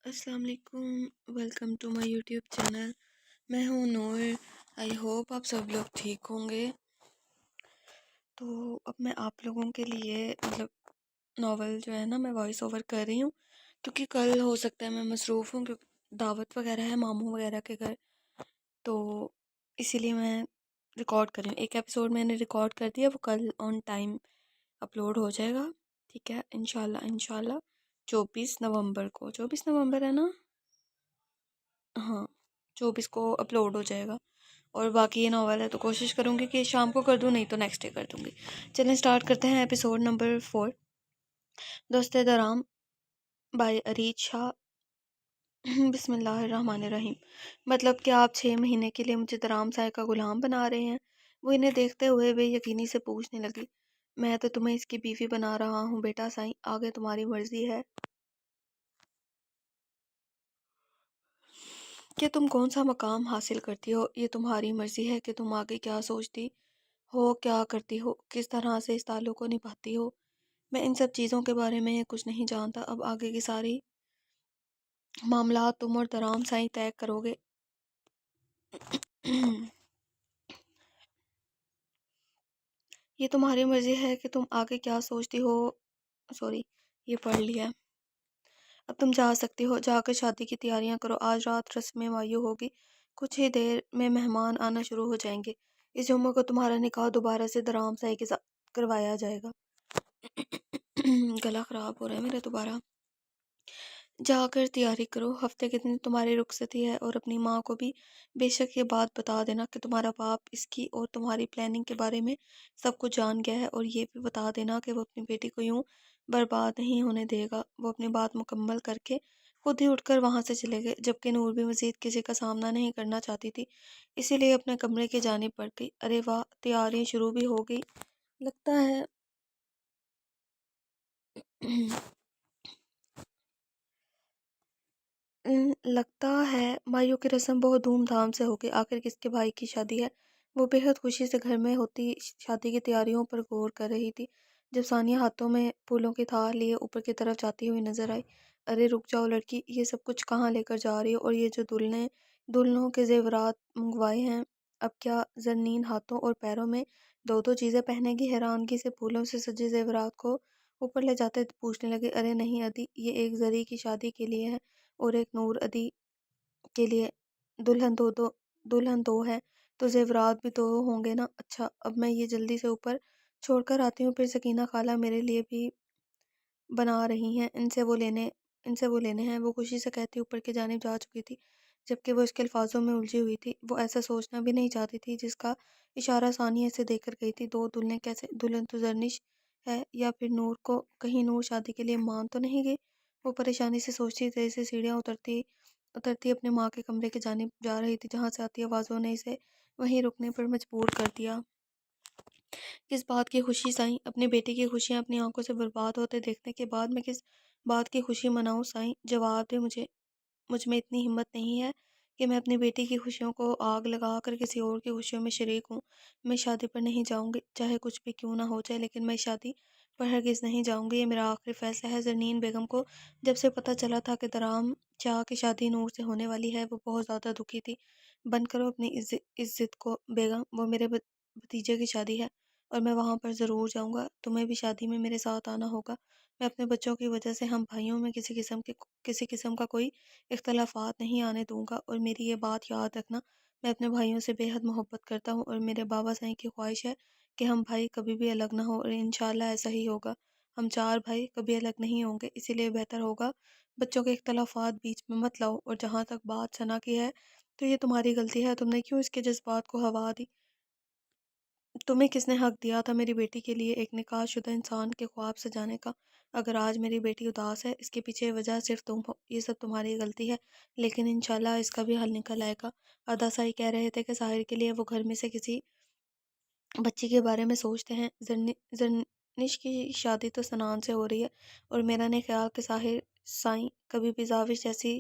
السلام علیکم، welcome to my YouTube channel. میں ہوں نور۔ آئی ہوپ آپ سب لوگ ٹھیک ہوں گے۔ تو اب میں آپ لوگوں کے لیے ناول جو ہے نا میں وائس اوور کر رہی ہوں، کیونکہ کل ہو سکتا ہے میں مصروف ہوں، کیونکہ دعوت وغیرہ ہے ماموں وغیرہ کے گھر، تو اسی لیے میں ریکارڈ کر رہی ہوں۔ ایک ایپیسوڈ میں نے ریکارڈ کر دیا، وہ کل آن ٹائم اپلوڈ ہو جائے گا، ٹھیک ہے، انشاءاللہ 24 نومبر کو، 24 نومبر ہے نا؟ ہاں، 24 کو اپلوڈ ہو جائے گا۔ اور باقی یہ ناول ہے تو کوشش کروں گی کہ شام کو کر دوں، نہیں تو نیکسٹ ڈے کر دوں گی۔ چلیں سٹارٹ کرتے ہیں ایپیسوڈ نمبر 4، دوست درام بائی ارید شاہ۔ بسم اللہ الرحمن الرحیم۔ مطلب کہ آپ 6 مہینے کے لیے مجھے درام سائے کا غلام بنا رہے ہیں؟ وہ انہیں دیکھتے ہوئے بے یقینی سے پوچھنے لگی۔ میں تو تمہیں اس کی بیوی بنا رہا ہوں بیٹا سائیں، آگے تمہاری مرضی ہے کہ تم کون سا مقام حاصل کرتی ہو، یہ تمہاری مرضی ہے کہ تم آگے کیا سوچتی ہو، کیا کرتی ہو، کس طرح سے اس تعلق کو نبھاتی ہو۔ میں ان سب چیزوں کے بارے میں کچھ نہیں جانتا، اب آگے کی ساری معاملات تم اور درام سائیں طے کرو گے۔ یہ تمہاری مرضی ہے کہ تم آگے کیا سوچتی ہو، سوری یہ پڑھ لیا۔ اب تم جا سکتی ہو، جا کر شادی کی تیاریاں کرو، آج رات رسم معیو ہوگی، کچھ ہی دیر میں مہمان آنا شروع ہو جائیں گے، اس جمعہ کو تمہارا نکاح دوبارہ سے درام سائی کے ساتھ کروایا جائے گا۔ گلا خراب ہو رہا ہے میرا دوبارہ۔ جا کر تیاری کرو، ہفتے کے دن تمہاری رخصتی ہے، اور اپنی ماں کو بھی بے شک یہ بات بتا دینا کہ تمہارا باپ اس کی اور تمہاری پلاننگ کے بارے میں سب کچھ جان گیا ہے، اور یہ بھی بتا دینا کہ وہ اپنی بیٹی کو یوں برباد نہیں ہونے دے گا۔ وہ اپنی بات مکمل کر کے خود ہی اٹھ کر وہاں سے چلے گئے، جبکہ نور بھی مزید کسی کا سامنا نہیں کرنا چاہتی تھی، اسی لیے اپنے کمرے کی جانب بڑھ گئی۔ ارے واہ، تیاری شروع بھی ہو گئی، لگتا ہے لگتا ہے مائیو کی رسم بہت دھوم دھام سے ہوگی، آخر کس کے بھائی کی شادی ہے۔ وہ بے حد خوشی سے گھر میں ہوتی شادی کی تیاریوں پر غور کر رہی تھی جب ثانیہ ہاتھوں میں پھولوں کی تھال لیے اوپر کی طرف جاتی ہوئی نظر آئی۔ ارے رک جاؤ لڑکی، یہ سب کچھ کہاں لے کر جا رہی ہو، اور یہ جو دلہنوں کے زیورات منگوائے ہیں، اب کیا زرنین ہاتھوں اور پیروں میں دو دو چیزیں پہنے گی؟ حیرانگی سے پھولوں سے سجے زیورات کو اوپر لے جاتے پوچھنے لگے۔ ارے نہیں ادی، یہ ایک زری کی شادی کے لیے ہے اور ایک نور ادی کے لیے، دلہن دو ہے تو زیورات بھی دو ہوں گے نا۔ اچھا، اب میں یہ جلدی سے اوپر چھوڑ کر آتی ہوں، پھر سکینہ خالہ میرے لیے بھی بنا رہی ہیں، ان سے وہ لینے ہیں، وہ خوشی سے کہتی اوپر کی جانب جا چکی تھی، جبکہ وہ اس کے الفاظوں میں الجھی ہوئی تھی۔ وہ ایسا سوچنا بھی نہیں چاہتی تھی جس کا اشارہ ثانیہ سے دے کر گئی تھی۔ دو دلہنیں کیسے؟ دلہن تو زرنش ہے، یا پھر نور کو کہیں نور شادی کے لیے مان تو نہیں گئی؟ وہ پریشانی سے سوچتی تیزی سے سیڑھیاں اترتی اپنے ماں کے کمرے کی جانب جا رہی تھی، جہاں سے آتی آوازوں نے اسے وہیں رکنے پر مجبور کر دیا۔ کس بات کی خوشی سائیں؟ اپنی بیٹی کی خوشیاں اپنی آنکھوں سے برباد ہوتے دیکھنے کے بعد میں کس بات کی خوشی مناؤں سائیں؟ جواب دے مجھے۔ مجھ میں اتنی ہمت نہیں ہے کہ میں اپنی بیٹی کی خوشیوں کو آگ لگا کر کسی اور کی خوشیوں میں شریک ہوں۔ میں شادی پر نہیں جاؤں گی، چاہے کچھ بھی کیوں نہ ہو جائے، لیکن میں شادی پر ہرگز نہیں جاؤں گی، یہ میرا آخری فیصلہ ہے۔ زرنین بیگم کو جب سے پتہ چلا تھا کہ درام چاہ کی شادی نور سے ہونے والی ہے، وہ بہت زیادہ دکھی تھی۔ بند کرو اپنی عزت کو بیگم، وہ میرے بھتیجے کی شادی ہے اور میں وہاں پر ضرور جاؤں گا، تمہیں بھی شادی میں میرے ساتھ آنا ہوگا۔ میں اپنے بچوں کی وجہ سے ہم بھائیوں میں کسی قسم کا کوئی اختلافات نہیں آنے دوں گا، اور میری یہ بات یاد رکھنا، میں اپنے بھائیوں سے بے حد محبت کرتا ہوں، اور میرے بابا سائیں کی خواہش ہے کہ ہم بھائی کبھی بھی الگ نہ ہوں، اور انشاءاللہ ایسا ہی ہوگا۔ ہم 4 بھائی کبھی الگ نہیں ہوں گے، اسی لیے بہتر ہوگا بچوں کے اختلافات بیچ میں مت لاؤ۔ اور جہاں تک بات ثنا کی ہے تو یہ تمہاری غلطی ہے، تم نے کیوں اس کے جذبات کو ہوا دی؟ تمہیں کس نے حق دیا تھا میری بیٹی کے لیے ایک نکاح شدہ انسان کے خواب سجانے کا؟ اگر آج میری بیٹی اداس ہے، اس کے پیچھے وجہ صرف تم ہو، یہ سب تمہاری غلطی ہے، لیکن انشاءاللہ اس کا بھی حل نکل آئے گا۔ ادا سائی کہہ رہے تھے کہ ساحر کے لیے وہ گھر میں سے کسی بچی کے بارے میں سوچتے ہیں۔ زرنش کی شادی تو سنان سے ہو رہی ہے، اور میرا نہیں خیال کہ ساحر سائیں کبھی بھی زاوش جیسی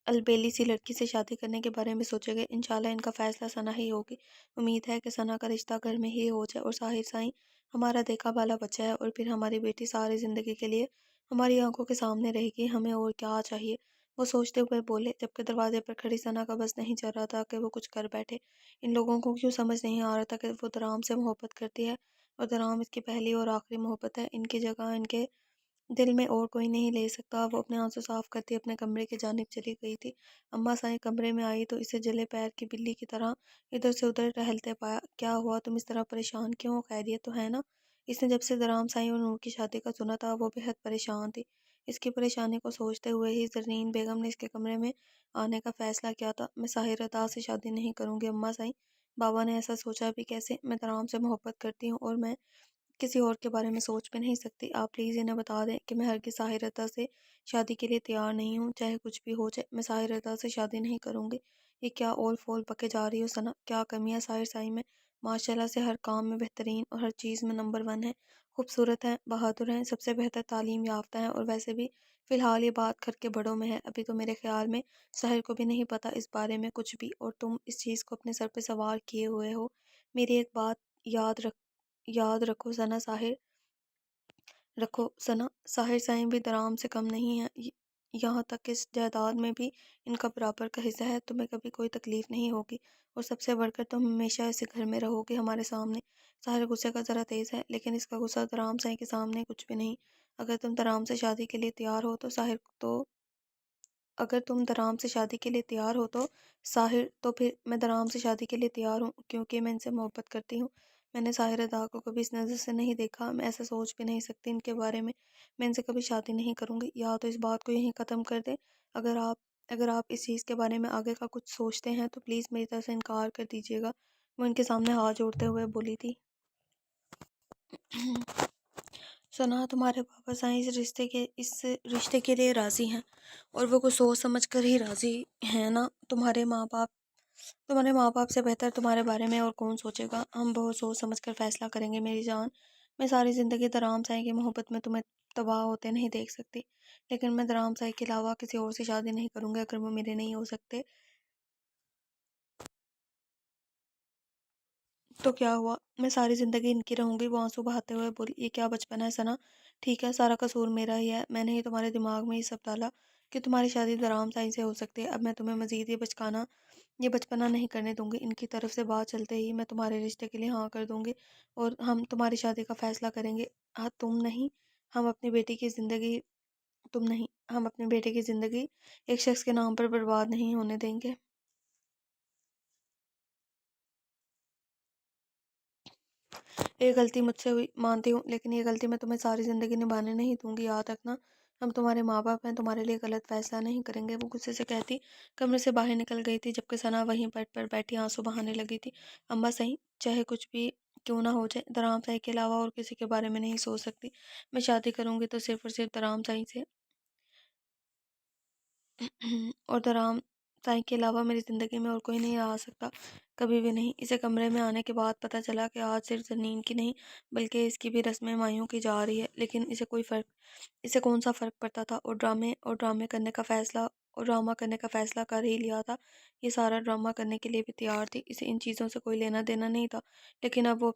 البیلی سی لڑکی سے شادی کرنے کے بارے میں سوچے گے۔ انشاءاللہ ان کا فیصلہ ثنا ہی ہوگی۔ امید ہے کہ ثنا کا رشتہ گھر میں ہی ہو جائے، اور ساحر سائیں ہمارا دیکھا بھالا بچہ ہے، اور پھر ہماری بیٹی ساری زندگی کے لیے ہماری آنکھوں کے سامنے رہے گی، ہمیں اور کیا چاہیے؟ وہ سوچتے ہوئے بولے، جبکہ دروازے پر کھڑی ثنا کا بس نہیں چل رہا تھا کہ وہ کچھ کر بیٹھے۔ ان لوگوں کو کیوں سمجھ نہیں آ رہا تھا کہ وہ درام سے محبت کرتی ہے اور درام اس کی پہلی اور آخری محبت ہے۔ ان کی جگہ ان کے دل میں اور کوئی نہیں لے سکتا۔ وہ اپنے آنسو صاف کرتی اپنے کمرے کی جانب چلی گئی تھی۔ اماں سائیں کمرے میں آئی تو اسے جلے پیر کی بلی کی طرح ادھر سے ادھر ٹہلتے پایا۔ کیا ہوا؟ تم اس طرح پریشان کیوں ہو؟ خیریت تو ہے نا؟ اس نے جب سے درام سائیں اور نور کی شادی کا سنا تھا وہ بے حد پریشان تھی۔ اس کی پریشانی کو سوچتے ہوئے ہی زرین بیگم نے اس کے کمرے میں آنے کا فیصلہ کیا تھا۔ میں ساحر ادا سے شادی نہیں کروں گی اماں سائیں۔ بابا نے ایسا سوچا بھی کیسے؟ میں درام سے محبت کرتی ہوں اور میں کسی اور کے بارے میں سوچ بھی نہیں سکتی۔ آپ پلیز انہیں بتا دیں کہ میں ہرگز ساحر عطا سے شادی کے لیے تیار نہیں ہوں، چاہے کچھ بھی ہو جائے۔ میں ساحر عطا سے شادی نہیں کروں گی۔ یہ کیا اول فول بکے جا رہی ہو ثنا؟ کیا کمی ہے ساحر سائی میں؟ ماشاءاللہ سے ہر کام میں بہترین اور ہر چیز میں نمبر ون ہے، خوبصورت ہیں، بہادر ہیں، سب سے بہتر تعلیم یافتہ ہیں، اور ویسے بھی فی الحال یہ بات گھر کے بڑوں میں ہے۔ ابھی تو میرے خیال میں ساحر کو بھی نہیں پتا اس بارے میں کچھ بھی، اور تم اس چیز کو اپنے سر پہ سوار کیے ہوئے ہو۔ میری ایک بات یاد رکھو ثنا، ساحر سائیں بھی درام سے کم نہیں ہے، یہاں تک کہ اس جائیداد میں بھی ان کا برابر کا حصہ ہے۔ تمہیں کبھی کوئی تکلیف نہیں ہوگی، اور سب سے بڑھ کر تم ہمیشہ اسی گھر میں رہو گے ہمارے سامنے۔ ساحر غصے کا ذرا تیز ہے، لیکن اس کا غصہ درام سائیں کے سامنے کچھ بھی نہیں۔ اگر تم درام سے شادی کے لیے تیار ہو تو ساحر تو پھر میں درام سے شادی کے لیے تیار ہوں، کیونکہ میں ان سے محبت کرتی ہوں۔ میں نے ساحر ادا کو کبھی اس نظر سے نہیں دیکھا، میں ایسا سوچ بھی نہیں سکتی ان کے بارے میں۔ میں ان سے کبھی شادی نہیں کروں گی۔ یا تو اس بات کو یہیں ختم کر دیں، اگر آپ اس چیز کے بارے میں آگے کا کچھ سوچتے ہیں تو پلیز میری طرف سے انکار کر دیجیے گا، وہ ان کے سامنے ہاتھ جوڑتے ہوئے بولی تھی۔ ثنا، تمہارے پاپا سائیں اس رشتے کے لیے راضی ہیں، اور وہ کچھ سوچ سمجھ کر ہی راضی ہیں نا؟ تمہارے ماں باپ سے بہتر تمہارے بارے میں اور کون سوچے گا؟ ہم بہت سوچ سمجھ کر فیصلہ کریں گے میری جان۔ میں ساری زندگی درام سائیں کی محبت میں تمہیں تباہ ہوتے نہیں دیکھ سکتی، لیکن میں درام سائیں کے علاوہ کسی اور سے شادی نہیں کروں گی اگر وہ میرے نہیں ہو سکتے۔ تو کیا ہوا؟ میں ساری زندگی ان کی رہوں گی، وہ آنسو بہاتے ہوئے بولی۔ یہ کیا بچپن ہے ثنا؟ ٹھیک ہے، سارا قصور میرا ہی ہے، میں نے ہی تمہارے دماغ میں یہ سب ڈالا کہ تمہاری شادی درام سائیں سے ہو سکتی ہے۔ اب میں تمہیں مزید یہ بچپنا نہیں کرنے دوں گی۔ ان کی طرف سے بات چلتے ہی میں تمہارے رشتے کے لیے ہاں کر دوں گی، اور ہم تمہاری شادی کا فیصلہ کریں گے۔ ہاں، ہم اپنی بیٹی کی زندگی تم نہیں ہم اپنی بیٹی کی زندگی ایک شخص کے نام پر برباد نہیں ہونے دیں گے۔ ایک غلطی مجھ سے ہوئی، مانتی ہوں، لیکن یہ غلطی میں تمہیں ساری زندگی نبھانے نہیں دوں گی، یاد رکھنا۔ ہم تمہارے ماں باپ ہیں، تمہارے لیے غلط فیصلہ نہیں کریں گے۔ وہ غصے سے کہتی کمرے سے باہر نکل گئی تھی، جبکہ ثنا وہیں بیڈ پر بیٹھی آنسو بہانے لگی تھی۔ اماں صحیح، چاہے کچھ بھی کیوں نہ ہو جائے، درام سائی کے علاوہ اور کسی کے بارے میں نہیں سوچ سکتی۔ میں شادی کروں گی تو صرف اور صرف درام سائی سے اور درام سائیں کے علاوہ میری زندگی میں اور کوئی نہیں آ سکتا، کبھی بھی نہیں۔ اسے کمرے میں آنے کے بعد پتہ چلا کہ آج صرف زرین کی نہیں بلکہ اس کی بھی رسمیں مایوں کی جا رہی ہے، لیکن اسے کون سا فرق پڑتا تھا؟ اور ڈرامہ کرنے کا فیصلہ کر ہی لیا تھا۔ یہ سارا ڈرامہ کرنے کے لیے بھی تیار تھی، اسے ان چیزوں سے کوئی لینا دینا نہیں تھا، لیکن اب وہ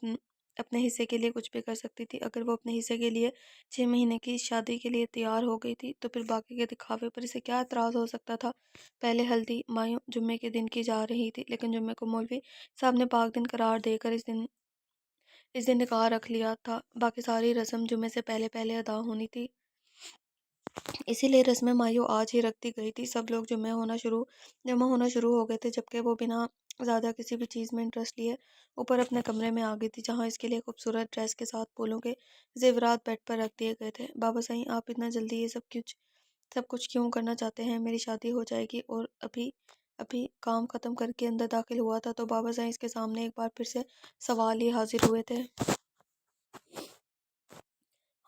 اپنے حصے کے لیے کچھ بھی کر سکتی تھی۔ اگر وہ اپنے حصے کے لیے 6 مہینے کی شادی کے لیے تیار ہو گئی تھی تو پھر باقی کے دکھاوے پر اسے کیا اعتراض ہو سکتا تھا؟ پہلے ہلدی مایوں جمعے کے دن کی جا رہی تھی، لیکن جمعے کو مولوی صاحب نے پاک دن قرار دے کر اس دن نکاح رکھ لیا تھا۔ باقی ساری رسم جمعے سے پہلے پہلے ادا ہونی تھی، اسی لیے رسم مایوں آج ہی رکھ دی گئی تھی۔ سب لوگ جمع ہونا شروع ہو گئے تھے، جبکہ وہ بنا زیادہ کسی بھی چیز میں انٹرسٹ لیے اوپر اپنے کمرے میں آ گئی تھی، جہاں اس کے لیے خوبصورت ڈریس کے ساتھ پھولوں کے زیورات بیڈ پر رکھ دیے گئے تھے۔ بابا صحیح، آپ اتنا جلدی یہ سب کچھ کیوں کرنا چاہتے ہیں؟ میری شادی ہو جائے گی۔ اور ابھی کام ختم کر کے اندر داخل ہوا تھا تو بابا صحیح اس کے سامنے ایک بار پھر سے سوال لیے حاضر ہوئے تھے۔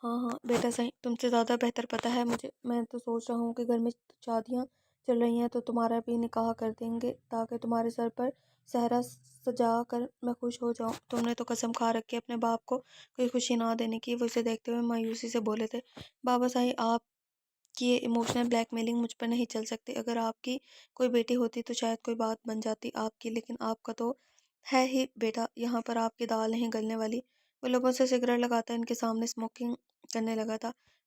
ہاں ہاں بیٹا صحیح، تم سے زیادہ بہتر پتہ ہے مجھے۔ میں تو سوچ رہا ہوں کہ گھر میں شادیاں چل رہی ہیں تو تمہارا بھی نکاح کر دیں گے، تاکہ تمہارے سر پر صحرا سجا کر میں خوش ہو جاؤں۔ تم نے تو قسم کھا رکھی ہے اپنے باپ کو کوئی خوشی نہ دینے کی، وہ اسے دیکھتے ہوئے مایوسی سے بولے تھے۔ بابا صحیح، آپ کی یہ ایموشنل بلیک میلنگ مجھ پر نہیں چل سکتی۔ اگر آپ کی کوئی بیٹی ہوتی تو شاید کوئی بات بن جاتی آپ کی، لیکن آپ کا تو ہے ہی بیٹا، یہاں پر آپ کی دال نہیں گلنے والی۔ وہ لوگوں سے سگریٹ لگاتا ان کے سامنے اسموکنگ کرنے لگا تھا۔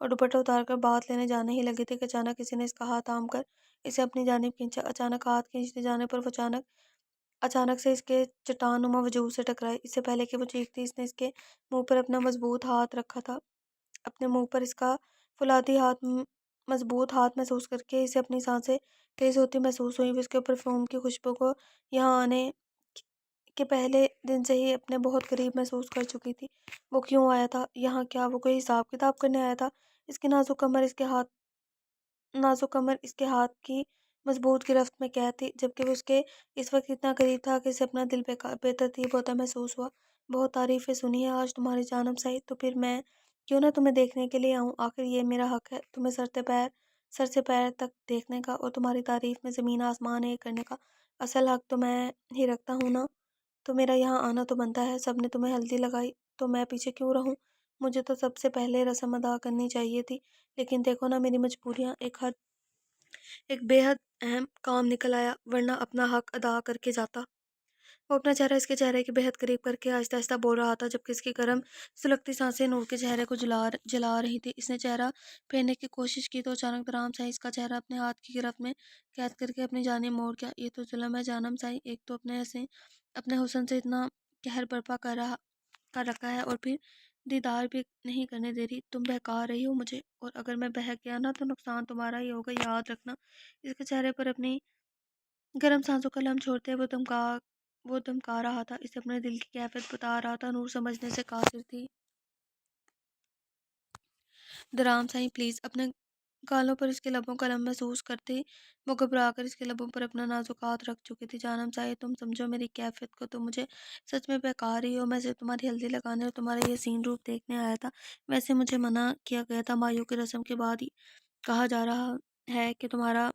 اور دوپٹہ اتار کر بات لینے جانے ہی لگی تھی کہ اچانک کسی نے اس کا ہاتھ تھام کر اسے اپنی جانب کھینچا۔ اچانک ہاتھ کھینچتے جانے پر وہ اچانک سے اس کے چٹان نما وجود سے ٹکرائی۔ اس سے پہلے کہ وہ چیختی، اس نے اس کے منہ پر اپنا مضبوط ہاتھ رکھا تھا۔ اپنے منہ پر اس کا فولادی مضبوط ہاتھ محسوس کر کے اسے اپنی سانسیں تیز ہوتی محسوس ہوئیں۔ وہ اس کے پرفیوم کی خوشبو کو یہاں آنے کے پہلے دن سے ہی اپنے بہت قریب محسوس کر چکی تھی۔ وہ کیوں آیا تھا یہاں؟ کیا وہ کوئی حساب کتاب کرنے آیا تھا؟ اس کی نازک کمر اس کے ہاتھ کی مضبوط گرفت میں قید تھی، جبکہ وہ اس کے اس وقت اتنا قریب تھا کہ اسے اپنا دل بے ترتیب ہوتا محسوس ہوا۔ بہت تعریفیں سنی ہیں آج تمہاری جانب سے، تو پھر میں کیوں نہ تمہیں دیکھنے کے لیے آؤں؟ آخر یہ میرا حق ہے تمہیں سر سے پیر تک دیکھنے کا اور تمہاری تعریف میں زمین آسمان ایک کرنے کا۔ اصل حق تو میں ہی رکھتا ہوں نا، تو میرا یہاں آنا تو بنتا ہے۔ سب نے تمہیں ہلدی لگائی تو میں پیچھے کیوں رہوں؟ مجھے تو سب سے پہلے رسم ادا کرنی چاہیے تھی، لیکن دیکھو نا میری مجبوریاں، ایک بے حد اہم کام نکل آیا، ورنہ اپنا حق ادا کر کے جاتا۔ وہ اپنا چہرہ اس کے چہرے کے بہت قریب کر کے آہستہ آہستہ بول رہا تھا، جبکہ اس کی گرم سلگتی سانسیں نور کے چہرے کو جلا رہی تھی۔ اس نے چہرہ پھیرنے کی کوشش کی تو اچانک درام سائی اس کا چہرہ اپنے ہاتھ کی گرفت میں قید کر کے اپنی جانب موڑ گیا۔ یہ تو ظلم ہے جانم سائی، ایک تو اپنے حسن سے اتنا قہر برپا کر رکھا ہے اور پھر دیدار بھی نہیں کرنے دے رہی۔ تم بہکا رہی ہو مجھے، اور اگر میں بہک گیا نا تو نقصان تمہارا ہی ہوگا، یاد رکھنا۔ اس کے چہرے پر اپنی گرم سانسوں کا لمس چھوڑتے وہ دمکا رہا تھا، اسے اپنے دل کی کیفیت بتا رہا تھا۔ نور سمجھنے سے قاصر تھی۔ درام سائیں پلیز۔ اپنے گالوں پر اس کے لبوں کا لمس محسوس کرتی وہ گھبرا کر اس کے لبوں پر اپنا نازک ہاتھ رکھ چکی تھی۔ جانم سائیں تم سمجھو میری کیفیت کو، تم مجھے سچ میں بہکا رہی ہو۔ میں صرف تمہاری ہلدی لگانے اور تمہارا یہ حسین روپ دیکھنے آیا تھا۔ ویسے مجھے منع کیا گیا تھا، مایوں کی رسم کے بعد ہی کہا جا رہا ہے کہ تمہارا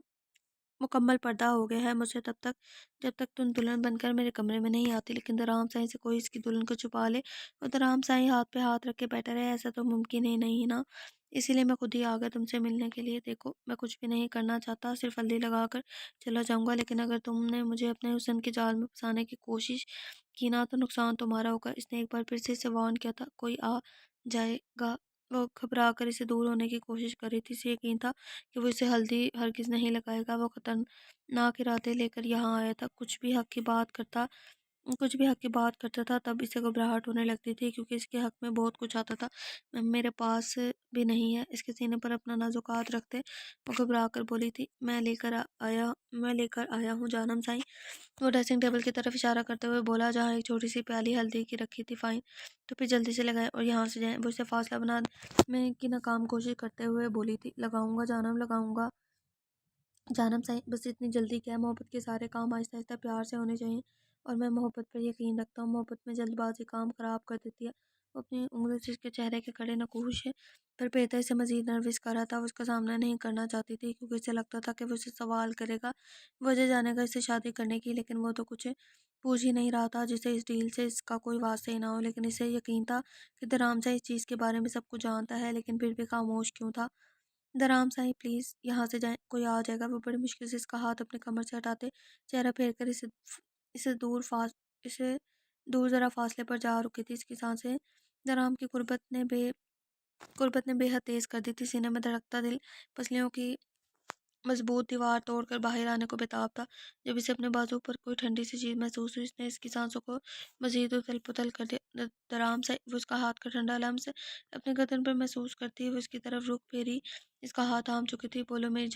مکمل پردہ ہو گیا ہے، مجھے جب تک تم دلہن بن کر میرے کمرے میں نہیں آتی۔ لیکن درام سائیں سے کوئی اس کی دلہن کو چھپا لے اور درام سائیں ہاتھ پہ ہاتھ رکھ کے بیٹھے رہے، ایسا تو ممکن ہی نہیں نا۔ اسی لیے میں خود ہی آ گیا تم سے ملنے کے لیے۔ دیکھو میں کچھ بھی نہیں کرنا چاہتا، صرف ہلدی لگا کر چلا جاؤں گا، لیکن اگر تم نے مجھے اپنے حسن کے جال میں پھنسانے کی کوشش کی نا تو نقصان تمہارا ہوگا۔ اس نے ایک بار پھر سے اسے وارن کیا تھا۔ کوئی آ جائے گا؟ وہ گھبرا کر اسے دور ہونے کی کوشش کر رہی تھی۔ اسے یقین تھا کہ وہ اسے ہلدی ہرگز نہیں لگائے گا۔ وہ خطرناک ارادے لے کر یہاں آیا تھا۔ کچھ بھی حق کی بات کرتا تھا تب اسے گھبراہٹ ہونے لگتی تھی، کیونکہ اس کے حق میں بہت کچھ آتا تھا۔ میرے پاس بھی نہیں ہے۔ اس کے سینے پر اپنا نازک ہاتھ رکھتے وہ گھبرا کر بولی تھی، میں لے کر آیا ہوں جانم سائیں۔ وہ ڈریسنگ ٹیبل کی طرف اشارہ کرتے ہوئے بولا، جہاں ایک چھوٹی سی پیالی ہلدی کی رکھی تھی۔ فائن، تو پھر جلدی سے لگائیں اور یہاں سے جائیں۔ وہ اسے فاصلہ بنانے کی ناکام کوشش کرتے ہوئے بولی تھی، لگاؤں گا جانم سائیں، بس اتنی جلدی کیا ہے؟ محبت کے سارے کام آہستہ آہستہ پیار سے ہونے چاہیے، اور میں محبت پر یقین رکھتا ہوں۔ محبت میں جلد بازی کام خراب کر دیتی ہے۔ وہ اپنی انگلیوں سے اس کے چہرے کے کڑے نقوش پر پیتے سے مزید نروس کر رہا تھا۔ وہ اس کا سامنا نہیں کرنا چاہتی تھی، کیونکہ اسے لگتا تھا کہ وہ اسے سوال کرے گا، وجہ جانے گا اسے شادی کرنے کی، لیکن وہ تو کچھ پوچھ ہی نہیں رہا تھا جسے اس ڈیل سے اس کا کوئی واسطہ ہی نہ ہو۔ لیکن اسے یقین تھا کہ درام سے اس چیز کے بارے میں سب کچھ جانتا ہے، لیکن پھر بھی خاموش کیوں تھا۔ درام سائیں پلیز یہاں سے جائیں، کوئی آ جائے گا۔ وہ بڑی مشکل سے اس کا ہاتھ اپنے کمر سے ہٹاتے چہرہ پھیر کر اسے دور ذرا فاصلے پر جا رکی تھی۔ اس کی سانسیں درام کی قربت نے بے حد تیز کر دی تھی۔ سینے میں دھڑکتا دل پسلیوں کی مضبوط دیوار توڑ کر باہر آنے کو بےتاب تھا۔ جب اسے اپنے بازو پر کوئی ٹھنڈی سی چیز محسوس ہوئی، اس نے اس کی سانسوں کو مزید اتھل پتھل کر دیا۔ درام سے وہ اس کا ہاتھ کا ٹھنڈا لمس اپنے گردن پر محسوس کرتی وہ اس کی طرف رخ پھیری، اس کا ہاتھ تھام چکی تھی۔ بولو میری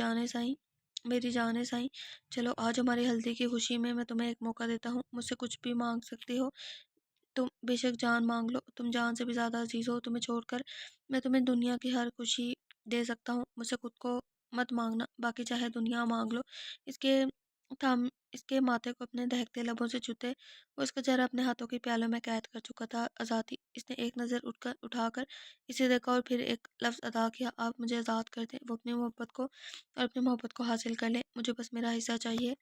جانیں سائیں، چلو آج ہماری ہلدی کی خوشی میں تمہیں ایک موقع دیتا ہوں، مجھ سے کچھ بھی مانگ سکتی ہو تم، بے شک جان مانگ لو، تم جان سے بھی زیادہ عزیز ہو، تمہیں چھوڑ کر میں تمہیں دنیا کی ہر خوشی دے سکتا ہوں، مجھ سے خود کو مت مانگنا، باقی چاہے دنیا مانگ لو۔ اس کے اس کے ماتھے کو اپنے دہکتے لبوں سے چھوتے وہ اس کا چہرہ اپنے ہاتھوں کی پیالوں میں قید کر چکا تھا۔ آزادی، اس نے ایک نظر اٹھا کر اسے دیکھا اور پھر ایک لفظ ادا کیا، آپ مجھے آزاد کر دیں۔ وہ اپنی محبت کو حاصل کر لیں، مجھے بس میرا حصہ چاہیے۔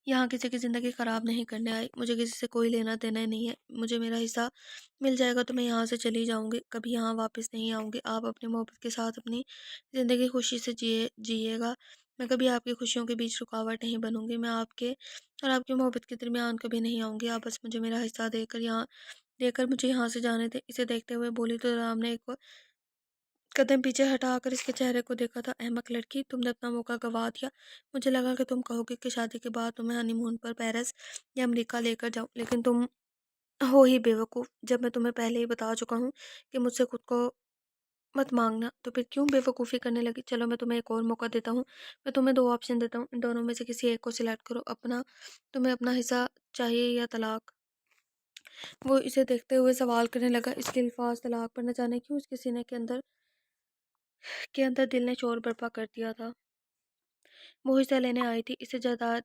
یہاں کسی کی زندگی خراب نہیں کرنے آئی، مجھے کسی سے کوئی لینا دینا نہیں ہے، مجھے میرا حصہ مل جائے گا تو میں یہاں سے چلی جاؤں گی، کبھی یہاں واپس نہیں آؤں گی۔ آپ اپنی محبت کے ساتھ اپنی زندگی خوشی سے جیے گا، میں کبھی آپ کی خوشیوں کے بیچ رکاوٹ نہیں بنوں گی، میں آپ کے اور آپ کی محبت کے درمیان کبھی نہیں آؤں گی، آپ بس مجھے میرا حصہ دے کر مجھے یہاں سے جانے دیں۔ اسے دیکھتے ہوئے بولی تو رام نے ایک قدم پیچھے ہٹا کر اس کے چہرے کو دیکھا تھا۔ احمق لڑکی، تم نے اپنا موقع گنوا دیا۔ مجھے لگا کہ تم کہو گی کہ شادی کے بعد تمہیں ہنی مون پر پیرس یا امریکہ لے کر جاؤں، لیکن تم ہو ہی بیوقوف۔ جب میں تمہیں پہلے ہی بتا چکا ہوں کہ مجھ سے خود کو مت مانگنا، تو پھر کیوں بے وقوفی کرنے لگی؟ چلو میں تمہیں ایک اور موقع دیتا ہوں، میں تمہیں دو آپشن دیتا ہوں، ان دونوں میں سے کسی ایک کو سلیکٹ کرو۔ تمہیں اپنا حصہ چاہیے یا طلاق؟ وہ اسے دیکھتے ہوئے سوال کرنے لگا۔ اس کے الفاظ طلاق پر نہ جانے کیوں اس کے سینے کے اندر دل نے شور برپا کر دیا تھا۔ وہ حصہ لینے آئی تھی، اسے جائیداد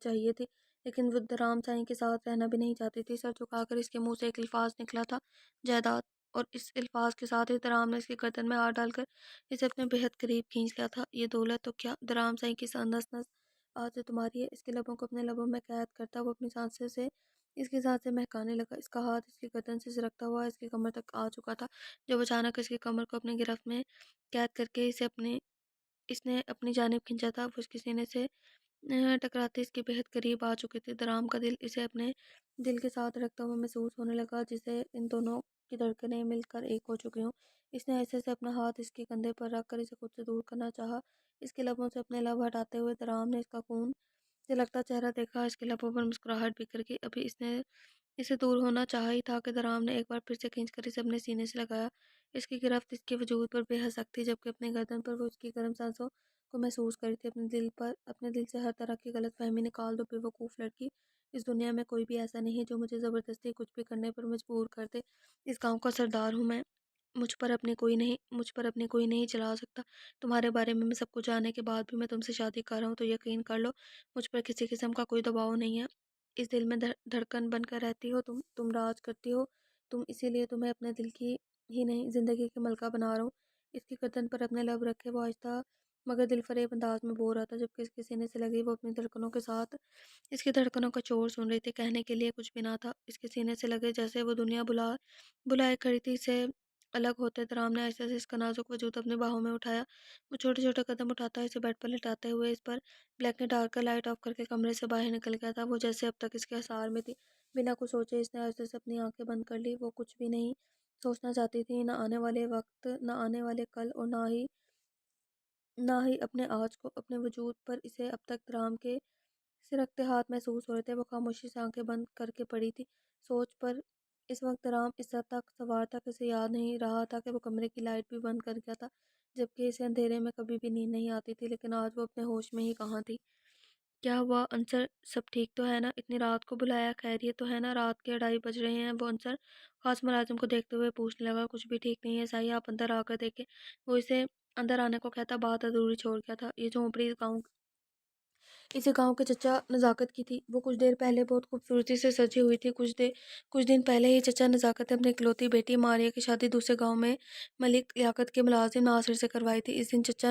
چاہیے تھی، لیکن وہ درام سائیں کے ساتھ رہنا بھی نہیں چاہتی تھی۔ سر جھکا کر اس کے منہ سے ایک الفاظ نکلا تھا، جائیداد، اور اس الفاظ کے ساتھ ہی درام نے اس کی گردن میں ہاتھ ڈال کر اسے اپنے بہت قریب کھینچ لیا تھا۔ یہ دولت تو کیا، درام سائیں کی نس نس آج سے تمہاری ہے۔ اس کے لبوں کو اپنے لبوں میں قید کرتا وہ اپنی سانسوں سے اس کی سانسیں مہکانے لگا۔ اس کا ہاتھ اس کی گردن سے سرکتا ہوا اس کی کمر تک آ چکا تھا، جب اچانک اس کی کمر کو اپنی گرفت میں قید کر کے اس نے اپنی جانب کھینچا تھا۔ وہ اس کے سینے سے ٹکراتے اس کے بہت قریب آ چکے تھے۔ درام کا دل اسے اپنے دل کے ساتھ رکھتا ہوا محسوس ہونے لگا، جسے ان دونوں کی دھڑکنیں مل کر ایک ہو چکی ہوں۔ اس نے ایسے سے اپنا ہاتھ اس کے کندھے پر رکھ کر اسے خود سے دور کرنا چاہا۔ اس کے لبوں سے اپنے لب ہٹاتے ہوئے درام نے اس کا خون سے لگتا چہرہ دیکھا، اس کے لبوں پر مسکراہٹ بکھر گئی۔ ابھی اس نے اسے دور ہونا چاہا ہی تھا کہ درام نے ایک بار پھر سے کھینچ کر اسے اپنے سینے سے لگایا۔ اس کی گرفت اس کے وجود پر بے حد سخت تھی، جبکہ اپنے گردن پر وہ اس کی گرم سانسوں کو محسوس کری تھی۔ اپنے دل سے ہر طرح کی غلط فہمی نکال دو، بے وقوف لڑکی۔ اس دنیا میں کوئی بھی ایسا نہیں ہے جو مجھے زبردستی کچھ بھی کرنے پر مجبور کر دے۔ اس گاؤں کا سردار ہوں میں، مجھ پر اپنی کوئی نہیں چلا سکتا۔ تمہارے بارے میں سب کچھ جاننے کے بعد بھی میں تم سے شادی کر رہا ہوں، تو یقین کر لو مجھ پر کسی قسم کا کوئی دباؤ نہیں ہے۔ اس دل میں دھڑکن بن کر رہتی ہو تم راج کرتی ہو اسی لیے تمہیں اپنے دل کی ہی نہیں زندگی کی ملکہ بنا رہا ہوں۔ اس کی گردن پر اپنے لب رکھے وہ آہستہ مگر دل فریب انداز میں بول رہا تھا، جبکہ اس کے سینے سے لگی وہ اپنی دھڑکنوں کے ساتھ اس کی دھڑکنوں کا شور سن رہی تھی۔ کہنے کے لیے کچھ بھی نہ تھا، اس کے سینے سے لگے جیسے وہ دنیا بلائے کھڑی تھی۔ اسے الگ ہوتے درام نے ایسے اس کا نازک وجود اپنی باہوں میں اٹھایا۔ وہ چھوٹے چھوٹے قدم اٹھاتا اسے بیڈ پر لٹاتے ہوئے اس پر بلینکٹ ڈال کر لائٹ آف کر کے کمرے سے باہر نکل گیا تھا۔ وہ جیسے اب تک اس کے احسار میں تھی۔ بنا کچھ سوچے اس نے ایسے سے اپنی آنکھیں بند کر لی۔ وہ کچھ بھی نہیں سوچنا چاہتی تھی، نہ آنے والے وقت، نہ آنے والے کل، اور نہ ہی اپنے آج کو۔ اپنے وجود پر اسے اب تک درام کے سرکتے ہاتھ محسوس ہو رہے تھے۔ وہ خاموشی سے آنکھیں بند کر کے پڑی تھی سوچ پر۔ اس وقت درام اس حد تک سوار تھا کہ اسے یاد نہیں رہا تھا کہ وہ کمرے کی لائٹ بھی بند کر گیا تھا، جبکہ اسے اندھیرے میں کبھی بھی نیند نہیں آتی تھی۔ لیکن آج وہ اپنے ہوش میں ہی کہاں تھی؟ کیا ہوا انصر؟ سب ٹھیک تو ہے نا؟ اتنی رات کو بلایا، خیریت تو ہے نا؟ رات کے 2:30 بج رہے ہیں۔ وہ انصر خاص ملازم کو دیکھتے ہوئے پوچھنے لگا۔ کچھ بھی ٹھیک نہیں ہے سائی، آپ اندر آ کر دیکھیں۔ وہ اسے اندر آنے کو کہتا بات ادھوری چھوڑ گیا تھا۔ یہ جھونپڑی اسی گاؤں کے چچا نزاکت کی تھی۔ وہ کچھ دیر پہلے بہت خوبصورتی سے سجی ہوئی تھی۔ کچھ دن پہلے ہی چچا نزاکت نے اپنی اکلوتی بیٹی ماریہ کی شادی دوسرے گاؤں میں ملک لیاقت کے ملازم ناصر سے کروائی تھی۔ اس دن چچا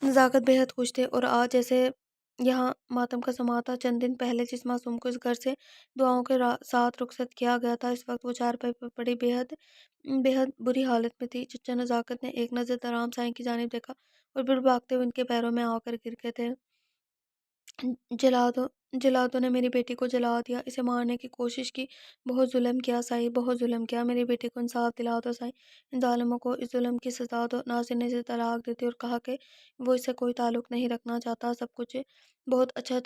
نزاکت بے حد خوش تھے، اور آج جیسے یہاں ماتم کا سماں تھا۔ چند دن پہلے جس معصوم کو اس گھر سے دعاؤں کے ساتھ رخصت کیا گیا تھا، اس وقت وہ چارپائی پر پڑی بے حد بری حالت میں تھی۔ چچا نزاکت نے ایک نظر درام سائیں کی جانب دیکھا اور پھر بھاگتے ہوئے ان کے پیروں میں آ کر گر گئے تھے۔ جلادوں نے میری بیٹی کو جلا دیا، اسے مارنے کی کوشش کی، بہت ظلم کیا سائی، بہت ظلم کیا۔ میری بیٹی کو انصاف دلا دو سائی، ان ظالموں کو اس ظلم کی سزا دو۔ ناصر نے اسے طلاق دے دی اور کہا کہ وہ اس سے کوئی تعلق نہیں رکھنا چاہتا۔ سب کچھ بہت اچھا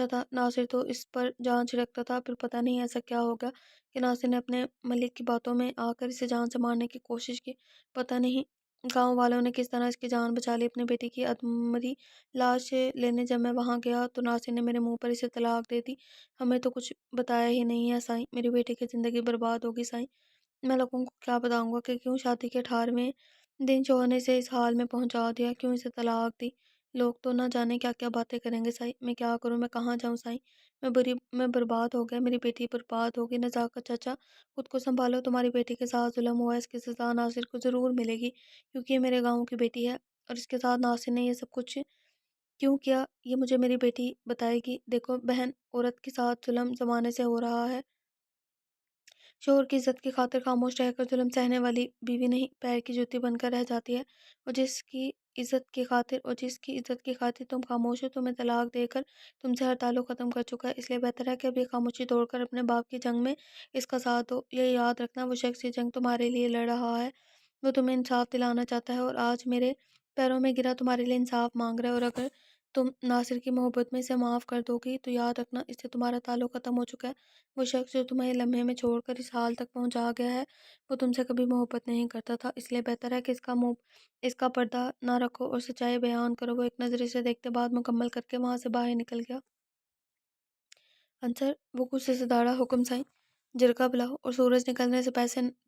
تھا۔ ناصر تو اس پر جان چھڑکتا تھا، پھر پتہ نہیں ایسا کیا ہو گیا کہ ناصر نے اپنے ملک کی باتوں میں آ کر اسے جان سے مارنے کی کوشش کی۔ پتہ نہیں گاؤں والوں نے کس طرح اس کی جان بچا لی۔ اپنی بیٹی کی ادمری لاش لینے جب میں وہاں گیا تو ناصر نے میرے منہ پر اسے طلاق دے دی۔ ہمیں تو کچھ بتایا ہی نہیں ہے سائیں، میری بیٹی کی زندگی برباد ہوگی سائیں۔ میں لوگوں کو کیا بتاؤں گا کہ کیوں شادی کے 18ویں دن شوہر نے اسے اس حال میں پہنچا دیا، کیوں اسے طلاق دی۔ لوگ تو نہ جانے کیا کیا باتیں کریں گے سائیں۔ میں کیا کروں، میں کہاں جاؤں سائیں؟ میں برباد ہو گیا، میری بیٹی برباد ہوگی۔ نزاکت چچا، خود کو سنبھالو، تمہاری بیٹی کے ساتھ ظلم ہوا ہے، اس کی سزا ناصر کو ضرور ملے گی، کیونکہ یہ میرے گاؤں کی بیٹی ہے، اور اس کے ساتھ ناصر نے یہ سب کچھ کیوں کیا یہ مجھے میری بیٹی بتائے گی۔ دیکھو بہن، عورت کے ساتھ ظلم زمانے سے ہو رہا ہے۔ شوہر کی عزت کی خاطر خاموش رہ کر ظلم سہنے والی بیوی نہیں، پیر کی جوتی بن کر رہ جاتی ہے، اور جس کی عزت کی خاطر اور جس کی عزت کی خاطر تم خاموش ہو، تمہیں طلاق دے کر تم سے ہر تعلق ختم کر چکا ہے، اس لیے بہتر ہے کہ اب یہ خاموشی توڑ کر اپنے باپ کی جنگ میں اس کا ساتھ دو۔ یہ یاد رکھنا، وہ شخص یہ جنگ تمہارے لیے لڑ رہا ہے، وہ تمہیں انصاف دلانا چاہتا ہے اور آج میرے پیروں میں گرا تمہارے لیے انصاف مانگ رہا ہے، اور اگر تم ناصر کی محبت میں اسے معاف کر دو گی تو یاد رکھنا اس سے تمہارا تعلق ختم ہو چکا ہے۔ وہ شخص جو تمہیں لمحے میں چھوڑ کر اس حال تک پہنچا گیا ہے، وہ تم سے کبھی محبت نہیں کرتا تھا، اس لیے بہتر ہے کہ اس کا پردہ نہ رکھو اور سچائی بیان کرو۔ وہ ایک نظر سے دیکھتے بعد مکمل کر کے وہاں سے باہر نکل گیا۔ انصر وہ غصے سے داڑا، حکم سائیں، جرگہ بلاؤ اور سورج نکلنے سے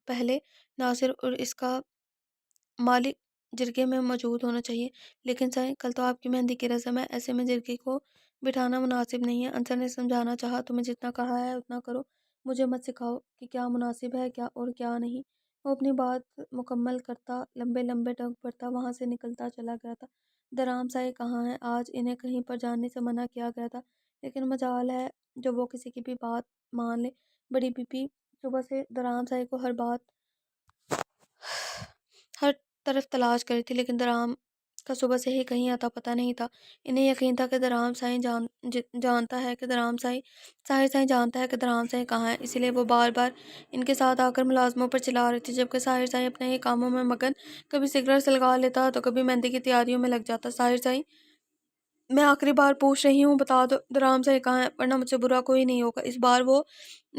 پہلے ناصر اور اس کا مالک جرگے میں موجود ہونا چاہیے۔ لیکن سائیں، کل تو آپ کی مہندی کی رسم ہے، ایسے میں جرگے کو بٹھانا مناسب نہیں ہے۔ انصر نے سمجھانا چاہا، تمہیں جتنا کہا ہے اتنا کرو، مجھے مت سکھاؤ کہ کیا مناسب ہے کیا اور کیا نہیں۔ وہ اپنی بات مکمل کرتا لمبے لمبے ڈگ بھرتا وہاں سے نکلتا چلا گیا تھا۔ درام سائے کہاں ہیں؟ آج انہیں کہیں پر جانے سے منع کیا گیا تھا، لیکن مجال ہے جو وہ کسی کی بھی بات مان لے۔ بڑی بی بی صبح سے درام سائے کو ہر طرف تلاش کری تھی، لیکن درام کا صبح سے ہی کہیں اتا پتہ نہیں تھا۔ انہیں یقین تھا کہ درام سائیں جانتا ہے کہ درام سائیں ساحر سائیں جانتا ہے کہ درام سائیں کہاں ہے، اسی لیے وہ بار بار ان کے ساتھ آ کر ملازموں پر چلا رہی تھی، جبکہ ساحر سائیں اپنے ہی کاموں میں مگن، کبھی سگریٹ سلگا لیتا تو کبھی مہندی کی تیاریوں میں لگ جاتا۔ ساحر سائیں، میں آخری بار پوچھ رہی ہوں، بتا دو درام سائیں کہاں ہے، ورنہ مجھ سے برا کوئی نہیں ہوگا۔ اس بار وہ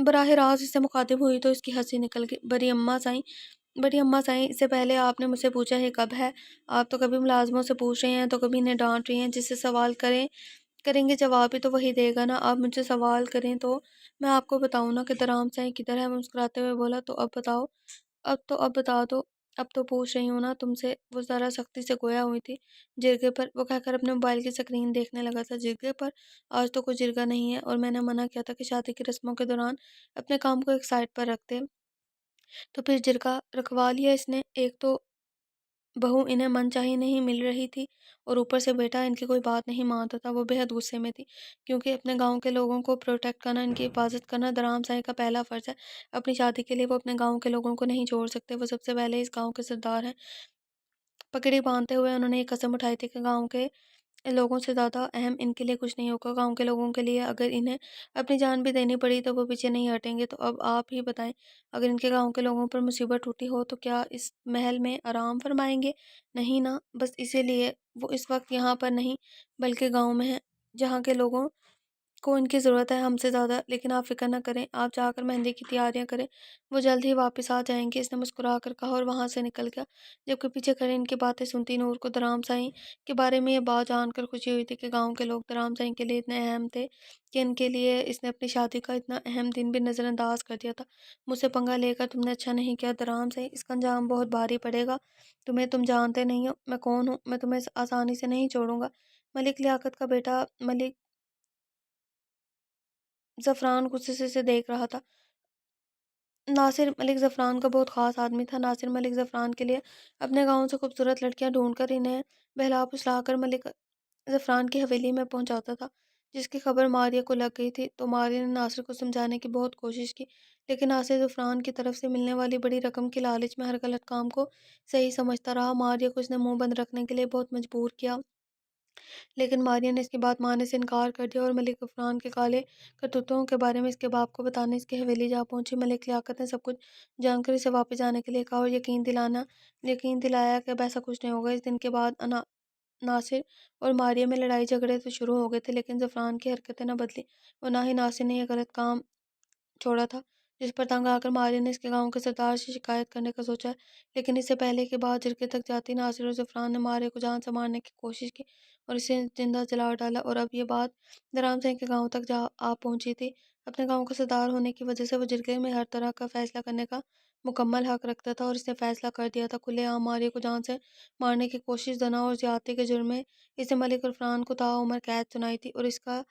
براہ راست اس سے مخاطب ہوئی تو اس کی ہنسی نکل گئی۔ بڑی اماں سائیں، اس سے پہلے آپ نے مجھ سے پوچھا یہ کب ہے؟ آپ تو کبھی ملازموں سے پوچھ رہے ہیں تو کبھی انہیں ڈانٹ رہی ہیں، جس سے سوال کریں گے جواب بھی تو وہی دے گا نا۔ آپ مجھ سے سوال کریں تو میں آپ کو بتاؤں نا کہ درام سائیں کدھر ہے؟ مسکراتے ہوئے بولا، تو اب بتاؤ، اب بتا دو، اب تو پوچھ رہی ہوں نا تم سے۔ وہ ذرا سختی سے گویا ہوئی تھی۔ جرگے پر، وہ کہہ کر اپنے موبائل کی سکرین دیکھنے لگا تھا۔ جرگے پر؟ آج تو کوئی جرگہ نہیں ہے، اور میں نے منع کیا تھا کہ شادی کی رسموں کے دوران اپنے کام کو ایک سائڈ پر رکھ دے، تو پھر جرگہ رکھوا لیا اس نے۔ ایک تو بہو انہیں من چاہی نہیں مل رہی تھی، اور اوپر سے بیٹا ان کی کوئی بات نہیں مانتا تھا۔ وہ بے حد غصے میں تھی، کیونکہ اپنے گاؤں کے لوگوں کو پروٹیکٹ کرنا، ان کی حفاظت کرنا درام سائیں کا پہلا فرض ہے۔ اپنی شادی کے لیے وہ اپنے گاؤں کے لوگوں کو نہیں چھوڑ سکتے، وہ سب سے پہلے اس گاؤں کے سردار ہیں۔ پگڑی باندھتے ہوئے انہوں نے یہ قسم اٹھائی تھی کہ گاؤں کے لوگوں سے زیادہ اہم ان کے لیے کچھ نہیں ہوگا۔ گاؤں کے لوگوں کے لیے اگر انہیں اپنی جان بھی دینی پڑی تو وہ پیچھے نہیں ہٹیں گے۔ تو اب آپ ہی بتائیں، اگر ان کے گاؤں کے لوگوں پر مصیبت ٹوٹی ہو تو کیا اس محل میں آرام فرمائیں گے؟ نہیں نا۔ بس اسی لیے وہ اس وقت یہاں پر نہیں بلکہ گاؤں میں ہیں، جہاں کے لوگوں کو ان کی ضرورت ہے ہم سے زیادہ۔ لیکن آپ فکر نہ کریں، آپ جا کر مہندی کی تیاریاں کریں، وہ جلد ہی واپس آ جائیں گے۔ اس نے مسکرا کر کہا اور وہاں سے نکل گیا۔ جبکہ پیچھے کھڑے ان کی باتیں سنتی نور کو درام سائیں کے بارے میں یہ بات جان کر خوشی ہوئی تھی کہ گاؤں کے لوگ درام سائیں کے لیے اتنے اہم تھے کہ ان کے لیے اس نے اپنی شادی کا اتنا اہم دن بھی نظر انداز کر دیا تھا۔ مجھ سے پنگا لے کر تم نے اچھا نہیں کیا درام سائیں، اس کا انجام بہت بھاری پڑے گا تمہیں۔ تم جانتے نہیں ہو میں کون ہوں، میں تمہیں آسانی سے نہیں چھوڑوں گا۔ ملک لیاقت کا بیٹا ملک زعفران غصے سے دیکھ رہا تھا۔ ناصر ملک زعفران کا بہت خاص آدمی تھا۔ ناصر ملک زعفران کے لیے اپنے گاؤں سے خوبصورت لڑکیاں ڈھونڈ کر انہیں بہلا پھسلا کر ملک زعفران کی حویلی میں پہنچاتا تھا، جس کی خبر ماریہ کو لگ گئی تھی۔ تو ماریہ نے ناصر کو سمجھانے کی بہت کوشش کی، لیکن ناصر زعفران کی طرف سے ملنے والی بڑی رقم کی لالچ میں ہر غلط کام کو صحیح سمجھتا رہا۔ ماریہ کو اس نے منہ بند رکھنے کے لیے بہت مجبور کیا، لیکن ماریہ نے اس کی بات ماننے سے انکار کر دیا اور ملک زعفران کے کالے کرتوتوں کے بارے میں اس کے باپ کو بتانے اس کی حویلی جا پہنچی۔ ملک لیاقت نے سب کچھ جان کر اسے واپس جانے کے لیے کہا اور یقین دلایا کہ اب ایسا کچھ نہیں ہوگا۔ اس دن کے بعد ناصر اور ماریہ میں لڑائی جھگڑے تو شروع ہو گئے تھے، لیکن زعفران کی حرکتیں نہ بدلی، اور نہ ہی ناصر نے یہ غلط کام چھوڑا تھا، جس پر تنگ آ کر ماریہ نے اس کے گاؤں کے سردار سے شکایت کرنے کا سوچا۔ لیکن اس سے پہلے کہ بات جرگے تک جاتی، ناصر اور زعفران نے ماریہ کو جان سے مارنے کی کوشش کی اور اسے زندہ جلا ڈالا، اور اب یہ بات درام سائیں کے گاؤں تک آ پہنچی تھی۔ اپنے گاؤں کا سردار ہونے کی وجہ سے وہ جرگے میں ہر طرح کا فیصلہ کرنے کا مکمل حق رکھتا تھا، اور اس نے فیصلہ کر دیا تھا۔ کھلے عام ماریہ کو جان سے مارنے کی کوشش، زنا اور زیادتی کے جرم میں اس نے ملک عرفان کو تاعمر قید سنائی تھی، اور اس کا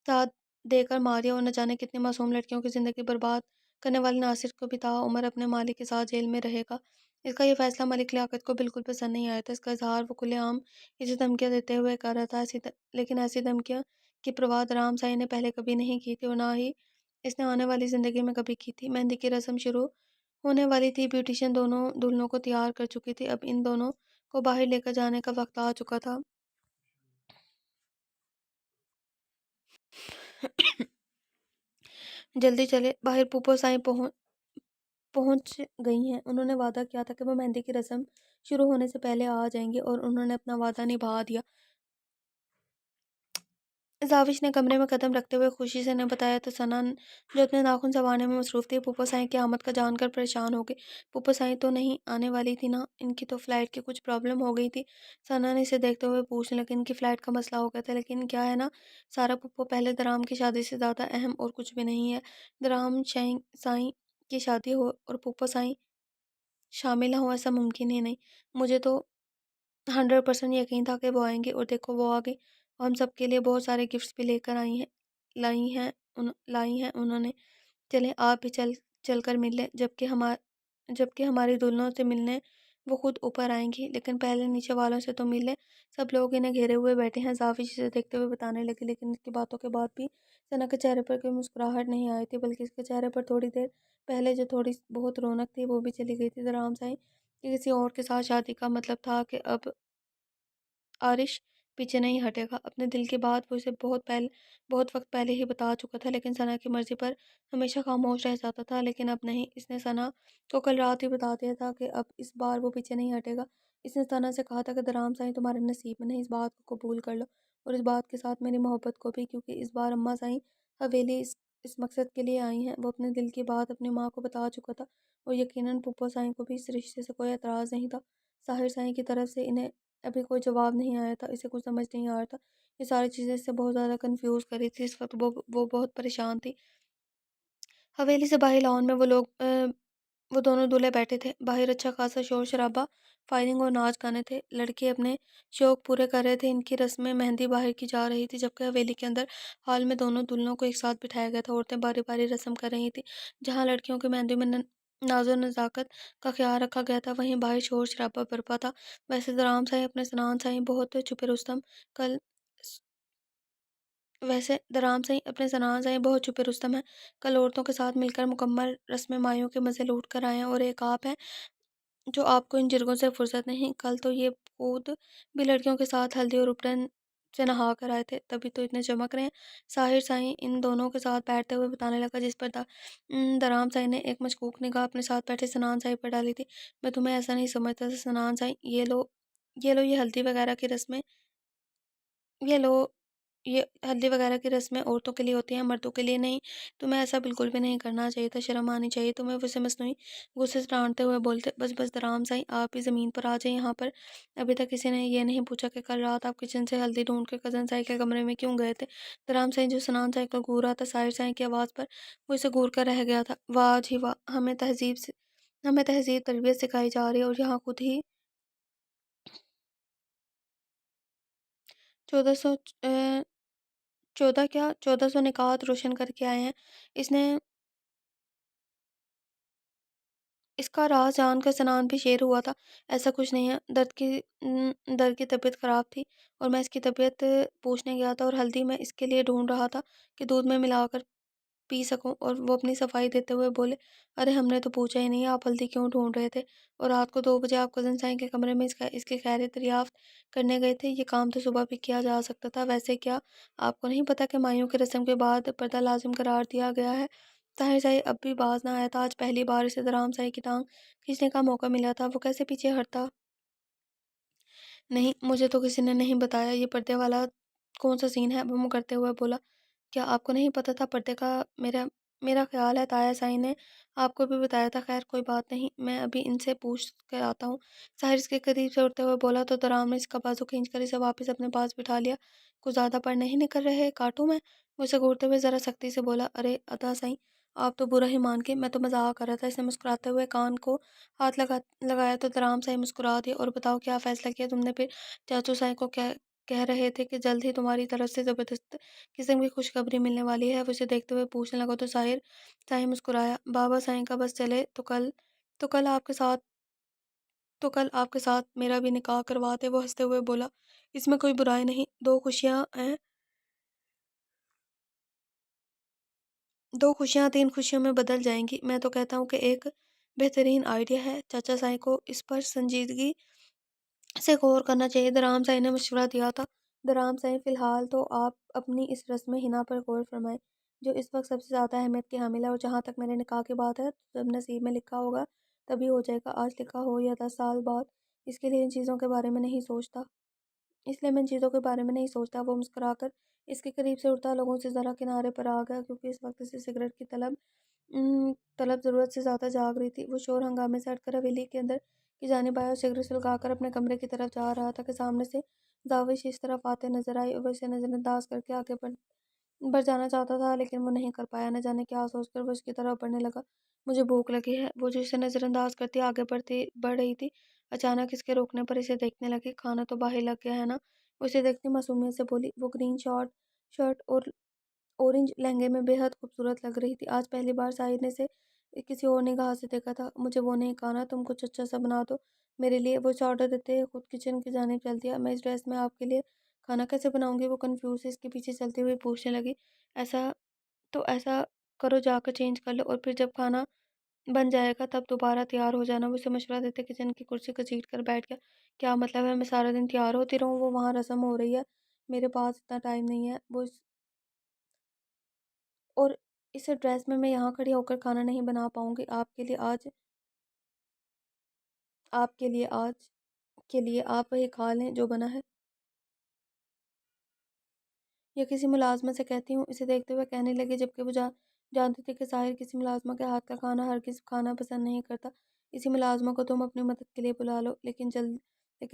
ساتھ دے کر ماریہ اور نہ جانے کتنی معصوم لڑکیوں کی زندگی برباد کرنے والے ناصر کو بھی تاعمر اپنے مالک کے ساتھ جیل میں رہے گا۔ اس کا یہ فیصلہ ملک لیاقت کو بالکل پسند نہیں آیا تھا۔ اس کا اظہار وہ کھلے عام اسے دھمکیاں دیتے ہوئے کر رہا تھا، لیکن ایسی دھمکیاں کی پرواہ درام سائیں نے پہلے کبھی نہیں کی تھی، اور نہ ہی اس نے آنے والی زندگی میں کبھی کی تھی۔ مہندی کی رسم شروع ہونے والی تھی، بیوٹیشین دونوں دلہنوں کو تیار کر چکی تھی۔ اب ان دونوں کو باہر لے کر جانے کا وقت آ چکا تھا۔ جلدی چلے، باہر پھوپھو سائیں پہنچ گئی ہیں۔ انہوں نے وعدہ کیا تھا کہ وہ مہندی کی رسم شروع ہونے سے پہلے آ جائیں گی اور انہوں نے اپنا وعدہ نبھا دیا۔ زاوش نے کمرے میں قدم رکھتے ہوئے خوشی سے انہیں بتایا تو ثنا جو اپنے ناخن سنوارنے میں مصروف تھی پھوپھو سائیں کی آمد کا جان کر پریشان ہو گئی۔ پھوپھو سائیں تو نہیں آنے والی تھی نا، ان کی تو فلائٹ کی کچھ پرابلم ہو گئی تھی۔ ثنا نے اسے دیکھتے ہوئے پوچھنے لگی ان کی فلائٹ کا مسئلہ ہو گیا تھا، لیکن کیا ہے نا سارا پھوپھو، پہلے درام کی شادی سے زیادہ اہم اور کچھ بھی نہیں ہے۔ درام سائیں کی شادی ہو اور پھوپھو سائیں شامل نہ ہو ایسا ممکن ہی نہیں۔ مجھے تو 100% یقین تھا کہ وہ آئیں گے اور دیکھو وہ آ گئی اور ہم سب کے لیے بہت سارے گفٹس بھی لے کر لائی ہیں انہوں نے۔ چلیں آپ بھی چل کر مل لیں، جبکہ ہماری دلہنوں سے ملنے وہ خود اوپر آئیں گی، لیکن پہلے نیچے والوں سے تو مل لیں۔ سب لوگ انہیں گھیرے ہوئے بیٹھے ہیں، زاوش اسے دیکھتے ہوئے بتانے لگی، لیکن اس کی باتوں کے بعد بھی ثنا کے چہرے پر کوئی مسکراہٹ نہیں آئی تھی، بلکہ اس کے چہرے پر تھوڑی دیر پہلے جو تھوڑی بہت رونق تھی وہ بھی چلی گئی تھی۔ درام سائیں کہ کسی اور کے ساتھ شادی کا مطلب تھا کہ اب عارش پیچھے نہیں ہٹے گا۔ اپنے دل کی بات وہ اسے بہت وقت پہلے ہی بتا چکا تھا، لیکن ثنا کی مرضی پر ہمیشہ خاموش رہ جاتا تھا۔ لیکن اب نہیں، اس نے ثنا کو کل رات ہی بتا دیا تھا کہ اب اس بار وہ پیچھے نہیں ہٹے گا۔ اس نے ثنا سے کہا تھا کہ درام سائیں تمہارے نصیب میں نہیں، اس بات کو قبول کر لو اور اس بات کے ساتھ میری محبت کو بھی، کیونکہ اس بار اماں سائیں حویلی اس مقصد کے لیے آئی ہیں۔ وہ اپنے دل کی بات اپنی ماں کو بتا چکا تھا اور یقیناً پھوپھو سائیں کو بھی اس رشتے سے کوئی اعتراض نہیں تھا۔ ساحر سائیں کی طرف سے انہیں ابھی کوئی جواب نہیں آیا تھا، اسے کچھ سمجھ نہیں آ رہا تھا۔ یہ ساری چیزیں اس سے بہت زیادہ کنفیوز کر رہی تھی۔ اس وقت وہ بہت پریشان تھی۔ حویلی سے باہر لان میں وہ دونوں دولہے بیٹھے تھے۔ باہر اچھا خاصا شور شرابہ، فائرنگ اور ناچ گانے تھے۔ لڑکے اپنے شوق پورے کر رہے تھے۔ ان کی رسمیں مہندی باہر کی جا رہی تھی، جبکہ حویلی کے اندر ہال میں دونوں دلہنوں کو ایک ساتھ بٹھایا گیا تھا۔ عورتیں باری باری رسم کر رہی تھیں۔ جہاں لڑکیوں کی مہندی میں ناز و نزاکت کا خیال رکھا گیا تھا، وہیں باہر شور شرابہ برپا تھا۔ ویسے درام سائیں اپنے سنان سائیں بہت چھپے رستم ہیں، کل عورتوں کے ساتھ مل کر مکمل رسم مایوں کے مزے لوٹ کر آئے ہیں، اور ایک آپ ہیں جو آپ کو ان جرگوں سے فرصت نہیں۔ کل تو یہ خود بھی لڑکیوں کے ساتھ ہلدی اور اپٹن سے نہا کر آئے تھے، تبھی تو اتنے چمک رہے ہیں۔ ساحر سائیں ان دونوں کے ساتھ بیٹھتے ہوئے بتانے لگا، جس پر درام سائیں نے ایک مشکوک نگاہ اپنے ساتھ بیٹھے سنان سائیں پر ڈالی تھی۔ میں تمہیں ایسا نہیں سمجھتا تھا سنان سائیں، یہ ہلدی وغیرہ کی رسمیں یہ ہلدی وغیرہ کی رسمیں عورتوں کے لیے ہوتی ہیں، مردوں کے لیے نہیں۔ تمہیں ایسا بالکل بھی نہیں کرنا چاہیے تھا، شرم آنی چاہیے تمہیں۔ وہ اسے مصنوعی غصے سے ڈانٹتے ہوئے بولتے، بس درام سائیں آپ بھی زمین پر آ جائیں یہاں پر۔ ابھی تک کسی نے یہ نہیں پوچھا کہ کل رات آپ کچن سے ہلدی ڈھونڈ کے کزن سائیں کے کمرے میں کیوں گئے تھے۔ درام سائیں جو سنان سائیں کو گھور رہا تھا ساحر سائیں کی آواز پر، وہ اسے گھور کر رہ گیا تھا۔ واہ جی واہ، ہمیں تہذیب تربیت سکھائی جا رہی ہے اور یہاں خود ہی 1400 نکات روشن کر کے آئے ہیں۔ اس کا راز جان کر سنان بھی شیر ہوا تھا۔ ایسا کچھ نہیں ہے، درد کی طبیعت خراب تھی اور میں اس کی طبیعت پوچھنے گیا تھا اور ہلدی میں اس کے لیے ڈھونڈ رہا تھا کہ دودھ میں ملا کر پی سکوں۔ اور وہ اپنی صفائی دیتے ہوئے بولے، ارے ہم نے تو پوچھا ہی نہیں آپ ہلدی کیوں ڈھونڈ رہے تھے، اور رات کو 2 بجے آپ کزن سائیں کے کمرے میں اس کی خیریت دریافت کرنے گئے تھے۔ یہ کام تو صبح بھی کیا جا سکتا تھا۔ ویسے کیا آپ کو نہیں پتا کہ مایوں کی رسم کے بعد پردہ لازم قرار دیا گیا ہے؟ طاہر سائیں اب بھی باز نہ آیا تھا۔ آج پہلی بار اسے درام سائیں کی ٹانگ کھینچنے کا موقع ملا تھا۔ وہ کیسے پیچھے ہٹتا؟ نہیں، مجھے تو کسی نے نہیں بتایا۔ یہ پردے والا کون سا سین ہے؟ وہ مکرتے ہوئے بولا، کیا آپ کو نہیں پتا تھا پردے کا؟ میرا خیال ہے تایا سائیں نے آپ کو بھی بتایا تھا۔ خیر کوئی بات نہیں، میں ابھی ان سے پوچھ کر آتا ہوں۔ ساحر اس کے قریب سے اٹھتے ہوئے بولا تو درام نے اس کا بازو کھینچ کر اسے واپس اپنے پاس بٹھا لیا۔ کچھ زیادہ پر نہیں نکل رہے، کاٹوں میں؟ وہ اسے گھورتے ہوئے ذرا سختی سے بولا، ارے ادا سائیں آپ تو برا ہی مان کے، میں تو مذاق کر رہا تھا۔ اس نے مسکراتے ہوئے کان کو ہاتھ لگایا تو درام سائیں مسکرا دی، اور بتاؤ کیا فیصلہ کیا تم نے؟ پھر چاچو سائیں کو کہہ رہے تھے کہ جلد ہی تمہاری طرف سے زبردست قسم کی خوشخبری ملنے والی ہے۔ وہ اسے دیکھتے ہوئے پوچھنے لگا تو ساحر سائیں مسکرایا، بابا سائیں کا بس چلے تو کل آپ کے ساتھ میرا بھی نکاح کرواتے۔ وہ ہنستے ہوئے بولا، اس میں کوئی برائی نہیں، 2 خوشیاں 3 خوشیوں میں بدل جائیں گی۔ میں تو کہتا ہوں کہ ایک بہترین آئیڈیا ہے۔ چاچا سائیں کو اس پر سنجیدگی سے غور کرنا چاہیے۔ درام سائی نے مشورہ دیا تھا: درام سائی، فی الحال تو آپ اپنی اس رسم حنا پر غور فرمائیں جو اس وقت سب سے زیادہ اہمیت کی حامل ہے، اور جہاں تک میرے نکاح کی بات ہے تو جب نصیب میں لکھا ہوگا تبھی ہو جائے گا، آج لکھا ہو یا 10 سال بعد، اس کے لیے ان چیزوں کے بارے میں نہیں سوچتا۔ اس لیے میں ان چیزوں کے بارے میں نہیں سوچتا۔ وہ مسکرا کر اس کے قریب سے اٹھتا لوگوں سے ذرا کنارے پر آ گیا، کیونکہ اس وقت اسے سگریٹ کی طلب ضرورت سے زیادہ جاگ رہی تھی۔ وہ شور ہنگامے سے ہٹ کر حویلی کے اندر کی جانب آیا اور سگریٹ سلگا کر اپنے کمرے کی طرف جا رہا تھا کہ سامنے سے زاوش اس طرف آتے نظر آئی، اور وہ اسے نظر انداز کر کے آگے بڑھ جانا چاہتا تھا لیکن وہ نہیں کر پایا۔ نہ جانے کیا سوچ کر وہ اس کی طرف بڑھنے لگا۔ مجھے بھوک لگی ہے، وہ جو اسے نظر انداز کرتی آگے بڑھ رہی تھی، اچانک اس کے روکنے پر اسے دیکھنے لگی۔ کھانا تو باہر لگ گیا ہے نا؟ وہ اسے دیکھتی معصومیت سے بولی۔ وہ گرین شرٹ اور اورنج لہنگے میں بے حد خوبصورت لگ رہی تھی۔ آج پہلی بار ساحر نے اسے کسی اور نگاہ سے دیکھا تھا۔ مجھے وہ نہیں کھانا، تم کچھ اچھا سا بنا دو میرے لیے۔ وہ اسے آرڈر دیتے ہی خود کچن کی جانب چل دیا۔ میں اس ڈریس میں آپ کے لیے کھانا کیسے بناؤں گی؟ وہ کنفیوز سے اس کے پیچھے چلتے ہوئے پوچھنے لگی۔ ایسا کرو، جا کر چینج کر لو اور پھر جب کھانا بن جائے گا تب دوبارہ تیار ہو جانا۔ وہ اسے مشورہ دیتے کچن کی کرسی گھسیٹ کر بیٹھ گیا۔ کیا مطلب ہے میں سارا دن تیار ہوتی رہوں؟ وہ وہاں رسم ہو رہی ہے، میرے پاس اتنا ٹائم نہیں ہے۔ اور اس ڈریس میں یہاں کھڑی ہو کر کھانا نہیں بنا پاؤں گی آپ کے لیے آپ وہی کھا لیں جو بنا ہے، یا کسی ملازمہ سے کہتی ہوں، اسے دیکھتے ہوئے کہنے لگے، جبکہ وہ جانتی تھی کہ ظاہر کسی ملازمہ کے ہاتھ کا کھانا ہرگز کھانا پسند نہیں کرتا۔ اسی ملازمہ کو تم اپنی مدد کے لیے بلا لو، لیکن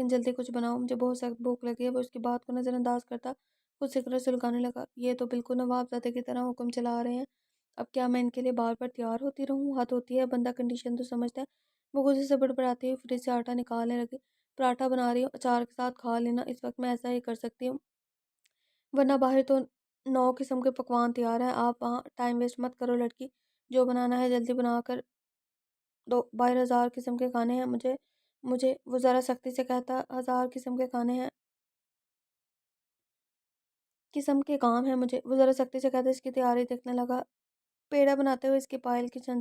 جلدی کچھ بناؤ، مجھے بہت سخت بھوک لگی ہے۔ وہ اس کی بات کو نظر انداز کرتا خود سگریٹ سلگانے لگا۔ یہ تو بالکل نواب زادے کی طرح حکم چلا رہے ہیں، اب کیا میں ان کے لیے بار بار تیار ہوتی رہوں؟ حد ہوتی ہے، بندہ کنڈیشن تو سمجھتا ہے۔ وہ غصے سے بڑبڑاتی ہوئی فریج سے آٹا نکالنے لگی۔ پراٹھا بنا رہی ہوں، اچار کے ساتھ کھا لینا، اس وقت میں ایسا ہی کر سکتی ہوں، ورنہ باہر تو 9 قسم کے پکوان تیار ہیں، آپ وہاں ٹائم ویسٹ مت کرو لڑکی، جو بنانا ہے جلدی بنا کر دو، باہر 1000 قسم کے کھانے ہیں۔ مجھے وہ ذرا سختی سے کہتا، 1000 قسم کے کھانے ہیں، قسم کے کام ہیں مجھے، وہ ذرا سختی سے کہتا۔ اس کی تیاری دیکھنے لگا، پیڑا بناتے ہوئے اس کی پائل کی چھن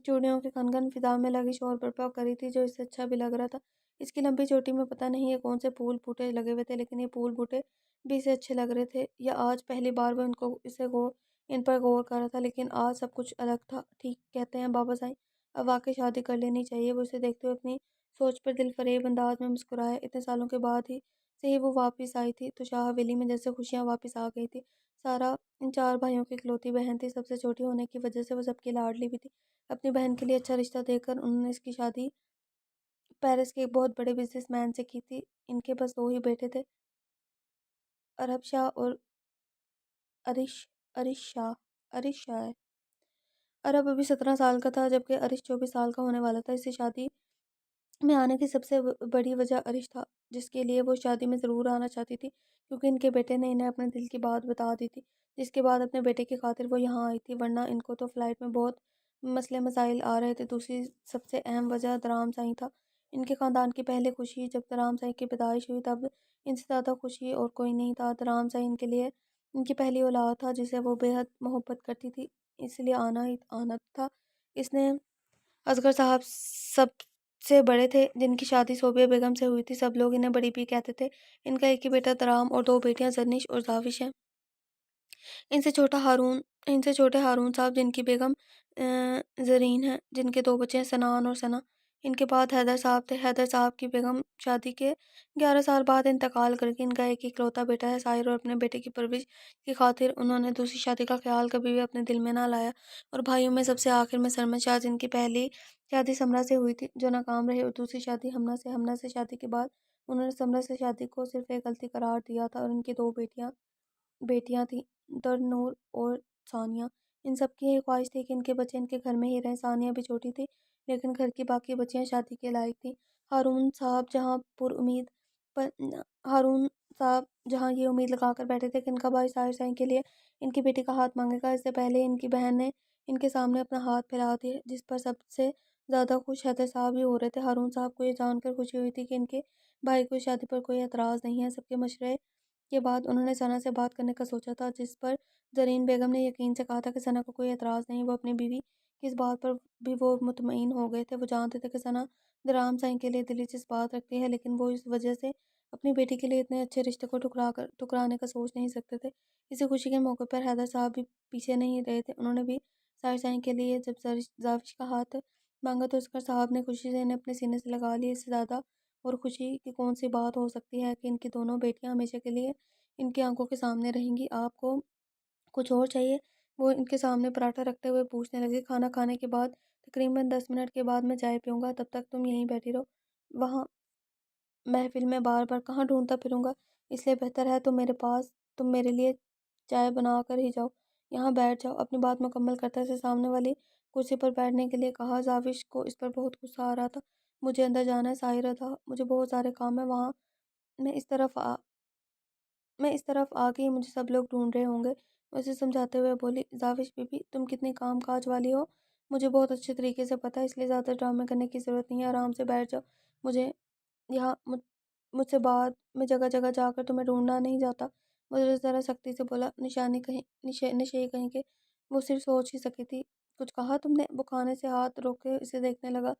چوڑیوں کی کھنگن فضا میں لگی شور برپا کری تھی، جو اس سے اچھا بھی لگ رہا تھا۔ اس کی لمبی چوٹی میں پتہ نہیں یہ کون سے پھول بوٹے لگے ہوئے تھے، لیکن یہ پھول بوٹے بھی اسے اچھے لگ رہے تھے، یا آج پہلی بار وہ ان پر غور کر رہا تھا، لیکن آج سب کچھ الگ تھا۔ ٹھیک کہتے ہیں بابا صاحب، اب واقعی شادی کر لینی چاہیے۔ وہ اسے دیکھتے ہوئے اپنی سوچ پر دل فریب انداز میں مسکرایا۔ اتنے سالوں کے بعد ہی سے ہی وہ واپس آئی تھی، تو شاہ حویلی میں جیسے خوشیاں واپس آ گئی تھی۔ سارا ان 4 بھائیوں کی اکلوتی بہن تھی، سب سے چھوٹی ہونے کی وجہ سے وہ سب کی لاڈلی بھی تھی۔ اپنی بہن کے لیے اچھا رشتہ دے کر انہوں نے اس کی شادی پیرس کے ایک بہت بڑے بزنس مین سے کی تھی۔ ان کے بس 2 ہی بیٹے تھے، عرب شاہ اور ارش شاہ۔ عرب ابھی 17 سال کا تھا، جبکہ ارش 24 سال کا ہونے والا تھا۔ اسے شادی میں آنے کی سب سے بڑی وجہ ارش تھا، جس کے لیے وہ شادی میں ضرور آنا چاہتی تھی، کیونکہ ان کے بیٹے نے انہیں اپنے دل کی بات بتا دی تھی، جس کے بعد اپنے بیٹے کی خاطر وہ یہاں آئی تھی، ورنہ ان کو تو فلائٹ میں بہت مسئلے مسائل آ رہے تھے۔ دوسری سب سے اہم وجہ درام سائی تھا۔ ان کے خاندان کی پہلے خوشی، جب درام سائی کی پیدائش ہوئی تب ان سے زیادہ خوشی اور کوئی نہیں تھا۔ درام سائی ان کے لیے ان کی پہلی اولاد تھا، جسے وہ بے حد محبت کرتی تھی، اس لیے آنا تھا۔ اس نے اصغر صاحب سب سے بڑے تھے، جن کی شادی صوبیہ بیگم سے ہوئی تھی۔ سب لوگ انہیں بڑی بی کہتے تھے۔ ان کا ایک ہی بیٹا درام اور 2 بیٹیاں زرنش اور زاوش ہیں۔ ان سے چھوٹے ہارون صاحب، جن کی بیگم زرین ہیں، جن کے 2 بچے ہیں، سنان اور ثنا۔ ان کے بعد حیدر صاحب تھے۔ حیدر صاحب کی بیگم شادی کے 11 سال بعد انتقال کر گئی۔ ان کا ایک ہی اکلوتا بیٹا ہے ساحر، اور اپنے بیٹے کی پرورش کی خاطر انہوں نے دوسری شادی کا خیال کبھی بھی اپنے دل میں نہ لایا۔ اور بھائیوں میں سب سے آخر میں سرمد شاہ، جن کی پہلی شادی سمرہ سے ہوئی تھی، جو ناکام رہی، اور دوسری شادی ہمنہ سے شادی کے بعد انہوں نے سمرہ سے شادی کو صرف ایک غلطی قرار دیا تھا، اور ان کی 2 بیٹیاں تھیں، در نور اور ثانیہ۔ ان سب کی یہی خواہش تھی کہ ان کے بچے ان کے گھر میں ہی رہیں۔ ثانیہ بھی چھوٹی تھی، لیکن گھر کی باقی بچیاں شادی کے لائق تھیں۔ ہارون صاحب جہاں یہ امید لگا کر بیٹھے تھے کہ ان کا بھائی طاہر سائی کے لیے ان کی بیٹی کا ہاتھ مانگے گا، اس سے پہلے ان کی بہن نے ان کے سامنے اپنا ہاتھ پھیلا دیا، جس پر سب سے زیادہ خوش حیدر صاحب ہی ہو رہے تھے۔ ہارون صاحب کو یہ جان کر خوشی ہوئی تھی کہ ان کے بھائی کو اس شادی پر کوئی اعتراض نہیں ہے۔ سب کے مشورے کے بعد انہوں نے ثنا سے بات کرنے کا سوچا تھا، جس پر زرین بیگم نے یقین سے کہا تھا کہ ثنا کو کوئی اعتراض نہیں، وہ اپنی بیوی کہ اس بات پر بھی وہ مطمئن ہو گئے تھے۔ وہ جانتے تھے کہ ثنا درام سائیں کے لیے دلی جذبات رکھتی ہے، لیکن وہ اس وجہ سے اپنی بیٹی کے لیے اتنے اچھے رشتے کو ٹکرانے کا سوچ نہیں سکتے تھے۔ اسی خوشی کے موقع پر حیدر صاحب بھی پیچھے نہیں رہے تھے۔ انہوں نے بھی ظاہر سائیں کے لیے جب زاوش کا ہاتھ مانگا تو اسکر صاحب نے خوشی سے انہیں اپنے سینے سے لگا لیا۔ اس سے زیادہ اور خوشی کی کون سی بات ہو سکتی ہے کہ ان کی دونوں بیٹیاں ہمیشہ کے لیے ان کی آنکھوں کے سامنے رہیں گی۔ آپ کو کچھ اور چاہیے؟ وہ ان کے سامنے پراٹھا رکھتے ہوئے پوچھنے لگے۔ کھانا کھانے کے بعد تقریباً 10 منٹ کے بعد میں چائے پیوں گا، تب تک تم یہیں بیٹھی رہو۔ وہاں محفل میں بار بار کہاں ڈھونڈتا پھروں گا، اس لیے بہتر ہے تم میرے لیے چائے بنا کر ہی جاؤ، یہاں بیٹھ جاؤ۔ اپنی بات مکمل کرتے اسے سامنے والی کرسی پر بیٹھنے کے لیے کہا۔ زاوش کو اس پر بہت غصہ آ رہا تھا۔ مجھے اندر جانا ہے ساحرہ تھا، مجھے بہت سارے کام ہیں وہاں، میں اس طرف آ گئی، مجھے سب لوگ ڈھونڈ رہے ہوں گے۔ میں اسے سمجھاتے ہوئے بولی، زاوش بی بی تم کتنی کام کاج والی ہو، مجھے بہت اچھے طریقے سے پتہ ہے، اس لیے زیادہ ڈرامے کرنے کی ضرورت نہیں ہے، آرام سے بیٹھ جاؤ۔ مجھے یہاں مجھ سے بعد میں جگہ جگہ جا کر تمہیں ڈھونڈنا نہیں جاتا۔ مجھے ذرا سختی سے بولا، نشے کہیں کہ وہ صرف سوچ ہی سکی تھی۔ کچھ کہا تم نے؟ وہ کھانے سے ہاتھ روک کے اسے دیکھنے لگا۔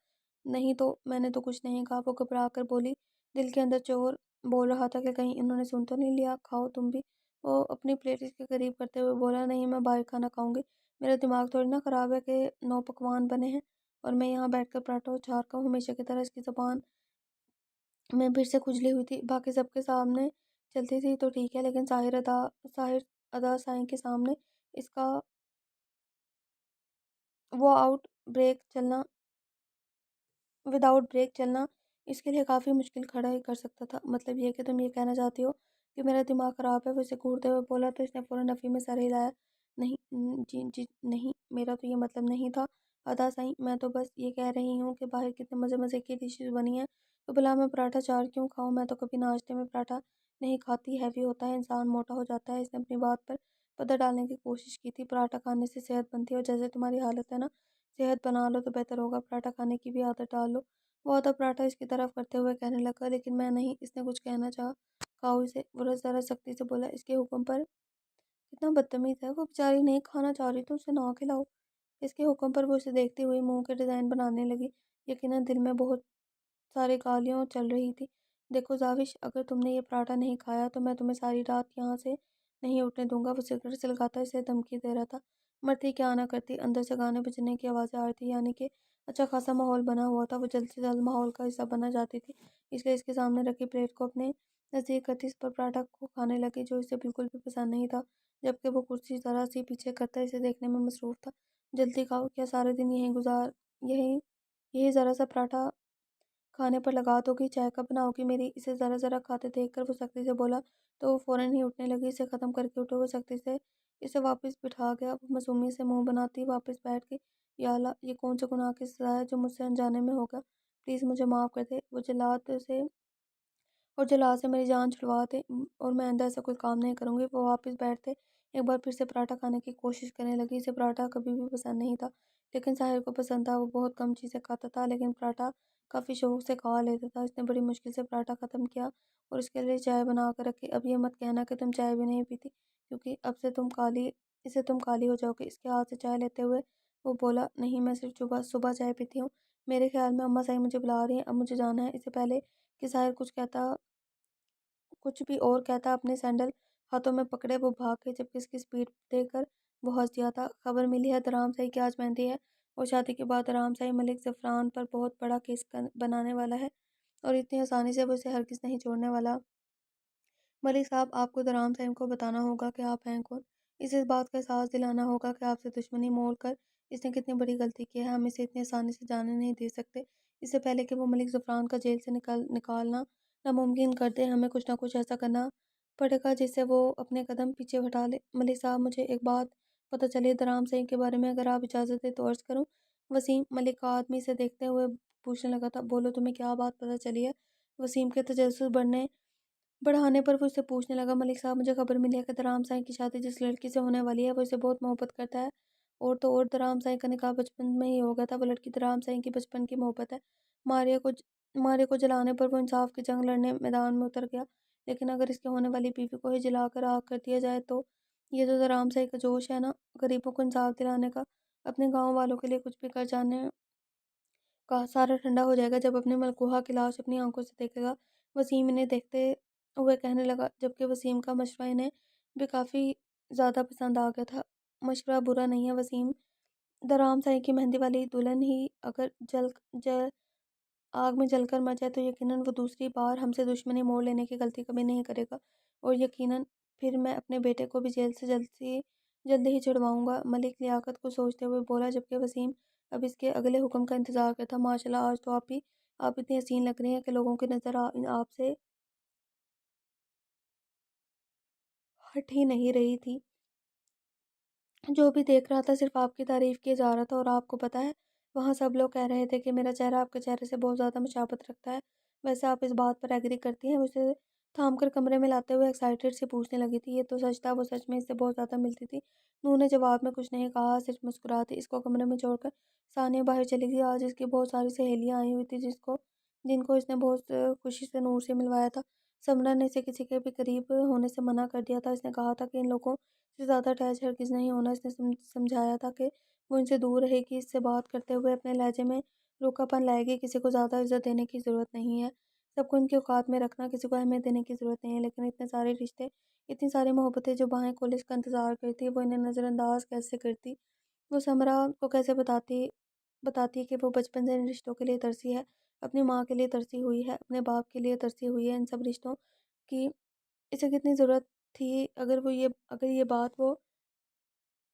نہیں تو میں نے تو کچھ نہیں کہا، وہ گھبرا کر بولی۔ دل کے اندر چور بول رہا تھا کہ کہیں انہوں نے سن تو نہیں لیا، کھاؤ تم بھی۔ وہ اپنی پلیٹ اس کے قریب کرتے ہوئے بولا، نہیں میں باہر کھانا کھاؤں گی، میرا دماغ تھوڑی نہ خراب ہے کہ 9 پکوان بنے ہیں اور میں یہاں بیٹھ کر پراٹھا اچار کھاؤں۔ ہمیشہ کی طرح اس کی زبان میں پھر سے کھجلی ہوئی تھی۔ باقی سب کے سامنے چلتی تھی تو ٹھیک ہے، لیکن ظاہر ادا سائیں کے سامنے اس کا وداؤٹ بریک چلنا اس کے لیے کافی مشکل کھڑا ہی کر سکتا تھا۔ مطلب یہ کہ تم یہ کہنا چاہتی ہو کہ میرا دماغ خراب ہے؟ وہ اسے گھورتے ہوئے بولا تو اس نے فوراً نفی میں سر ہلایا۔ نہیں جی نہیں، میرا تو یہ مطلب نہیں تھا ادا سائیں، میں تو بس یہ کہہ رہی ہوں کہ باہر کتنے مزے مزے کی ڈشز بنی ہیں، تو بلا میں پراٹھا چار کیوں کھاؤں؟ میں تو کبھی ناشتے میں پراٹھا نہیں کھاتی، ہیوی ہوتا ہے، انسان موٹا ہو جاتا ہے۔ اس نے اپنی بات پر پتہ ڈالنے کی کوشش کی تھی۔ پراٹھا کھانے سے صحت بنتی ہے، اور جیسے تمہاری حالت ہے نا، صحت بنا لو تو بہتر ہوگا، پراٹھا کھانے کی بھی عادت ڈال لو۔ وہ آدھا پراٹھا اس کی طرف کرتے ہوئے کہنے لگا، لیکن میں نہیں، اس نے کچھ کہنا چاہا، کھاؤ اسے، وہ ذرا سختی سے بولا۔ اس کے حکم پر کتنا بدتمیز ہے، وہ بیچاری نہیں کھانا چاہ رہی تو اسے نہ کھلاؤ۔ اس کے حکم پر وہ اسے دیکھتی ہوئی منہ کے ڈیزائن بنانے لگی، یقیناً دل میں بہت سارے گالیاں چل رہی تھی۔ دیکھو زاوش، اگر تم نے یہ پراٹھا نہیں کھایا تو میں تمہیں ساری رات یہاں سے نہیں اٹھنے دوں گا۔ وہ سگریٹ سلگاتا اسے دھمکی دے رہا تھا۔ مرتی کیا نہ کرتی، اندر سے گانے بجنے کی آوازیں آ رہی تھی، یعنی کہ اچھا خاصا ماحول بنا ہوا تھا۔ وہ جلد سے جلد ماحول کا حصہ بننا چاہتی تھی، اس لیے اس کے سامنے رکھی پلیٹ کو اپنے نزدیک کرتی اس پر پراٹھا کو کھانے لگی، جو اسے بالکل بھی پسند نہیں تھا، جبکہ وہ کرسی ذرا سی پیچھے کرتا اسے دیکھنے میں مصروف تھا۔ جلدی کھاؤ، کیا سارے دن یہی ذرا سا پراٹھا کھانے پر لگا دو گی؟ چائے کب بناؤ گی میری؟ اسے ذرا ذرا کھاتے دیکھ کر وہ سختی سے بولا تو وہ فوراً ہی اٹھنے لگی۔ اسے ختم کر کے اٹھے، وہ سختی سے اسے واپس بٹھا گیا۔ وہ معصومیت سے منہ بناتی واپس بیٹھ گئی۔ یا اللہ، یہ کون سے گناہ کی سزا ہے جو مجھ سے انجانے میں ہوگا؟ پلیز مجھے معاف کر دے، جلاد سے میری جان چھڑوا دے، اور میں آئندہ ایسا کوئی کام نہیں کروں گی۔ وہ واپس بیٹھتے ایک بار پھر سے پراٹھا کھانے کی کوشش کرنے لگی۔ اسے پراٹھا کبھی بھی پسند نہیں تھا، لیکن ظاہر کو پسند تھا۔ وہ بہت کم چیزیں کھاتا تھا، لیکن پراٹھا کافی شوق سے کھا لیتا تھا۔ اس نے بڑی مشکل سے پراٹھا ختم کیا اور اس کے لیے چائے بنا کر رکھی۔ اب یہ مت کہنا کہ تم چائے بھی نہیں پیتی، کیونکہ اب سے تم کالی ہو جاؤ گی۔ اس کے ہاتھ سے چائے لیتے ہوئے وہ بولا، نہیں میں صرف صبح چائے پیتی ہوں، میرے خیال میں اماں صاحب مجھے بلا رہی ہیں، اب مجھے جانا ہے۔ اس سے پہلے کہ ظاہر کچھ بھی اور کہتا، اپنے سینڈل ہاتھوں میں پکڑے وہ بھاگ گئے، جبکہ اس کی سپیڈ دیکھ کر وہ ہنس دیا تھا۔ خبر ملی ہے درام صاحب کی آج مہندی ہے، اور شادی کے بعد درام صاحب ملک زفران پر بہت بڑا کیس بنانے والا ہے، اور اتنی آسانی سے وہ اسے ہرگز نہیں چھوڑنے والا۔ ملک صاحب، آپ کو درام صاحب کو بتانا ہوگا کہ آپ ہیں کون، اسے اس بات کا احساس دلانا ہوگا کہ آپ سے دشمنی مول کر اس نے کتنی بڑی غلطی کی ہے۔ ہم اسے اتنی آسانی سے جانے نہیں دے سکتے۔ اس سے پہلے کہ وہ ملک زفران کا جیل سے نکالنا ناممکن کر دے، ہمیں کچھ نہ کچھ ایسا کرنا پڑے گا جس سے وہ اپنے قدم پیچھے ہٹا لے۔ ملک صاحب، مجھے ایک بات پتہ چلی درام صاحب کے بارے میں، اگر آپ اجازت دیں تو عرض کروں؟ وسیم ملک کا آدمی سے دیکھتے ہوئے پوچھنے لگا تھا۔ بولو، تمہیں کیا بات پتہ چلی ہے؟ وسیم کے تجسس بڑھانے پر وہ اسے پوچھنے لگا۔ ملک صاحب، مجھے خبر ملی ہے کہ درام صاحب کی شادی جس لڑکی سے ہونے والی ہے وہ اسے بہت محبت کرتا ہے، اور تو اور درام صاحب کا نکاح بچپن میں ہی ہو گیا تھا۔ وہ لڑکی درام صاحب کی بچپن کی محبت ہے۔ ماریا کو جلانے پر وہ انصاف کی جنگ لڑنے میدان میں اتر گیا، لیکن اگر اس کے ہونے والی بیوی کو ہی جلا کر راکھ کر دیا جائے تو یہ تو درام صاحب کا جوش ہے نا، غریبوں کو انصاف دلانے کا۔ اپنے گاؤں والوں کے لیے کچھ بھی کر جانے کا سارا ٹھنڈا ہو جائے گا جب اپنے ملکوہا کی لاش اپنی آنکھوں سے دیکھے گا۔ وسیم انہیں دیکھتے ہوئے کہنے لگا، جبکہ وسیم کا مشورہ انہیں بھی کافی زیادہ پسند آ گیا تھا۔ مشورہ برا نہیں ہے وسیم، درام سائی کی مہندی والی دلہن ہی اگر جل آگ میں جل کر مر جائے تو یقیناً وہ دوسری بار ہم سے دشمنی موڑ لینے کی غلطی کبھی نہیں کرے گا، اور یقیناً پھر میں اپنے بیٹے کو بھی جیل سے جلد ہی چھڑواؤں گا۔ ملک لیاقت کو سوچتے ہوئے بولا، جبکہ وسیم اب اس کے اگلے حکم کا انتظار کرتا۔ ماشاءاللہ، آج تو آپ اتنی حسین لگ رہی ہیں کہ لوگوں کی نظر آپ سے ہٹ ہی نہیں رہی تھی۔ جو بھی دیکھ رہا تھا صرف آپ کی تعریف کیے جا رہا تھا، اور آپ کو پتہ ہے وہاں سب لوگ کہہ رہے تھے کہ میرا چہرہ آپ کے چہرے سے بہت زیادہ مشابہت رکھتا ہے۔ ویسے آپ اس بات پر ایگری کرتی ہیں؟ اسے تھام کر کمرے میں لاتے ہوئے ایکسائٹیڈ سے پوچھنے لگی تھی۔ یہ تو سچ تھا، وہ سچ میں اس سے بہت زیادہ ملتی تھی۔ نور نے جواب میں کچھ نہیں کہا، صرف مسکراتی اس کو کمرے میں چھوڑ کر ثانیہ باہر چلی گئی۔ آج اس کی بہت ساری سہیلیاں آئی ہوئی تھی جن کو اس نے بہت خوشی سے نور سے ملوایا تھا۔ سمرا نے اسے کسی کے بھی قریب ہونے سے منع کر دیا تھا۔ اس نے کہا تھا کہ ان لوگوں سے زیادہ اٹیچ ہرگز نہیں ہونا۔ اس نے سمجھایا تھا کہ وہ ان سے دور رہے گی، اس سے بات کرتے ہوئے اپنے لہجے میں روکھا پن لائے گی۔ کسی کو زیادہ عزت دینے کی ضرورت نہیں ہے، سب کو ان کے اوقات میں رکھنا، کسی کو اہمیت دینے کی ضرورت نہیں ہے، لیکن اتنے سارے رشتے، اتنی ساری محبتیں جو باہیں کھولے اس کا انتظار کرتی، وہ انہیں نظر انداز کیسے کرتی؟ وہ سمرا کو کیسے بتاتی کہ وہ بچپن سے ان رشتوں کے لیے ترسی ہے، اپنی ماں کے لیے ترسی ہوئی ہے، اپنے باپ کے لیے ترسی ہوئی ہے، ان سب رشتوں کی اسے کتنی ضرورت تھی؟ اگر یہ بات وہ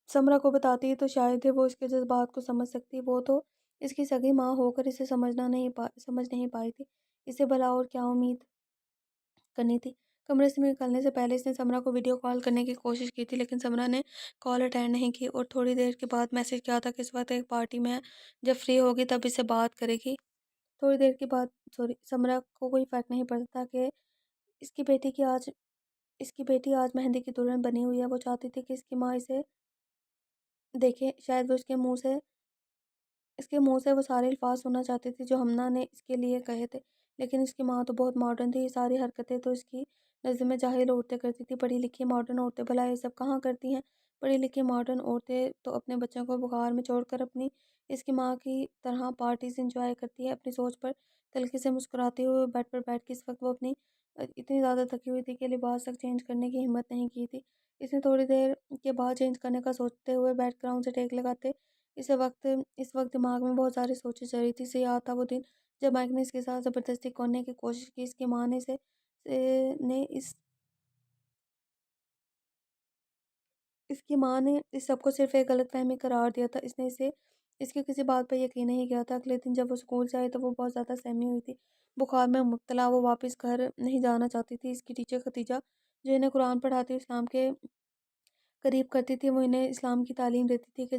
سمرا کو بتاتی تو شاید وہ اس کے جذبات کو سمجھ سکتی۔ وہ تو اس کی سگی ماں ہو کر اسے سمجھ نہیں پائی تھی، اسے بھلا اور کیا امید کرنی تھی؟ کمرے سے نکلنے سے پہلے اس نے سمرا کو ویڈیو کال کرنے کی کوشش کی تھی، لیکن سمرا نے کال اٹینڈ نہیں کی، اور تھوڑی دیر کے بعد میسج کیا تھا کہ اس وقت ایک پارٹی میں ہے، جب فری ہوگی تب اس سے بات کرے گی۔ تھوڑی دیر کے بعد سمرا کو کوئی فرق نہیں پڑتا کہ اس کی بیٹی آج مہندی کی دلہن بنی ہوئی ہے۔ وہ چاہتی تھی کہ اس کی ماں اسے دیکھے، شاید وہ اس کے منہ سے وہ سارے الفاظ سننا چاہتی تھی جو ہمنا نے اس کے لیے کہے تھے، لیکن اس کی ماں تو بہت ماڈرن تھی، یہ ساری حرکتیں تو اس کی نظر میں جاہل عورتیں کرتی تھی۔ پڑھی لکھی ماڈرن عورتیں بھلا یہ سب کہاں کرتی ہیں؟ پڑھی لکھی ماڈرن عورتیں تو اپنے بچوں کو بخار میں چھوڑ کر اس کی ماں کی طرح پارٹیز انجوائے کرتی ہے۔ اپنی سوچ پر تلخی سے مسکراتے ہوئے بیڈ پر بیٹھ کے اس وقت وہ اتنی زیادہ تھکی ہوئی تھی کہ لباس تک چینج کرنے کی ہمت نہیں کی تھی۔ اس نے تھوڑی دیر کے بعد چینج کرنے کا سوچتے ہوئے بیک گراؤنڈ سے ٹیک لگاتے اس وقت دماغ میں بہت ساری سوچیں چل رہی تھی۔ اسے یاد تھا وہ دن جب مائک نے اس کے ساتھ زبردستی کرنے کی کوشش کی۔ اس کی ماں نے اس سب کو صرف ایک غلط فہمی قرار دیا تھا۔ اس نے اس کی کسی بات پر یقین نہیں کیا تھا۔ اگلے دن جب وہ اسکول سے آئی تو وہ بہت زیادہ سہمی ہوئی تھی، بخار میں مبتلا۔ وہ واپس گھر نہیں جانا چاہتی تھی۔ اس کی ٹیچر خدیجہ جو انہیں قرآن پڑھاتی اسلام کے قریب کرتی تھی، وہ انہیں اسلام کی تعلیم دیتی تھی کہ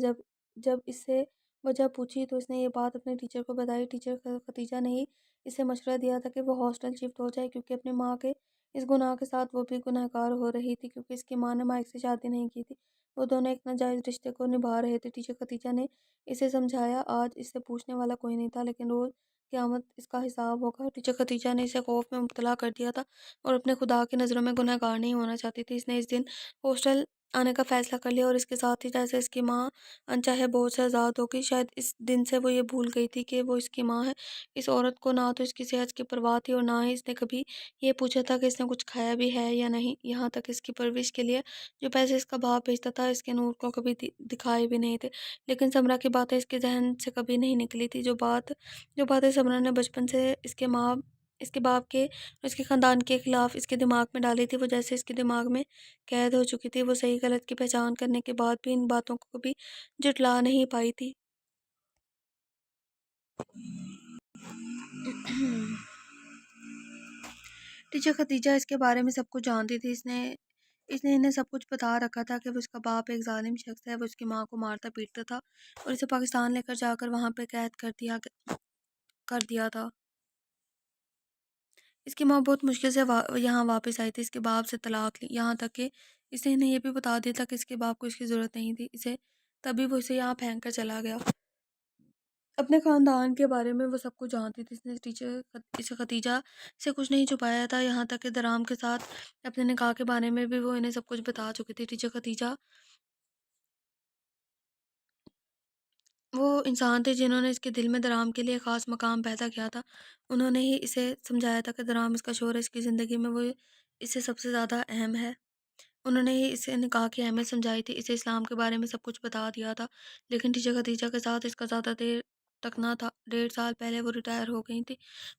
جب اس سے وجہ پوچھی تو اس نے یہ بات اپنے ٹیچر کو بتائی۔ ٹیچر خدیجہ نے ہی اسے مشورہ دیا تھا کہ وہ ہاسٹل شفٹ ہو جائے، کیونکہ اپنی ماں کے اس گناہ کے ساتھ وہ بھی گنہگار ہو رہی تھی، کیونکہ اس کی ماں نے مائک سے شادی نہیں کی تھی۔ وہ دونوں ایک ناجائز رشتے کو نبھا رہے تھے۔ ٹیچر خدیجہ نے اسے سمجھایا، آج اس سے پوچھنے والا کوئی نہیں تھا، لیکن روز قیامت اس کا حساب ہوگا۔ ٹیچر خدیجہ نے اسے خوف میں مبتلا کر دیا تھا اور اپنے خدا کی نظروں میں گنہگار نہیں ہونا چاہتی تھی۔ اس نے اس دن ہاسٹل آنے کا فیصلہ کر لیا، اور اس کے ساتھ ہی جیسے اس کی ماں انچاہے بوجھ سے آزاد ہوگی۔ شاید اس دن سے وہ یہ بھول گئی تھی کہ وہ اس کی ماں ہے۔ اس عورت کو نہ تو اس کی صحت کی پرواہ تھی اور نہ ہی اس نے کبھی یہ پوچھا تھا کہ اس نے کچھ کھایا بھی ہے یا نہیں، یہاں تک اس کی پرورش کے لیے جو پیسے اس کا باپ بھیجتا تھا اس کے نور کو کبھی دکھائے بھی نہیں تھے۔ لیکن سمرا کی باتیں اس کے ذہن سے کبھی نہیں نکلی تھی۔ جو باتیں سمرا نے بچپن سے اس کے باپ کے اور اس کے خاندان کے خلاف اس کے دماغ میں ڈالی تھی، وہ جیسے اس کے دماغ میں قید ہو چکی تھی۔ وہ صحیح غلط کی پہچان کرنے کے بعد بھی ان باتوں کو کبھی جھٹلا نہیں پائی تھی۔ ٹیچر خدیجہ اس کے بارے میں سب کچھ جانتی تھی۔ اس نے انہیں سب کچھ بتا رکھا تھا کہ وہ اس کا باپ ایک ظالم شخص ہے، وہ اس کی ماں کو مارتا پیٹتا تھا اور اسے پاکستان لے کر جا کر وہاں پہ قید کر دیا تھا۔ اس کی ماں بہت مشکل سے یہاں واپس آئی تھی، اس کے باپ سے طلاق لی، یہاں تک کہ اس نے انہیں یہ بھی بتا دیا تھا کہ اس کے باپ کو اس کی ضرورت نہیں تھی، تبھی وہ اسے یہاں پھینک کر چلا گیا۔ اپنے خاندان کے بارے میں وہ سب کچھ جانتی تھی۔ اس نے اسے خدیجہ سے کچھ نہیں چھپایا تھا، یہاں تک کہ درام کے ساتھ اپنے نکاح کے بارے میں بھی وہ انہیں سب کچھ بتا چکی تھی۔ ٹیچر خدیجہ وہ انسان تھے جنہوں نے اس کے دل میں درام کے لیے خاص مقام پیدا کیا تھا۔ انہوں نے ہی اسے سمجھایا تھا کہ درام اس کا شوہر اس کی زندگی میں وہ اس سے سب سے زیادہ اہم ہے۔ انہوں نے ہی اسے نکاح کی اہمیت سمجھائی تھی، اسے اسلام کے بارے میں سب کچھ بتا دیا تھا، لیکن ٹیچر خدیجہ کے ساتھ اس کا زیادہ دیر تک نہ تھا۔ 1.5 سال پہلے وہ ریٹائر ہو گئی تھی۔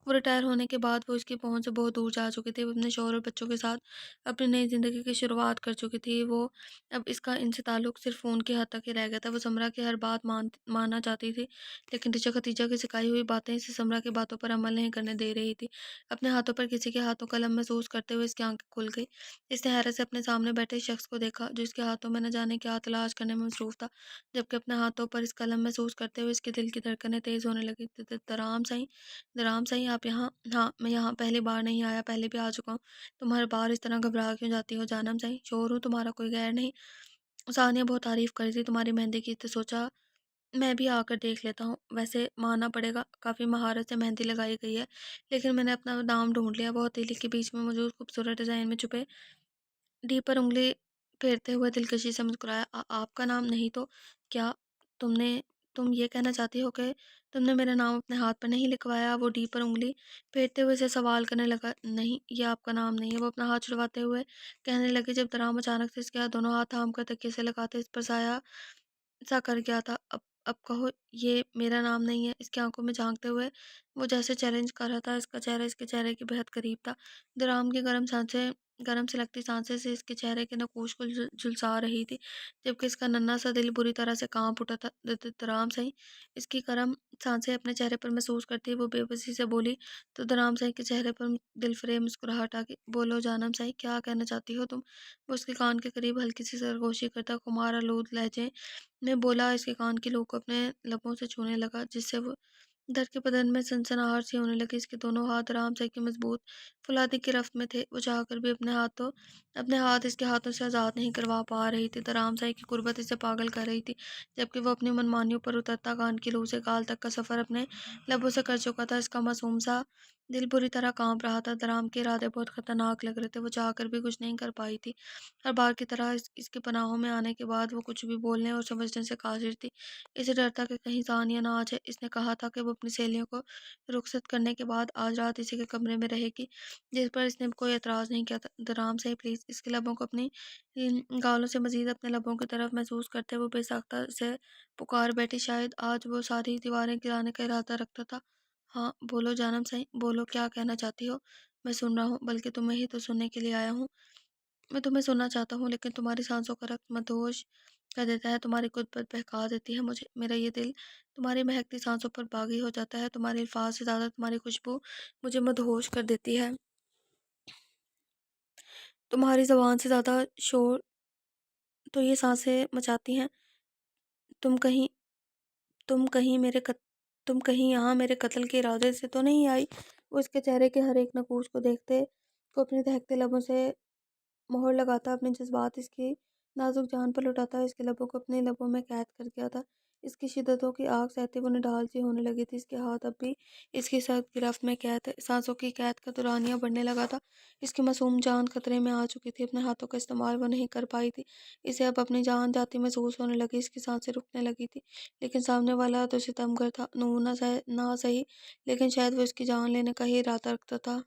وہ ریٹائر ہونے کے بعد وہ اس کی پہنچ سے بہت دور جا چکی تھی۔ وہ اپنے شوہر اور بچوں کے ساتھ اپنی نئی زندگی کی شروعات کر چکی تھی۔ وہ اب اس کا ان سے تعلق صرف فون کی حد تک ہی رہ گیا تھا۔ وہ سمرہ کی ہر بات ماننا چاہتی تھی، لیکن ٹیچر خدیجہ کی سکھائی ہوئی باتیں اسے سمرہ کی باتوں پر عمل نہیں کرنے دے رہی تھی۔ اپنے ہاتھوں پر کسی کے ہاتھوں قلم محسوس کرتے ہوئے اس کی آنکھیں کھل گئی۔ اس نے حیرت سے اپنے سامنے بیٹھے شخص کو دیکھا جو اس کے ہاتھوں میں نہ جانے کیا تلاش کرنے میں مصروف تھا، جبکہ اپنے ہاتھوں پر اس قلم محسوس کرتے ہوئے اس کے دل کی دھڑکنیں تیز ہونے لگی۔ درام سائیں، درام سائیں آپ یہاں؟ ہاں میں یہاں پہلی بار نہیں آیا، پہلے بھی آ چکا ہوں۔ تم ہر بار اس طرح گھبرا کیوں جاتی ہو جانم سائیں؟ شوہر ہوں تمہارا، کوئی غیر نہیں۔ ثانیہ بہت تعریف کر رہی تھی تمہاری مہندی کی، تو سوچا میں بھی آ کر دیکھ لیتا ہوں۔ ویسے ماننا پڑے گا کافی مہارت سے مہندی لگائی گئی ہے، لیکن میں نے اپنا دام ڈھونڈ لیا۔ وہ ہتھیلی کے بیچ میں موجود خوبصورت ڈیزائن میں چھپے ڈی پر انگلی پھیرتے ہوئے دلکشی سے مسکرایا۔ آپ کا نام نہیں تو کیا؟ تم نے تم یہ کہنا چاہتی ہو کہ تم نے میرا نام اپنے ہاتھ پر نہیں لکھوایا؟ وہ ڈی پر انگلی پھیرتے ہوئے اسے سوال کرنے لگا۔ نہیں، یہ آپ کا نام نہیں ہے، وہ اپنا ہاتھ چھڑواتے ہوئے کہنے لگے، جب درام اچانک سے اس کے دونوں ہاتھ تھام کر تکیے سے لگاتے اس پر سایہ سا کر گیا تھا۔ اب کہو یہ میرا نام نہیں ہے۔ اس کی آنکھوں میں جھانکتے ہوئے وہ جیسے چیلنج کر رہا تھا۔ اس کا چہرہ اس کے چہرے کے بہت قریب تھا۔ درام کی گرم سے لگتی سانسیں سے اس کے چہرے کے نقوش کو جھلسا رہی تھی، جبکہ اس کا ننھا سا دل بری طرح سے کانپ اٹھا تھا۔ درام سائیں، اس کی گرم سانسیں اپنے چہرے پر محسوس کرتی وہ بے بسی سے بولی، تو درام سائیں کے چہرے پر دل فریب مسکراہٹ آ گئی۔ بولو جانم سائیں، کیا کہنا چاہتی ہو تم؟ وہ اس کے کان کے قریب ہلکی سی سرگوشی کرتا خمار آلود لہجے میں بولا، اس کے کان کی لو کو اپنے لبوں سے چھونے لگا، جس سے وہ درد کے بدن میں سنسناہٹ سی ہونے لگی۔ اس کے دونوں ہاتھ درام سائیں کی مضبوط فولادی کی رفت میں تھے۔ وہ چاہ کر بھی اپنے ہاتھ اس کے ہاتھوں سے آزاد نہیں کروا پا رہی تھی۔ درام سائیں کی قربت اسے پاگل کر رہی تھی، جبکہ وہ اپنی منمانیوں پر اترتا کان کی لو سے گال تک کا سفر اپنے لبوں سے کر چکا تھا۔ اس کا معصوم سا دل بری طرح کانپ رہا تھا۔ درام کے ارادے بہت خطرناک لگ رہے تھے۔ وہ چاہ کر بھی کچھ نہیں کر پائی تھی۔ ہر بار کی طرح اس کے پناہوں میں آنے کے بعد وہ کچھ بھی بولنے اور سمجھنے سے قاصر تھی۔ اسے ڈر تھا کہ کہیں ثانیہ نہ آ جائے۔ اس نے کہا تھا کہ وہ اپنی سہیلیوں کو رخصت کرنے کے بعد آج رات اسی کے کمرے میں رہے گی، جس پر اس نے کوئی اعتراض نہیں کیا تھا۔ درام سے پلیز، اس کے لبوں کو اپنی گالوں سے مزید اپنے لبوں کی طرف محسوس کرتے وہ بے ساختہ سے پکار بیٹھی، شاید آج وہ ساری دیواریں گرانے کا ارادہ رکھتا تھا۔ ہاں بولو جانم سائیں، بولو، کیا کہنا چاہتی ہو؟ میں سن رہا ہوں، بلکہ تمہیں ہی تو سننے کے لیے آیا ہوں۔ میں تمہیں سننا چاہتا ہوں، لیکن تمہاری سانسوں کا رقص مدہوش کر دیتا ہے، تمہاری قدرت بہکا دیتی ہے مجھے۔ میرا یہ دل تمہاری مہکتی سانسوں پر باغی ہو جاتا ہے، تمہارے الفاظ سے زیادہ تمہاری خوشبو مجھے مدہوش کر دیتی ہے، تمہاری زبان سے زیادہ شور تو یہ سانسیں مچاتی ہیں۔ تم کہیں تم کہیں تم کہیں یہاں میرے قتل کے ارادے سے تو نہیں آئی؟ وہ اس کے چہرے کے ہر ایک نقوش کو دیکھتے کو اپنے دہکتے لبوں سے مہر لگاتا، اپنے جذبات اس کی نازک جان پر لٹاتا، اس کے لبوں کو اپنے لبوں میں قید کر گیا تھا۔ اس کی شدتوں کی آگ سہتے وہ نڈھال سی ہونے لگی تھی۔ اس کے ہاتھ اب بھی اس کی سخت گرفت میں قید تھے، سانسوں کی قید کا دورانیہ بڑھنے لگا تھا۔ اس کی معصوم جان خطرے میں آ چکی تھی، اپنے ہاتھوں کا استعمال وہ نہیں کر پائی تھی۔ اسے اب اپنی جان جاتی محسوس ہونے لگی، اس کی سانسیں رکنے لگی تھی، لیکن سامنے والا تو ستمگر تھا، نور نہ سہی لیکن شاید وہ اس کی جان لینے کا ہی ارادہ رکھتا تھا۔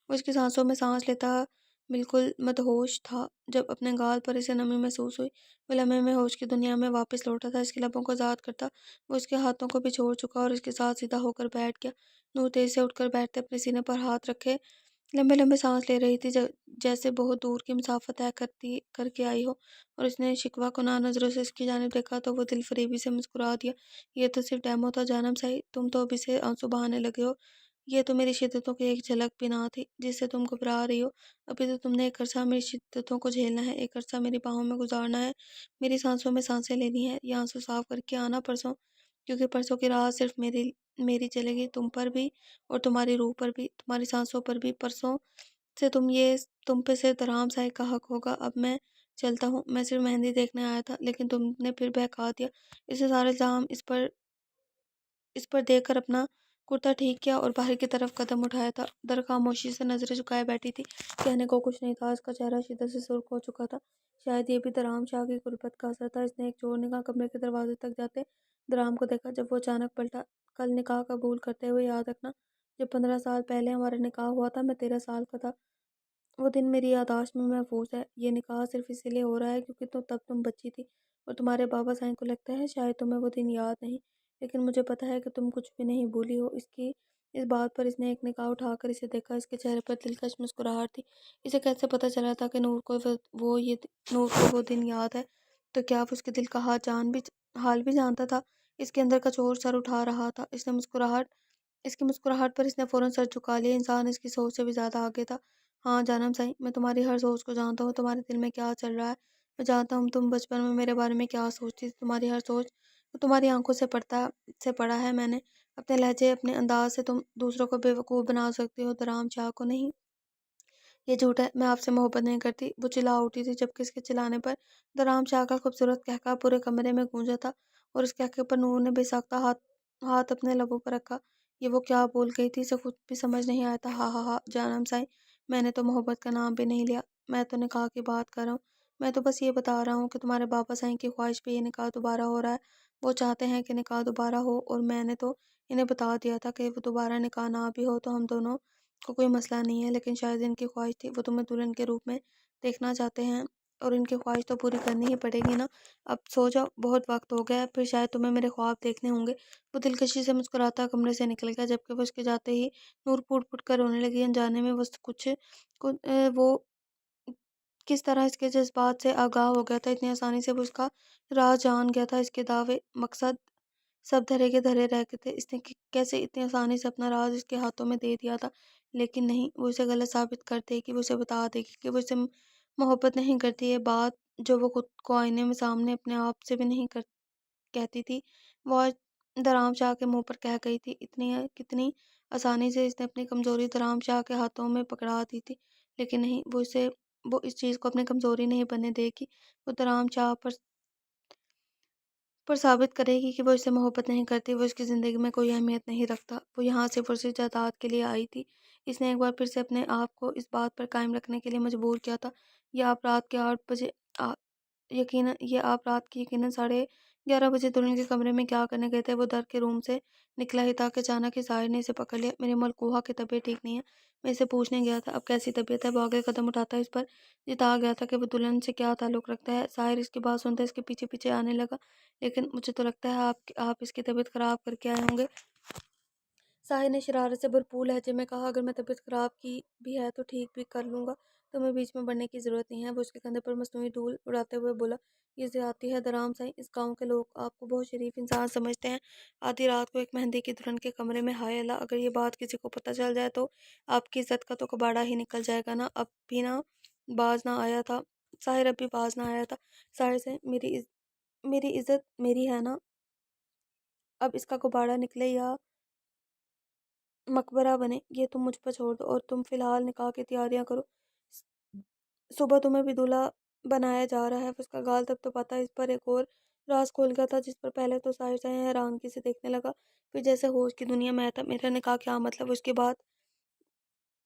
وہ اس کی سانسوں میں سانس لیتا بالکل مدہوش تھا۔ جب اپنے گال پر اسے نمی محسوس ہوئی، وہ لمحے میں ہوش کی دنیا میں واپس لوٹا تھا، اس کے لبوں کو آزاد کرتا وہ اس کے ہاتھوں کو بھی چھوڑ چکا اور اس کے ساتھ سیدھا ہو کر بیٹھ گیا۔ نور تیزی سے اٹھ کر بیٹھتے اپنے سینے پر ہاتھ رکھے لمبے لمبے سانس لے رہی تھی، جیسے بہت دور کی مسافت طے کر کے آئی ہو، اور اس نے شکوہ کناں نظروں سے اس کی جانب دیکھا تو وہ دل فریبی سے مسکرا دیا۔ یہ تو صرف ڈیمو تھا جانم سائیں، تم تو ابھی سے آنسو بہانے لگے ہو۔ یہ تو میری شدتوں کی ایک جھلک بھی نہ تھی جس سے تم گھبرا رہی ہو۔ ابھی تو تم نے ایک عرصہ میری شدتوں کو جھیلنا ہے، ایک عرصہ میری باہوں میں گزارنا ہے، میری سانسوں میں سانسیں لینی ہے۔ یہ آنسو صاف کر کے آنا پرسوں، کیونکہ پرسوں کی رات صرف میری چلے گی، تم پر بھی اور تمہاری روح پر بھی، تمہاری سانسوں پر بھی۔ پرسوں سے تم پہ صرف درام سائے کا حق ہوگا۔ اب میں چلتا ہوں، میں صرف مہندی دیکھنے آیا تھا، لیکن تم نے پھر بہکا دیا۔ اسے سارا الزام اس پر دے کر اپنا کرتا ٹھیک کیا اور باہر کی طرف قدم اٹھایا تھا۔ در خاموشی سے نظریں جھکائے بیٹھی تھی، کہنے کو کچھ نہیں تھا، اس کا چہرہ شدت سے سرخ ہو چکا تھا، شاید یہ بھی درام شاہ کی غربت کا اثر تھا۔ اس نے ایک چور نگاہ کمرے کے دروازے تک جاتے درام کو دیکھا جب وہ اچانک پلٹا۔ کل نکاح قبول کرتے ہوئے یاد رکھنا، جب 15 سال پہلے ہمارا نکاح ہوا تھا میں 13 سال کا تھا۔ وہ دن میری یادداشت میں محفوظ ہے۔ یہ نکاح صرف اسی لیے ہو رہا ہے کیونکہ تب تم بچی تھی اور تمہارے بابا سائیں کو لگتا ہے شاید تمہیں وہ دن یاد نہیں، لیکن مجھے پتہ ہے کہ تم کچھ بھی نہیں بھولی ہو۔ اس بات پر اس نے ایک نگاہ اٹھا کر اسے دیکھا۔ اس کے چہرے پر دلکش مسکراہٹ تھی۔ اسے کیسے پتہ چلا تھا کہ نور کو وہ دن یاد ہے؟ تو کیا وہ اس کے دل کا حال بھی جانتا تھا؟ اس کے اندر کا چور سر اٹھا رہا تھا۔ اس کی مسکراہٹ پر اس نے فوراً سر جھکا لیا۔ انسان اس کی سوچ سے بھی زیادہ آگے تھا۔ ہاں جانم سائیں، میں تمہاری ہر سوچ کو جانتا ہوں، تمہارے دل میں کیا چل رہا ہے میں جانتا ہوں۔ تم بچپن میں میرے بارے میں کیا سوچتی تھی، تمہاری ہر سوچ وہ تمہاری آنکھوں سے پڑھا ہے میں نے۔ اپنے لہجے، اپنے انداز سے تم دوسروں کو بے وقوف بنا سکتی ہو، درام شاہ کو نہیں۔ یہ جھوٹ ہے، میں آپ سے محبت نہیں کرتی، وہ چلا اٹھی تھی جبکہ اس کے چلانے پر درام شاہ کا خوبصورت قہقہ پورے کمرے میں گونجا تھا اور اس قہقے پر نور نے بے ساختہ ہاتھ اپنے لبوں پر رکھا۔ یہ وہ کیا بول گئی تھی، اسے خود بھی سمجھ نہیں آیا تھا۔ ہا ہا ہا جانم سائیں، میں نے تو محبت کا نام بھی نہیں لیا، میں تو نکاح کی بات کر رہا ہوں۔ میں تو بس یہ بتا رہا ہوں کہ تمہارے بابا سائیں کی خواہش پہ یہ نکاح دوبارہ ہو رہا ہے۔ وہ چاہتے ہیں کہ نکاح دوبارہ ہو اور میں نے تو انہیں بتا دیا تھا کہ وہ دوبارہ نکاح نہ بھی ہو تو ہم دونوں کو کوئی مسئلہ نہیں ہے، لیکن شاید ان کی خواہش تھی، وہ تمہیں دلہن کے روپ میں دیکھنا چاہتے ہیں اور ان کی خواہش تو پوری کرنی ہی پڑے گی نا۔ اب سو جاؤ، بہت وقت ہو گیا ہے، پھر شاید تمہیں میرے خواب دیکھنے ہوں گے۔ وہ دلکشی سے مسکراتا کمرے سے نکل گیا جبکہ وہ اس کے جاتے ہی نور پھوٹ پھوٹ کر رونے لگی۔ انجانے میں وہ کس طرح اس کے جذبات سے آگاہ ہو گیا تھا، اتنی آسانی سے وہ اس کا راز جان گیا تھا، اس کے دعوے مقصد سب دھرے کے دھرے رہ گئے تھے۔ اس نے کیسے اتنی آسانی سے اپنا راز اس کے ہاتھوں میں دے دیا تھا، لیکن نہیں، وہ اسے غلط ثابت کر دے گی، وہ اسے بتا دے گی کہ وہ اسے محبت نہیں کرتی۔ یہ بات جو وہ خود کو آئینے میں سامنے اپنے آپ سے بھی نہیں کہتی تھی، وہ آج درام شاہ کے منہ پر کہہ گئی تھی۔ کتنی آسانی سے اس نے اپنی کمزوری درام شاہ کے ہاتھوں میں پکڑا دی تھی، لیکن نہیں، وہ اس چیز کو اپنی کمزوری نہیں بننے دے گی۔ وہ درام شاہ پر ثابت کرے گی کہ وہ اس سے محبت نہیں کرتی، وہ اس کی زندگی میں کوئی اہمیت نہیں رکھتا۔ وہ یہاں سے فرضی جائیداد کے لیے آئی تھی۔ اس نے ایک بار پھر سے اپنے آپ کو اس بات پر قائم رکھنے کے لیے مجبور کیا تھا۔ یہ آپ رات کے 8 بجے یقیناً 11:30 بجے دلہن کے کمرے میں کیا کرنے گئے تھے۔ وہ در کے روم سے نکلا ہی تھا کہ اچانک ہی ظاہر نے اسے پکڑ لیا۔ میری ملکوہا کی طبیعت ٹھیک نہیں ہے، میں اسے پوچھنے گیا تھا، اب کیسی طبیعت ہے؟ وہ آگے قدم اٹھاتا اس پر جتا گیا تھا کہ وہ دلہن سے کیا تعلق رکھتا ہے۔ ظاہر اس کی بات سنتے اس کے پیچھے پیچھے آنے لگا، لیکن مجھے تو لگتا ہے آپ اس کی طبیعت خراب کر کے آئے ہوں گے۔ ساحر نے شرارت سے بھرپور لہجے میں کہا، اگر میں طبیعت خراب کی بھی ہے تو ٹھیک بھی کر لوں گا، تمہیں بیچ میں بڑھنے کی ضرورت نہیں ہے۔ وہ اس کے کندھے پر مصنوعی دھول اڑاتے ہوئے بولا، یہ زیادتی ہے درام سائیں، اس گاؤں کے لوگ آپ کو بہت شریف انسان سمجھتے ہیں، آدھی رات کو ایک مہندی کی دلہن کے کمرے میں، ہائے اللہ، اگر یہ بات کسی کو پتہ چل جائے تو آپ کی عزت کا تو کباڑہ ہی نکل جائے گا نا۔ اب بھی باز نہ آیا تھا ساحر سے، میری عزت میری ہے نا، اب اس کا کباڑہ نکلے یا مقبرہ بنے، یہ تم مجھ پر چھوڑ دو اور تم فی الحال نکاح کی تیاریاں کرو۔ صبح تمہیں بھی دولہا بنایا جا رہا ہے۔ اس کا گال تب تو پاتا اس پر ایک اور راز کھول گیا تھا جس پر پہلے تو ساحر سے حیرانگی سے دیکھنے لگا، پھر جیسے ہوش کی دنیا میں آیا تھا۔ میرا نکاح کیا مطلب؟ اس کی بات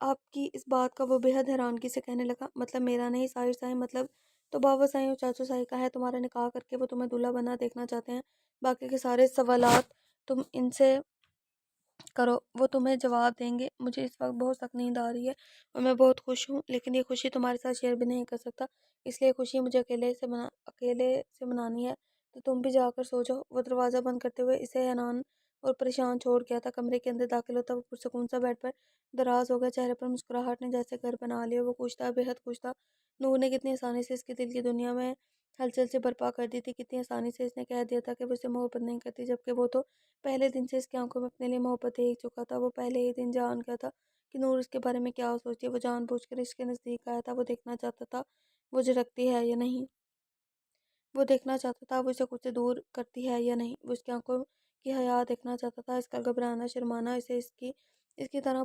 آپ کی اس بات کا وہ بے حد حیرانگی سے کہنے لگا، مطلب میرا نہیں ساحر صاحب، مطلب تو بابا صاحب اور چاچو صاحب کا ہے۔ تمہارا نکاح کر کے وہ تمہیں دولہا بنا دیکھنا چاہتے ہیں، باقی کے سارے سوالات تم ان سے کرو، وہ تمہیں جواب دیں گے۔ مجھے اس وقت بہت سخت نیند آ رہی ہے اور میں بہت خوش ہوں، لیکن یہ خوشی تمہارے ساتھ شیئر بھی نہیں کر سکتا، اس لیے خوشی مجھے اکیلے سے منانی ہے، تو تم بھی جا کر سو جاؤ۔ وہ دروازہ بند کرتے ہوئے اسے حیران اور پریشان چھوڑ گیا تھا۔ کمرے کے اندر داخل ہوتا وہ پرسکون سا بیڈ پر دراز ہو گیا، چہرے پر مسکراہٹ نے جیسے گھر بنا لیا۔ وہ خوش تھا، بے حد خوش تھا۔ نور نے کتنی آسانی سے اس کے دل کی دنیا میں ہلچل سے برپا کر دی تھی، کتنی آسانی سے اس نے کہہ دیا تھا کہ وہ اسے محبت نہیں کرتی، جبکہ وہ تو پہلے دن سے اس کی آنکھوں میں اپنے لیے محبت دیکھ چکا تھا۔ وہ پہلے ہی دن جان گیا تھا کہ نور اس کے بارے میں کیا سوچتی ہے۔ وہ جان بوجھ کر اس کے نزدیک آیا تھا، وہ دیکھنا چاہتا تھا وہ جھڑکتی ہے یا نہیں، وہ دیکھنا چاہتا تھا وہ اسے خود سے دور کرتی ہے یا نہیں، وہ اس کی آنکھوں کی حیا دیکھنا چاہتا تھا، اس کا گھبرانا شرمانا اسے اس کی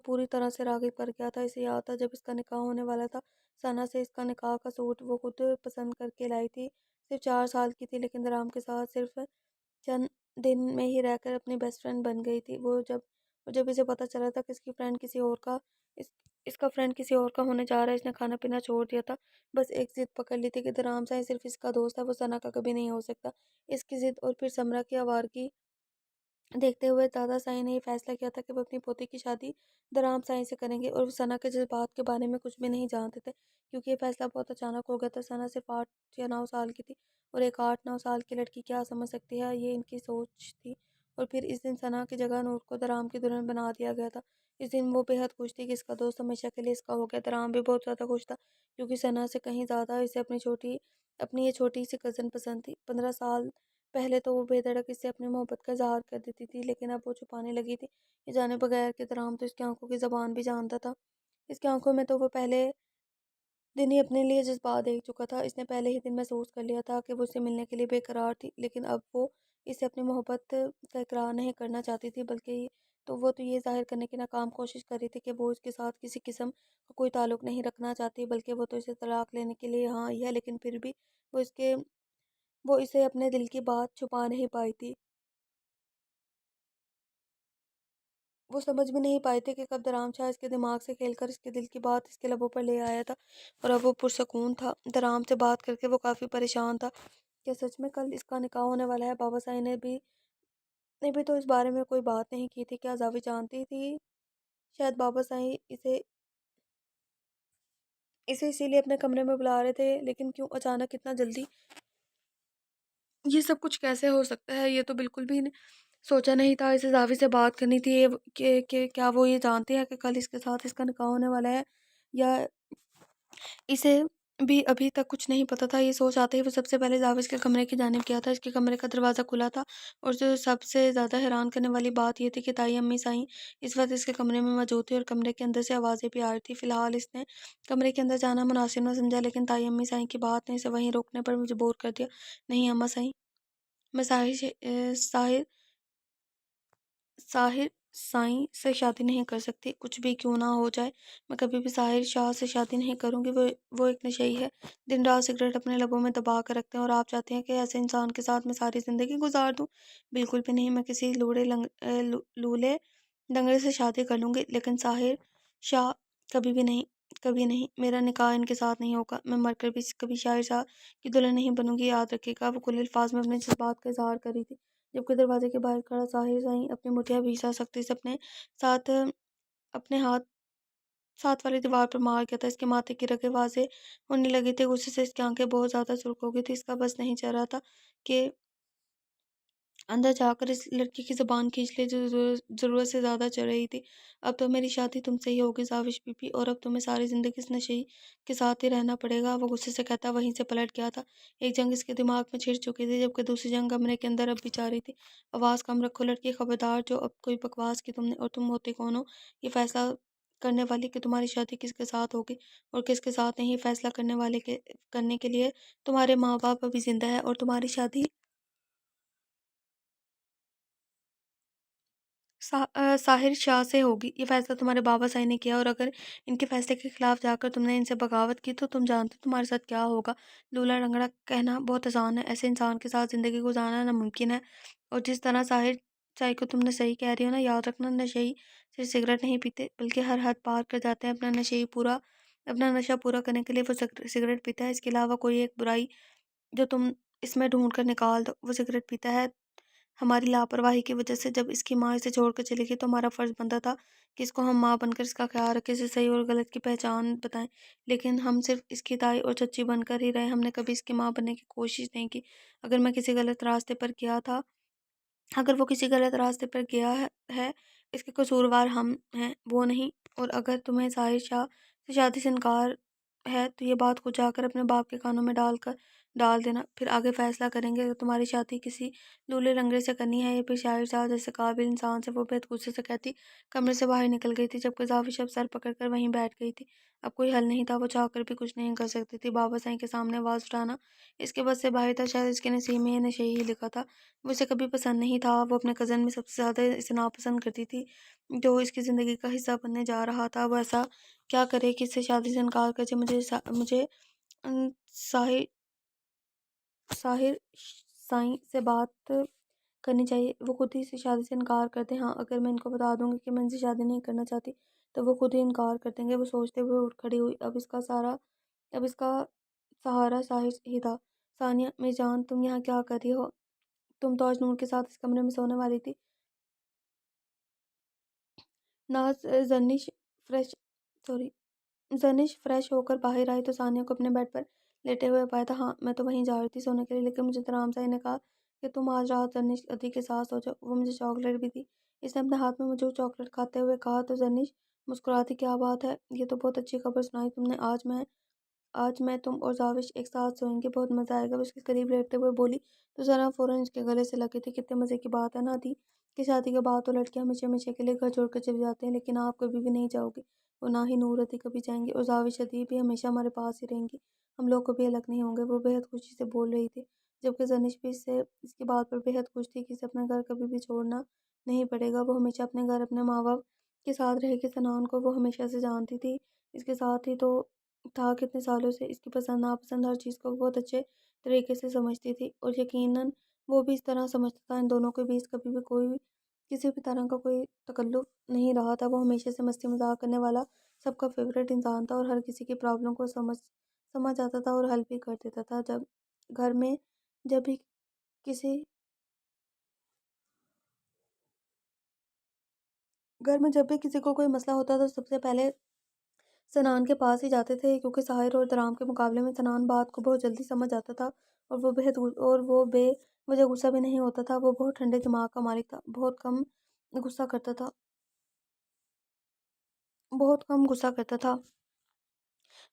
پوری طرح سے راغب کر گیا تھا۔ اسے یاد تھا جب اس کا نکاح ہونے والا تھا، ثنا سے اس کا نکاح کا سوٹ وہ خود پسند کر کے لائی تھی، صرف 4 سال کی تھی، لیکن درام کے ساتھ صرف چند دن میں ہی رہ کر اپنی بیسٹ فرینڈ بن گئی تھی۔ جب اسے پتہ چلا تھا کہ اس کی فرینڈ کسی اور کا اس کا فرینڈ کسی اور کا ہونے جا رہا ہے، اس نے کھانا پینا چھوڑ دیا تھا، بس ایک ضد پکڑ لی تھی کہ درام سائیں صرف اس کا دوست ہے، وہ ثنا کا کبھی نہیں ہو سکتا۔ اس کی ضد اور پھر سمرہ کی آوارگی دیکھتے ہوئے دادا سائیں نے یہ فیصلہ کیا تھا کہ وہ اپنی پوتی کی شادی درام سائیں سے کریں گے، اور وہ ثنا کے جذبات کے بارے میں کچھ بھی نہیں جانتے تھے، کیونکہ یہ فیصلہ بہت اچانک ہو گیا تھا۔ ثنا صرف 8 یا 9 سال کی تھی، اور ایک 8 9 سال کی لڑکی کیا سمجھ سکتی ہے، یہ ان کی سوچ تھی۔ اور پھر اس دن ثنا کی جگہ نور کو درام کی دلہن بنا دیا گیا تھا۔ اس دن وہ بے حد خوش تھی کہ اس کا دوست ہمیشہ کے لیے اس کا ہو گیا۔ درام بھی بہت زیادہ خوش تھا، کیونکہ ثنا سے کہیں زیادہ اسے اپنی یہ چھوٹی سی کزن پسند تھی۔ 15 سال پہلے تو وہ بے دھڑک اس سے اپنی محبت کا اظہار کر دیتی تھی، لیکن اب وہ چھپانے لگی تھی، یہ جانے بغیر کہ درام تو اس کی آنکھوں کی زبان بھی جانتا تھا۔ اس کی آنکھوں میں تو وہ پہلے دن ہی اپنے لیے جذبات دیکھ چکا تھا۔ اس نے پہلے ہی دن محسوس کر لیا تھا کہ وہ اس سے ملنے کے لیے بے قرار تھی، لیکن اب وہ اس سے اپنی محبت کا اقرار نہیں کرنا چاہتی تھی، بلکہ وہ تو یہ ظاہر کرنے کی ناکام کوشش کر رہی تھی کہ وہ اس کے ساتھ کسی قسم کا کوئی تعلق نہیں رکھنا چاہتی، بلکہ وہ تو اسے طلاق لینے کے لیے یہاں آئی ہے، لیکن پھر بھی وہ اسے اپنے دل کی بات چھپا نہیں پائی تھی۔ وہ سمجھ بھی نہیں پائے تھے کہ کب درام شاہ اس کے دماغ سے کھیل کر اس کے دل کی بات اس کے لبوں پر لے آیا تھا، اور اب وہ پرسکون تھا۔ درام سے بات کر کے وہ کافی پریشان تھا۔ کیا سچ میں کل اس کا نکاح ہونے والا ہے؟ بابا سائی نے بھی تو اس بارے میں کوئی بات نہیں کی تھی۔ کیا زاوی جانتی تھی؟ شاید بابا سائی اسے اسی لیے اپنے کمرے میں بلا رہے تھے، لیکن کیوں اچانک اتنا جلدی؟ یہ سب کچھ کیسے ہو سکتا ہے؟ یہ تو بالکل بھی سوچا نہیں تھا۔ اسے زاوی سے بات کرنی تھی کہ کیا وہ یہ جانتی ہے کہ کل اس کے ساتھ اس کا نکاح ہونے والا ہے، یا اسے بھی ابھی تک کچھ نہیں پتا تھا۔ یہ سوچ آتے ہی وہ سب سے پہلے زاوج کے کمرے کی جانب کیا تھا۔ اس کے کمرے کا دروازہ کھلا تھا، اور جو سب سے زیادہ حیران کرنے والی بات یہ تھی کہ تائی امی سائیں اس وقت اس کے کمرے میں موجود تھی، اور کمرے کے اندر سے آوازیں بھی آ رہی تھی۔ فی الحال اس نے کمرے کے اندر جانا مناسب نہ سمجھا، لیکن تائی امی سائیں کی بات نے اسے وہیں روکنے پر مجبور کر دیا۔ نہیں اماں سائیں، میں ساحر سائیں سے شادی نہیں کر سکتی، کچھ بھی کیوں نہ ہو جائے۔ میں کبھی بھی ساحر شاہ سے شادی نہیں کروں گی۔ وہ ایک نشئی ہے، دن رات سگریٹ اپنے لبوں میں دبا کر رکھتے ہیں، اور آپ چاہتے ہیں کہ ایسے انسان کے ساتھ میں ساری زندگی گزار دوں؟ بالکل بھی نہیں۔ میں کسی لولے لنگڑے سے شادی کر لوں گی، لیکن ساحر شاہ کبھی بھی نہیں، کبھی نہیں۔ میرا نکاح ان کے ساتھ نہیں ہوگا۔ میں مر کر بھی کبھی شاہر شاہ کی دلہن نہیں بنوں گی، یاد رکھیے گا۔ وہ کھلے الفاظ میں اپنے جذبات کا اظہار کر رہی تھی، جبکہ دروازے کے باہر کھڑا ساحر سائیں اپنی مٹھیاں بھیجا سکتی سے ساتھ اپنے ہاتھ ساتھ والی دیوار پر مار گیا تھا۔ اس کے ماتھے کی رگیں واضح ہونے لگی تھی، غصے سے اس کی آنکھیں بہت زیادہ سرخ ہو گئی تھی۔ اس کا بس نہیں چل رہا تھا کہ اندر جا کر اس لڑکی کی زبان کھینچ لے جو ضرورت سے زیادہ چل رہی تھی۔ اب تو میری شادی تم سے ہی ہوگی زاوش بی بی، اور اب تمہیں ساری زندگی اس نشئی کے ساتھ ہی رہنا پڑے گا۔ وہ غصے سے کہتا وہیں سے پلٹ گیا تھا۔ ایک جنگ اس کے دماغ میں چھڑ چکی تھی، جبکہ دوسری جنگ کمرے کے اندر اب بھی جاری تھی۔ آواز کم رکھو لڑکی، خبردار جو اب کوئی بکواس کی تم نے، اور تم ہوتے کون ہو یہ فیصلہ کرنے والی کہ تمہاری شادی کس کے ساتھ ہوگی اور کس کے ساتھ نہیں؟ فیصلہ کرنے کے لیے تمہارے ماں باپ ابھی زندہ ہے، اور تمہاری شادی ساحر شاہ سے ہوگی۔ یہ فیصلہ تمہارے بابا سائی نے کیا، اور اگر ان کے فیصلے کے خلاف جا کر تم نے ان سے بغاوت کی تو تم جانتے ہو تمہارے ساتھ کیا ہوگا۔ لولا لنگڑا کہنا بہت آسان ہے، ایسے انسان کے ساتھ زندگی گزارنا ناممکن ہے۔ اور جس طرح ساحر چائے کو تم نے صحیح کہہ رہی ہو نا، یاد رکھنا نشئی صرف سگریٹ نہیں پیتے، بلکہ ہر حد پار کر جاتے ہیں۔ اپنا نشہ پورا کرنے کے لیے وہ سگریٹ پیتا ہے۔ اس کے علاوہ کوئی ایک برائی جو تم اس میں ڈھونڈ کر نکال دو، وہ سگریٹ پیتا ہے۔ ہماری لاپرواہی کی وجہ سے جب اس کی ماں اسے چھوڑ کر چلی گئی تو ہمارا فرض بنتا تھا کہ اس کو ہم ماں بن کر اس کا خیال رکھیں، اسے صحیح اور غلط کی پہچان بتائیں، لیکن ہم صرف اس کی تائی اور چچی بن کر ہی رہے۔ ہم نے کبھی اس کی ماں بننے کی کوشش نہیں کی۔ اگر میں کسی غلط راستے پر گیا تھا اگر وہ کسی غلط راستے پر گیا ہے، اس کے قصوروار ہم ہیں، وہ نہیں۔ اور اگر تمہیں ظاہر شاہ سے شادی سے انکار ہے تو یہ بات خود جا کر اپنے باپ کے کانوں میں ڈال دینا، پھر آگے فیصلہ کریں گے۔ اگر تمہاری شادی کسی لولے لنگڑے سے کرنی ہے یا پھر شاہر شاہ جیسے قابل انسان سے، وہ بہت غصے سے کہتی کمرے سے باہر نکل گئی تھی، جبکہ زاوش اب سر پکڑ کر وہیں بیٹھ گئی تھی۔ اب کوئی حل نہیں تھا، وہ چاہ کر بھی کچھ نہیں کر سکتی تھی۔ بابا سائیں کے سامنے آواز اٹھانا اس کے بس سے باہر تھا، شاید اس کے نصیب میں یہ نشئی ہی لکھا تھا۔ وہ اسے کبھی پسند نہیں تھا۔ وہ اپنے کزن میں سب سے زیادہ اسے ناپسند کرتی تھی، جو اس کی زندگی کا حصہ بننے جا رہا تھا۔ وہ ایسا کیا کرے کہ اس سے شادی سے انکار کر دے؟ مجھے ساحر سائیں سے بات کرنی چاہیے۔ وہ خود ہی سے شادی سے انکار کرتے ہیں۔ ہاں اگر میں ان کو بتا دوں گی کہ میں ان سے شادی نہیں کرنا چاہتی تو وہ خود ہی انکار کر دیں گے۔ وہ سوچتے ہوئے اٹھ کھڑی ہوئی۔ اب اس کا سہارا ساحر ہی تھا۔ ثانیہ میری جان تم یہاں کیا کر رہی ہو؟ تم تو آج نور کے ساتھ اس کمرے میں سونے والی تھی۔ ناز زنش فریش ہو کر باہر آئی تو ثانیہ کو اپنے بیڈ پر لیٹے ہوئے پایا تھا۔ ہاں میں تو وہیں جا رہی تھی سونے کے لیے، لیکن مجھے ترام سائی نے کہا کہ تم آج رات زنش ادھی کے ساتھ سو جاؤ۔ وہ مجھے چاکلیٹ بھی دی۔ اس نے اپنے ہاتھ میں مجھے وہ چاکلیٹ کھاتے ہوئے کہا تو زنش مسکراتی کیا بات ہے، یہ تو بہت اچھی خبر سنائی تم نے۔ آج میں تم اور زاوش ایک ساتھ سوئیں گے، بہت مزہ آئے گا۔ وہ اس کے قریب لیٹتے ہوئے بولی تو ذرا فوراً اس کے گلے سے لگی تھی۔ کتنے مزے کی بات ہے نا دی کہ شادی کے بعد تو لڑکیاں ہمیشہ ہمیشہ کے لیے گھر چھوڑ کر چلی جاتی ہیں، لیکن آپ کبھی بھی نہیں جاؤ گی، وہ نہ ہی نور ادھی کبھی جائیں گی، اور زاوش ادھی بھی ہمیشہ ہمارے پاس ہی رہیں گی، ہم لوگ کبھی الگ نہیں ہوں گے۔ وہ بے حد خوشی سے بول رہی تھی، جبکہ زنش بھی اس کی بات پر بے حد خوش تھی کہ اسے اپنا گھر کبھی بھی چھوڑنا نہیں پڑے گا۔ وہ ہمیشہ اپنے گھر اپنے ماں باپ کے ساتھ رہے گی۔ سنان کو وہ ہمیشہ سے جانتی تھی، اس کے ساتھ ہی تو تھا کتنے سالوں سے۔ اس کی پسند ناپسند ہر چیز کو بہت اچھے طریقے سے سمجھتی تھی، اور یقیناً وہ بھی اس طرح سمجھتا تھا۔ ان دونوں کے بیچ کبھی بھی کسی بھی طرح کا کوئی تکلف نہیں رہا تھا۔ وہ ہمیشہ سے مستی مذاق کرنے والا، سب کا فیورٹ انسان تھا، اور ہر کسی کی پرابلم کو سمجھ آتا تھا اور حل بھی کر دیتا تھا۔ گھر میں جب بھی کسی کو کوئی مسئلہ ہوتا تھا تو سب سے پہلے سنان کے پاس ہی جاتے تھے، کیونکہ ساحر اور درام کے مقابلے میں سنان بات کو بہت جلدی سمجھ آتا تھا، اور وہ بے وجہ غصہ بھی نہیں ہوتا تھا۔ وہ بہت ٹھنڈے دماغ کا مالک تھا، بہت کم غصہ کرتا تھا۔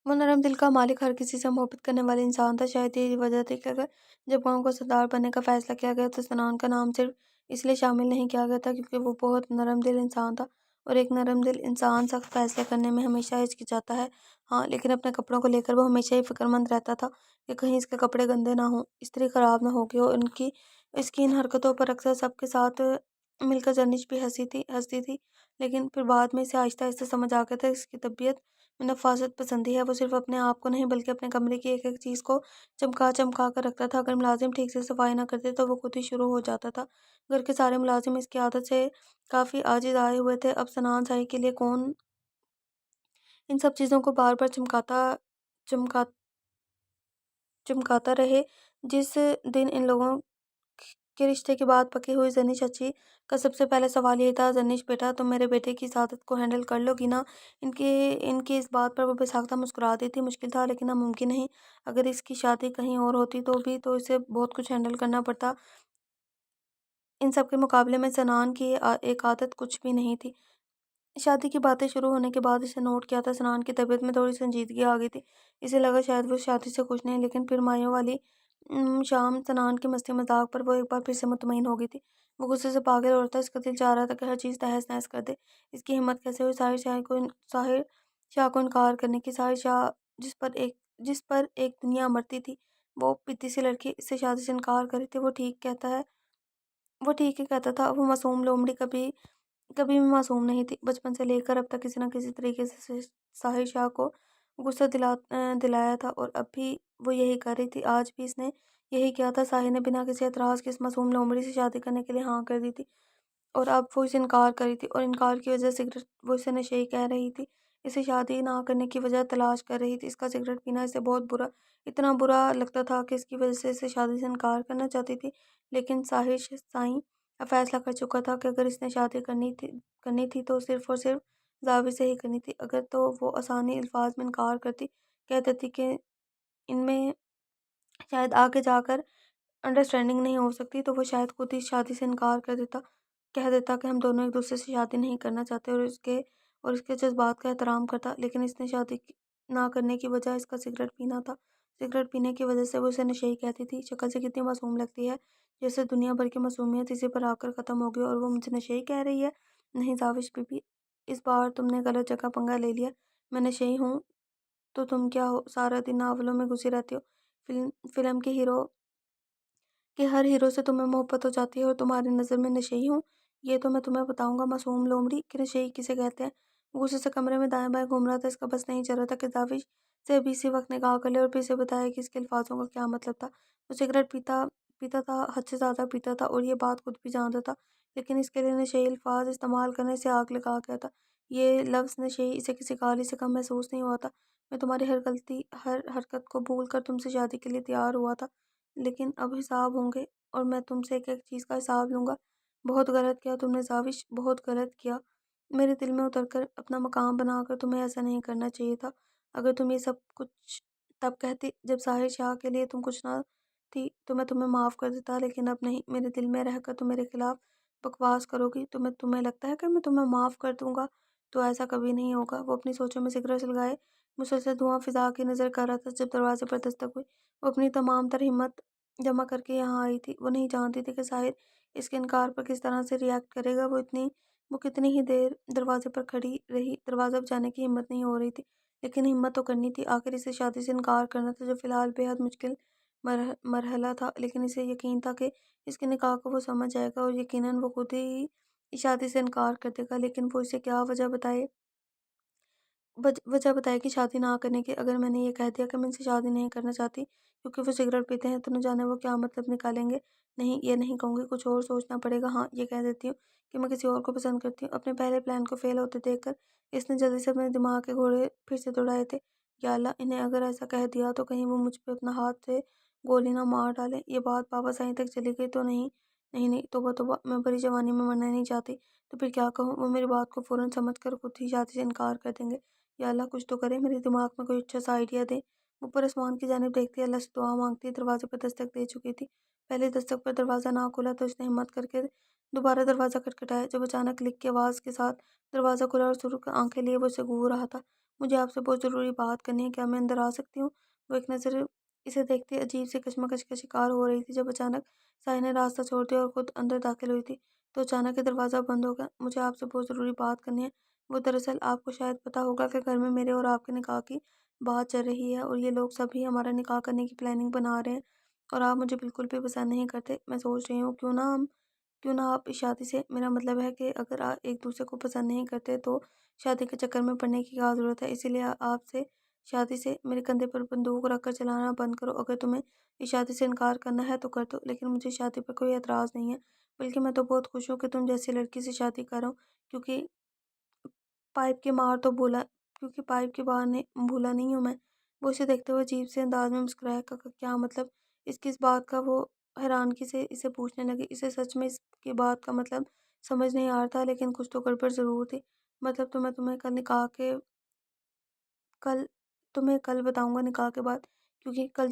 وہ نرم دل کا مالک، ہر کسی سے محبت کرنے والے انسان تھا۔ شاید یہی وجہ تھی کہ اگر جب گاؤں کو سردار بننے کا فیصلہ کیا گیا تو سنان کا نام صرف اس لیے شامل نہیں کیا گیا تھا کیونکہ وہ بہت نرم دل انسان تھا، اور ایک نرم دل انسان سخت فیصلے کرنے میں ہمیشہ ہچکچاتا ہے۔ ہاں لیکن اپنے کپڑوں کو لے کر وہ ہمیشہ ہی فکر مند رہتا تھا کہ کہیں اس کے کپڑے گندے نہ ہوں، استری خراب نہ ہوگی، اور اس کی ان حرکتوں پر اکثر سب کے ساتھ مل کر زنش بھی ہنستی تھی، لیکن پھر بعد میں اسے آہستہ آہستہ سمجھ آ گیا تھا اس کی طبیعت میں نفاست پسندی ہے۔ وہ صرف اپنے آپ کو نہیں بلکہ اپنے کمرے کی ایک ایک چیز کو چمکا کر رکھتا تھا۔ اگر ملازم ٹھیک سے صفائی نہ کرتے تو وہ خود ہی شروع ہو جاتا تھا۔ گھر کے سارے ملازم اس کی عادت سے کافی عاجز آئے ہوئے تھے۔ اب سنان سائی کے لیے کون ان سب چیزوں کو بار بار چمکاتا رہے؟ جس دن ان لوگوں کے رشتے کی بات پکی ہوئی، زنش اچھی کا سب سے پہلا سوال یہی تھا، زنش بیٹا تم میرے بیٹے کی اس عادت کو ہینڈل کر لو گی نا؟ ان کی اس بات پر وہ بے ساختہ مسکراتی تھی۔ مشکل تھا لیکن ناممکن نہیں۔ اگر اس کی شادی کہیں اور ہوتی تو اسے بہت کچھ ہینڈل کرنا پڑتا۔ ان سب کے مقابلے میں سنان کی ایک عادت کچھ بھی نہیں تھی۔ شادی کی باتیں شروع ہونے کے بعد اسے نوٹ کیا تھا سنان کی طبیعت میں تھوڑی سنجیدگی آ گئی تھی۔ اسے لگا شاید وہ شادی سے خوش نہیں، لیکن پھر مائیوں والی شام سنان کی مستی مذاق پر وہ ایک بار پھر سے مطمئن ہو گئی تھی۔ وہ غصے سے پاگل ہو رہا تھا، اس کا دل چاہ رہا تھا کہ ہر چیز تہس نہس کر دے۔ اس کی ہمت کیسے ہوئی ساحر شاہ کو انکار کرنے کی؟ ساحر شاہ جس پر ایک دنیا مرتی تھی، وہ پیتی سی لڑکی اس سے شادی سے انکار کر رہی تھی۔ وہ ٹھیک ہی کہتا تھا۔ وہ معصوم لومڑی کبھی بھی معصوم نہیں تھی۔ بچپن سے لے کر اب تک کسی نہ کسی طریقے سے ساحر شاہ کو غصہ دلایا تھا، اور اب بھی وہ یہی کر رہی تھی۔ آج بھی اس نے یہی کیا تھا۔ ساحر نے بنا کسی اعتراض کے اس معصوم لومڑی سے شادی کرنے کے لیے ہاں کر دی تھی، اور اب وہ اسے انکار کر رہی تھی، اور انکار کی وجہ سگریٹ وہ اسے نشئی کہہ رہی تھی۔ اسے شادی نہ کرنے کی وجہ تلاش کر رہی تھی۔ اس کا سگریٹ پینا اسے اتنا برا لگتا تھا کہ اس کی وجہ سے اسے شادی سے انکار کرنا چاہتی تھی، لیکن ساحر سائیں اب فیصلہ کر چکا تھا کہ اگر اس نے شادی کرنی تھی تو صرف اور صرف زاوی سے ہی کرنی تھی۔ اگر تو وہ آسانی الفاظ میں انکار کہہ دیتی کہ ان میں شاید آگے جا کر انڈرسٹینڈنگ نہیں ہو سکتی، تو وہ شاید خود ہی شادی سے انکار کہہ دیتا کہ ہم دونوں ایک دوسرے سے شادی نہیں کرنا چاہتے، اور اس کے جذبات کا احترام کرتا، لیکن اس نے شادی نہ کرنے کی وجہ اس کا سگریٹ پینا تھا۔ سگریٹ پینے کی وجہ سے وہ اسے نشئی کہتی تھی۔ شکل سے کتنی معصوم لگتی ہے، جیسے دنیا بھر کی معصومیت اسی پر آ کر ختم ہو گئی، اور وہ مجھے نشئی کہہ رہی ہے۔ نہیں زاوش بی بی، اس بار تم نے غلط جگہ پنگا لے لیا۔ میں نشئی ہوں تو تم کیا ہو؟ سارا دن ناولوں میں گھسی رہتی ہو، فلم کے ہیرو کہ ہر ہیرو سے تمہیں محبت ہو جاتی ہے، اور تمہاری نظر میں نشئی ہوں یہ تو میں تمہیں بتاؤں گا معصوم لومڑی کہ نشئی کسے کہتے ہیں۔ وہ غصے سے کمرے میں دائیں بائیں گھوم رہا تھا۔ اس کا بس نہیں چل رہا تھا کہ زاوش سے ابھی اسی وقت نکاح کر لے اور پھر اسے بتایا کہ اس کے الفاظوں کا کیا مطلب تھا۔ وہ سگریٹ پیتا پیتا تھا, حد سے زیادہ پیتا تھا اور یہ بات خود بھی جانتا تھا, لیکن اس کے لیے نشئی الفاظ استعمال کرنے سے آگ لگا گیا تھا. یہ لفظ نشئی اسے کسی گالی سے کم محسوس نہیں ہوا تھا. میں تمہاری ہر غلطی, ہر حرکت کو بھول کر تم سے شادی کے لیے تیار ہوا تھا, لیکن اب حساب ہوں گے اور میں تم سے ایک ایک چیز کا حساب لوں گا. بہت غلط کیا تم نے زاوش, بہت غلط کیا. میرے دل میں اتر کر اپنا مقام بنا کر تمہیں ایسا نہیں کرنا چاہیے تھا. اگر تم یہ سب کچھ تب کہتی جب ظاہر شاہ کے لیے تم کچھ نہ تھی تو میں تمہیں معاف کر دیتا, لیکن اب نہیں. میرے دل میں رہ کر تم میرے خلاف بکواس کرو گی. تمہیں لگتا ہے کہ میں تمہیں معاف کر دوں گا, تو ایسا کبھی نہیں ہوگا. وہ اپنی سوچوں میں سگریٹ سلگائے مسلسل دھواں فضا کی نظر کر رہا تھا. جب دروازے پر دستک ہوئی, وہ اپنی تمام تر ہمت جمع کر کے یہاں آئی تھی. وہ نہیں جانتی تھی کہ ظاہر اس کے انکار پر کس طرح سے ریئیکٹ کرے گا. وہ کتنی ہی دیر دروازے پر کھڑی رہی, دروازہ بجانے کی ہمت نہیں ہو رہی تھی, لیکن ہمت تو کرنی تھی. آخر اسے شادی سے انکار کرنا تھا, جو فی الحال بے حد مشکل مرحلہ تھا, لیکن اسے یقین تھا کہ اس کے نکاح کو وہ سمجھ جائے گا اور یقیناً وہ خود ہی شادی سے انکار کر دے گا. لیکن وہ اسے کیا وجہ بتائے کہ شادی نہ کرنے کی. اگر میں نے یہ کہہ دیا کہ میں ان سے شادی نہیں کرنا چاہتی کیونکہ وہ سگریٹ پیتے ہیں, تو نہ جانے وہ کیا مطلب نکالیں گے. نہیں, یہ نہیں کہوں گی, کچھ اور سوچنا پڑے گا. ہاں, یہ کہہ دیتی ہوں کہ میں کسی اور کو پسند کرتی ہوں. اپنے پہلے پلان کو فیل ہوتے دیکھ کر اس نے جلدی سے اپنے دماغ کے گھوڑے پھر سے دوڑائے تھے. یا اللہ, انہیں اگر ایسا کہہ دیا تو کہیں وہ مجھ پہ اپنا ہاتھ سے گولی نہ مار ڈالے. یہ بات بابا سائیں تک چلی گئی تو نہیں نہیں نہیں, توبہ توبہ, میں بڑی جوانی میں مرنا نہیں چاہتی. تو پھر کیا کہوں؟ وہ میری بات کو فوراً سمجھ کر خود ہی شادی سے انکار کر دیں گے. یا اللہ, کچھ تو کرے, میرے دماغ میں کوئی اچھا سا آئیڈیا دے. اوپر آسمان کی جانب دیکھتی اللہ سے دعا مانگتی. دروازے پر دستک دے چکی تھی. پہلے دستک پر دروازہ نہ کھلا تو اس نے ہمت کر کے دوبارہ دروازہ کھٹکھٹایا. جب اچانک کلک کی آواز کے ساتھ دروازہ کھلا اور سرخ آنکھیں لیے وہ اسے گھور رہا تھا. مجھے آپ سے بہت ضروری بات کرنی ہے, کیا میں اندر آ سکتی ہوں؟ وہ ایک نظر اسے دیکھتے عجیب سی کشمکش کا شکار ہو رہی تھی. جب اچانک سائے نے راستہ چھوڑ دیا اور خود اندر داخل ہوئی تھی تو اچانک ہی دروازہ بند ہو گیا. مجھے آپ سے بہت ضروری بات کرنی ہے. وہ دراصل آپ کو شاید پتا ہوگا کہ گھر میں میرے اور آپ کے نکاح کی بات چل رہی ہے, اور یہ لوگ سبھی ہمارا نکاح کرنے کی پلاننگ بنا رہے ہیں, اور آپ مجھے بالکل بھی پسند نہیں کرتے. میں سوچ رہی ہوں کیوں نہ آپ اس شادی سے, میرا مطلب ہے کہ اگر آپ ایک دوسرے کو پسند نہیں کرتے تو شادی کے چکر میں پڑنے کی کیا ضرورت ہے. اسی لیے آپ سے شادی سے میرے کندھے پر بندوق رکھ کر چلانا بند کرو. اگر تمہیں اس شادی سے انکار کرنا ہے تو کر دو, لیکن مجھے شادی پر کوئی اعتراض نہیں ہے, بلکہ میں تو بہت خوش ہوں کہ تم جیسی لڑکی سے شادی کر رہا ہوں. کیونکہ پائپ کی مار تو بھولا کیونکہ پائپ کی بار نے بھولا نہیں ہوں میں. وہ اسے دیکھتے ہوئے عجیب سے انداز میں مسکرایا. کیا مطلب اس بات کا؟ وہ حیرانگی سے اسے پوچھنے لگی. اسے سچ میں اس کی بات کا مطلب سمجھ نہیں آ رہا تھا, لیکن کچھ تو گڑبڑ ضرور تھی. مطلب تو میں تمہیں کل بتاؤں گا نکاح کے بعد, کیونکہ کل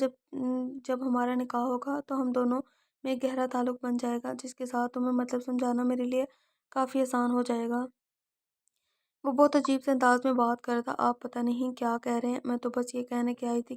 جب ہمارا نکاح ہوگا تو ہم دونوں میں ایک گہرا تعلق بن جائے گا, جس کے ساتھ تمہیں مطلب سمجھانا میرے لیے کافی آسان ہو جائے گا. وہ بہت عجیب سے انداز میں بات کر رہا تھا. آپ پتہ نہیں کیا کہہ رہے ہیں. میں تو بس یہ کہنے کے آئی تھی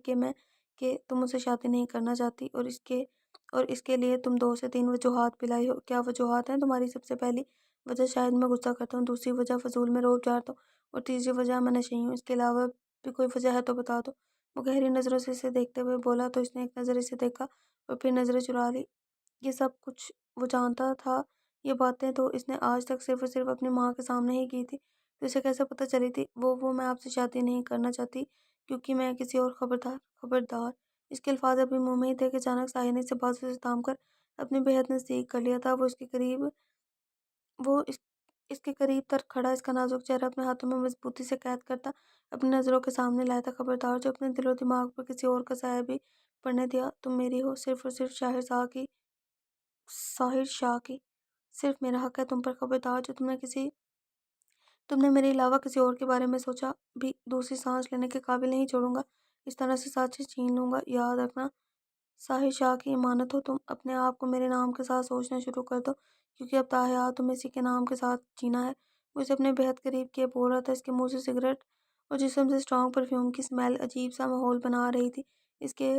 کہ تم مجھ سے شادی نہیں کرنا چاہتی, اور اس کے لیے تم 2 سے 3 وجوہات پلائی ہو. کیا وجوہات ہیں تمہاری؟ سب سے پہلی وجہ شاید میں غصہ کرتا ہوں, دوسری وجہ فضول میں روب جاتا ہوں, اور تیسری وجہ میں نشئی ہوں. اس کے علاوہ بھی کوئی وجہ ہے تو بتا دو. وہ گہری نظروں سے اسے دیکھتے ہوئے بولا تو اس نے ایک نظر اسے دیکھا اور پھر نظریں چرا لی. یہ سب کچھ وہ جانتا تھا. یہ باتیں تو اس نے آج تک صرف اور صرف اپنی ماں کے سامنے ہی کی تھی, تو اسے کیسے پتہ چلی تھی؟ میں آپ سے شادی نہیں کرنا چاہتی کیونکہ میں کسی اور خبردار. اس کے الفاظ ابھی منہ میں ہی تھے کہ اچانک سائے نے اسے بازو سے تھام کر اپنے بے حد نزدیک کر لیا تھا. وہ اس کے قریب تر کھڑا, اس کا نازک چہرہ اپنے ہاتھوں میں مضبوطی سے قید کرتا اپنی نظروں کے سامنے لایا تھا. خبردار, جو اپنے دل و دماغ پر کسی اور کا سایہ بھی پڑنے دیا. تم میری ہو, صرف اور صرف ساحر شاہ کی. صرف میرا حق ہے تم پر. خبردار, جو تم نے میرے علاوہ کسی اور کے بارے میں سوچا بھی دوسری سانس لینے کے قابل نہیں چھوڑوں گا. اس طرح سے سانسیں چھین لوں گا. یاد رکھنا, ساحر شاہ کی امانت ہو تم. اپنے آپ کو میرے نام کے ساتھ سوچنا شروع کر دو, کیونکہ اب تاحیات تمہیں اسی کے نام کے ساتھ جینا ہے. وہ اسے اپنے بہت قریب کیے بول رہا تھا. اس کے منہ سے سگریٹ اور جسم سے اسٹرانگ پرفیوم کی اسمیل عجیب سا ماحول بنا رہی تھی. اس کے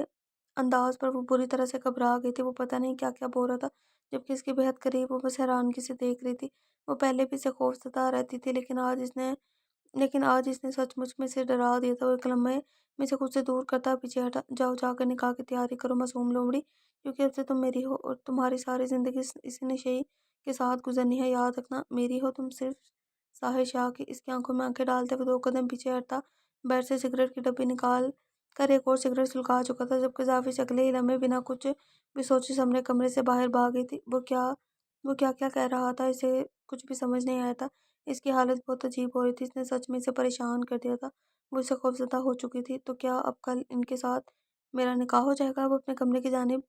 انداز پر وہ بری طرح سے گھبرا گئی تھی. وہ پتہ نہیں کیا کیا بول رہا تھا, جبکہ اس کے بہت قریب وہ بس حیرانگی سے دیکھ رہی تھی. وہ پہلے بھی اسے خوف زدہ رہتی تھی, لیکن آج اس نے سچ مچ میں اسے ڈرا دیا تھا. وہ ایک لمحے میں سے خود سے دور کرتا پیچھے ہٹا. جاؤ, جا کر نکاح کی تیاری کرو معصوم لومڑی, کیونکہ اب سے تم میری ہو اور تمہاری ساری زندگی اسی نشئی کے ساتھ گزرنی ہے. یاد رکھنا, میری ہو تم, صرف ساحر شاہ کی. اس کی آنکھوں میں آنکھیں ڈالتے ہوئے 2 قدم پیچھے ہٹتا بیٹھ سے سگریٹ کی ڈبی نکال کر ایک اور سگریٹ سلگا چکا تھا، جبکہ زافش اگلے ہی لمحے بنا کچھ بھی سوچے سمجھے کمرے سے باہر بھاگ گئی تھی۔ وہ کیا کیا کہہ رہا تھا، اسے کچھ بھی سمجھ نہیں آیا تھا۔ اس کی حالت بہت عجیب ہو رہی تھی، اس نے سچ میں اسے پریشان کر دیا تھا۔ وہ اسے خوفزدہ ہو چکی تھی۔ تو کیا اب کل ان کے ساتھ میرا نکاح ہو جائے گا؟ وہ اپنے کمرے کی جانب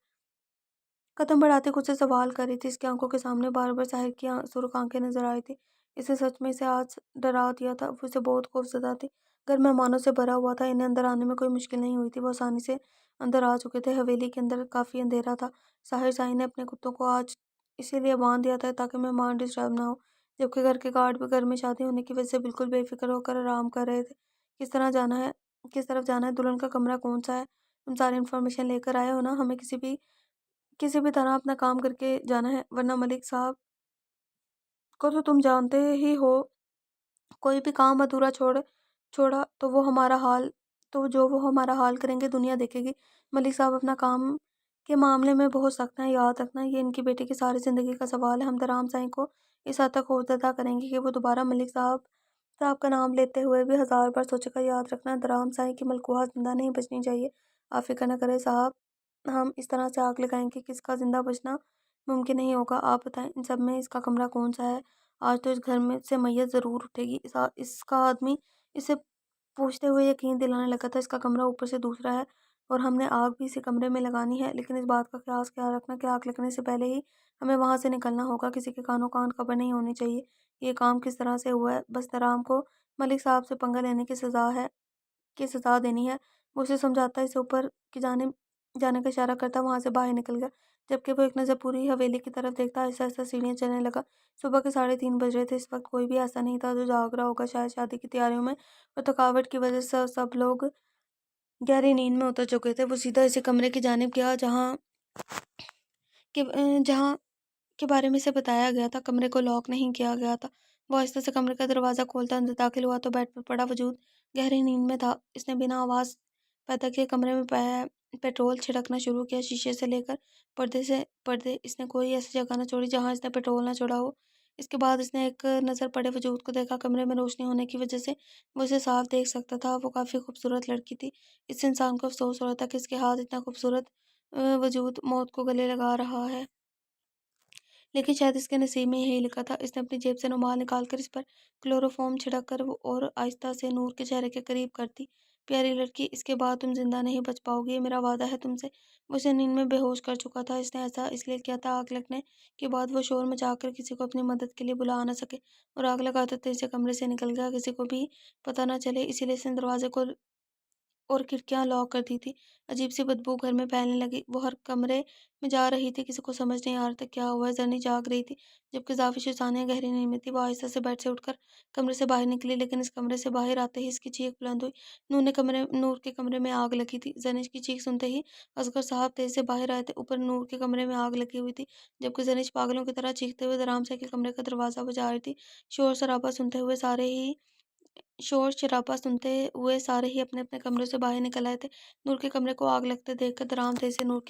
قدم بڑھاتے خود سے سوال کر رہی تھی۔ اس کی آنکھوں کے سامنے بار بار ساحر کی سرخ آنکھیں نظر آئی تھی۔ اسے سچ میں اسے آج ڈرا دیا تھا۔ وہ اسے بہت خوفزدہ تھی۔ گھر مہمانوں سے بھرا ہوا تھا، انہیں اندر آنے میں کوئی مشکل نہیں ہوئی تھی۔ وہ آسانی سے اندر آ چکے تھے۔ حویلی کے اندر کافی اندھیرا تھا۔ ساحر سائی نے اپنے کتوں کو آج اسی لیے باندھ دیا تھا تاکہ مہمان ڈسٹرب نہ ہو، جبکہ گھر کے گارڈ بھی گھر میں شادی ہونے کی وجہ سے بالکل بے فکر ہو کر آرام کر رہے تھے۔ کس طرف جانا ہے؟ دلہن کا کمرہ کون سا ہے؟ تم ساری انفارمیشن لے کر آئے ہو نا؟ ہمیں کسی بھی طرح اپنا کام کر کے جانا ہے، ورنہ ملک صاحب کو تو تم جانتے ہی ہو، کوئی بھی کام ادھورا چھوڑا تو وہ ہمارا حال کریں گے، دنیا دیکھے گی۔ ملک صاحب اپنا کام کے معاملے میں بہت سخت ہیں، یاد رکھنا یہ ان کی بیٹی کی ساری زندگی کا سوال ہے۔ ہم درام سائیں کو اس حد تک خوفزدہ کریں گے کہ وہ دوبارہ ملک صاحب کا نام لیتے ہوئے بھی 1000 بار سوچے گا۔ یاد رکھنا درام سائیں کی ملکوہا زندہ نہیں بچنی چاہیے۔ آپ فکر نہ کریں صاحب، ہم اس طرح سے آگ لگائیں گے کہ اس کا زندہ بچنا ممکن نہیں ہوگا۔ آپ بتائیں ان سب میں اس کا کمرہ کون سا ہے؟ آج تو اس گھر میں سے میت ضرور اٹھے گی۔ اس کا آدمی اسے پوچھتے ہوئے یقین دلانے لگا تھا، اس کا کمرہ اوپر سے دوسرا ہے اور ہم نے آگ بھی اسی کمرے میں لگانی ہے، لیکن اس بات کا خیال رکھنا کہ آگ لگنے سے پہلے ہی ہمیں وہاں سے نکلنا ہوگا۔ کسی کے کانوں کان خبر نہیں ہونی چاہیے یہ کام کس طرح سے ہوا ہے۔ بس درام کو ملک صاحب سے پنگا لینے کی سزا دینی ہے۔ وہ اسے سمجھاتا، اسے اوپر کی جانب جانے کا اشارہ کرتا وہاں سے باہر نکل گیا، جبکہ وہ ایک نظر پوری حویلی کی طرف دیکھتا آہستہ آہستہ سیڑھیاں چلنے لگا۔ صبح کے 3:30 بج رہے تھے۔ اس وقت کوئی بھی ایسا نہیں تھا جو جاگ رہا ہوگا۔ شاید شادی کی تیاریوں میں اور تھکاوٹ کی وجہ سے سب لوگ گہری نیند میں اتر چکے تھے۔ وہ سیدھا اسی کمرے کی جانب گیا جہاں کے بارے میں اسے بتایا گیا تھا۔ کمرے کو لاک نہیں کیا گیا تھا۔ وہ آہستہ سے کمرے کا دروازہ کھولتا اندر داخل ہوا تو بیڈ پر پڑا وجود گہری نیند میں تھا۔ اس نے بنا آواز پیدا کیے کمرے میں پیٹرول چھڑکنا شروع کیا، شیشے سے لے کر پردے۔ اس نے کوئی ایسی جگہ نہ چھوڑی جہاں اس نے پیٹرول نہ چھوڑا ہو۔ اس کے بعد اس نے ایک نظر پڑے وجود کو دیکھا۔ کمرے میں روشنی ہونے کی وجہ سے وہ اسے صاف دیکھ سکتا تھا۔ وہ کافی خوبصورت لڑکی تھی۔ اس انسان کو افسوس ہو رہا تھا کہ اس کے ہاتھ اتنا خوبصورت وجود موت کو گلے لگا رہا ہے، لیکن شاید اس کے نصیب میں یہی لکھا تھا۔ اس نے اپنی جیب سے رومال نکال کر اس پر کلوروفارم چھڑک کر اور آہستہ سے نور کے چہرے کے قریب کر دی۔ پیاری لڑکی، اس کے بعد تم زندہ نہیں بچ پاؤ گی، یہ میرا وعدہ ہے تم سے۔ وہ اسے نیند میں بے ہوش کر چکا تھا۔ اس نے ایسا اس لیے کیا تھا آگ لگنے کے بعد وہ شور مچا کر کسی کو اپنی مدد کے لیے بلا نہ سکے اور آگ لگاتے تیزی سے کمرے سے نکل گیا، کسی کو بھی پتہ نہ چلے، اسی لیے اس نے دروازے کو اور کھڑکیاں لاک کر دی تھی۔ عجیب سی بدبو گھر میں پھیلنے لگی۔ وہ ہر کمرے میں جا رہی تھی، کسی کو سمجھ نہیں آ رہا تھا کیا ہوا ہے۔ زرنی جاگ رہی تھی، جبکہ زافش اور ثانیہ گہری نیند میں تھی۔ وہ آہستہ سے بیڈ سے اٹھ کر کمرے سے باہر نکلی، لیکن اس کمرے سے باہر آتے ہی اس کی چیخ بلند ہوئی۔ نور کے کمرے میں آگ لگی تھی۔ زنش کی چیخ سنتے ہی اصغر صاحب تیزی سے باہر آئے تھے۔ اوپر نور کے کمرے میں آگ لگی ہوئی تھی، جبکہ زنش پاگلوں کی طرح چیختے ہوئے درام سے کے کمرے کا دروازہ بجا رہی تھی۔ شور شرابہ سنتے ہوئے سارے ہی اپنے اپنے کمروں سے باہر نکل آئے تھے۔ نور کے کمرے کو آگ لگتے دیکھ کر درام تیزی سے نور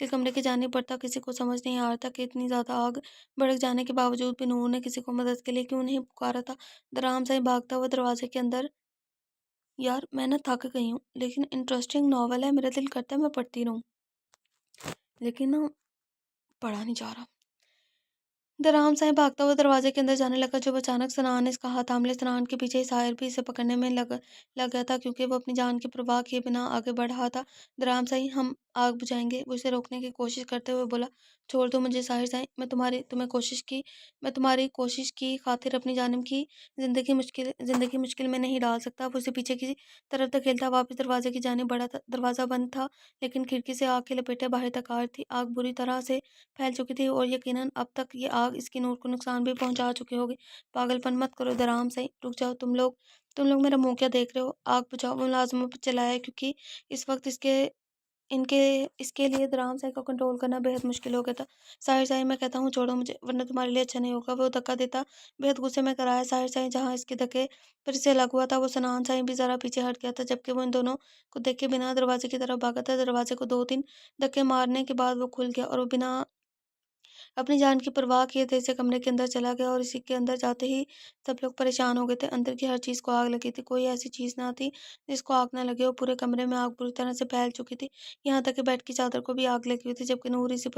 کے کمرے کی جانب بڑھتا۔ کسی کو سمجھ نہیں آ رہا تھا کہ اتنی زیادہ آگ بھڑک جانے کے باوجود بھی نور نے کسی کو مدد کے لیے کیوں نہیں پکارا تھا۔ درام سائیں بھاگتا ہوا دروازے کے اندر۔ یار میں نہ تھک گئی ہوں، لیکن انٹرسٹنگ ناول ہے، میرا دل کرتا ہے میں پڑھتی رہوں، لیکن نہ پڑھا نہیں جا رہا۔ درام سائیں بھاگتا ہوا دروازے کے اندر جانے لگا جب اچانک سنان نے اس کا ہاتھ تھام لیا۔ سنان کے پیچھے ساحر بھی اسے پکڑنے میں لگ گیا تھا، کیونکہ وہ اپنی جان کی پرواہ کیے بنا آگے بڑھ رہا تھا۔ درام سائیں ہم آگ بجھائیں گے، وہ اسے روکنے کی کوشش کرتے ہوئے بولا۔ چھوڑ دو مجھے ساحر سائیں، میں تمہاری کوشش کی خاطر اپنی جانم کی زندگی مشکل میں نہیں ڈال سکتا۔ وہ اسے پیچھے کی طرف دھکیلتا واپس دروازے کی جانب بڑھا۔ دروازہ بند تھا، لیکن کھڑکی سے آگ کی لپیٹیں باہر تک آ رہی تھی۔ آگ بری طرح سے پھیل چکی تھی اور یقیناً اب تک یہ آگ اس کی نور کو نقصان بھی پہنچا چکی ہوگی۔ پاگل پن مت کرو درام سائیں، رک جاؤ، تم لوگ میرا منہ کیا دیکھ رہے ہو؟ آگ بجھاؤ۔ وہ ملازموں پر چلایا کیونکہ اس وقت اس کے لیے درام سائیں کو کنٹرول کرنا بے حد مشکل ہو گیا تھا۔ ساحر سائیں میں کہتا ہوں چھوڑو مجھے، ورنہ تمہارے لیے اچھا نہیں ہوگا۔ وہ دھکا دیتا بے حد غصے میں کرایا۔ ساحر سائیں جہاں اس کے دھکے پر اسے لگ ہوا تھا، وہ سنان سائیں بھی ذرا پیچھے ہٹ گیا تھا، جبکہ وہ ان دونوں کو دیکھے بنا دروازے کی طرف بھاگا تھا۔ دروازے کو 2-3 دھکے مارنے کے بعد وہ کھل گیا اور وہ بنا اپنی جان کی پرواہ کیے تیزی کمرے کے اندر چلا گیا اور اسی کے اندر جاتے ہی سب لوگ پریشان ہو گئے تھے۔ اندر کی ہر چیز کو آگ لگی تھی، کوئی ایسی چیز نہ تھی جس کو آگ نہ لگے، اور پورے کمرے میں آگ بری طرح سے پھیل چکی تھی، یہاں تک کہ بیڈ کی چادر کو بھی آگ لگی ہوئی تھی، جبکہ نور اسی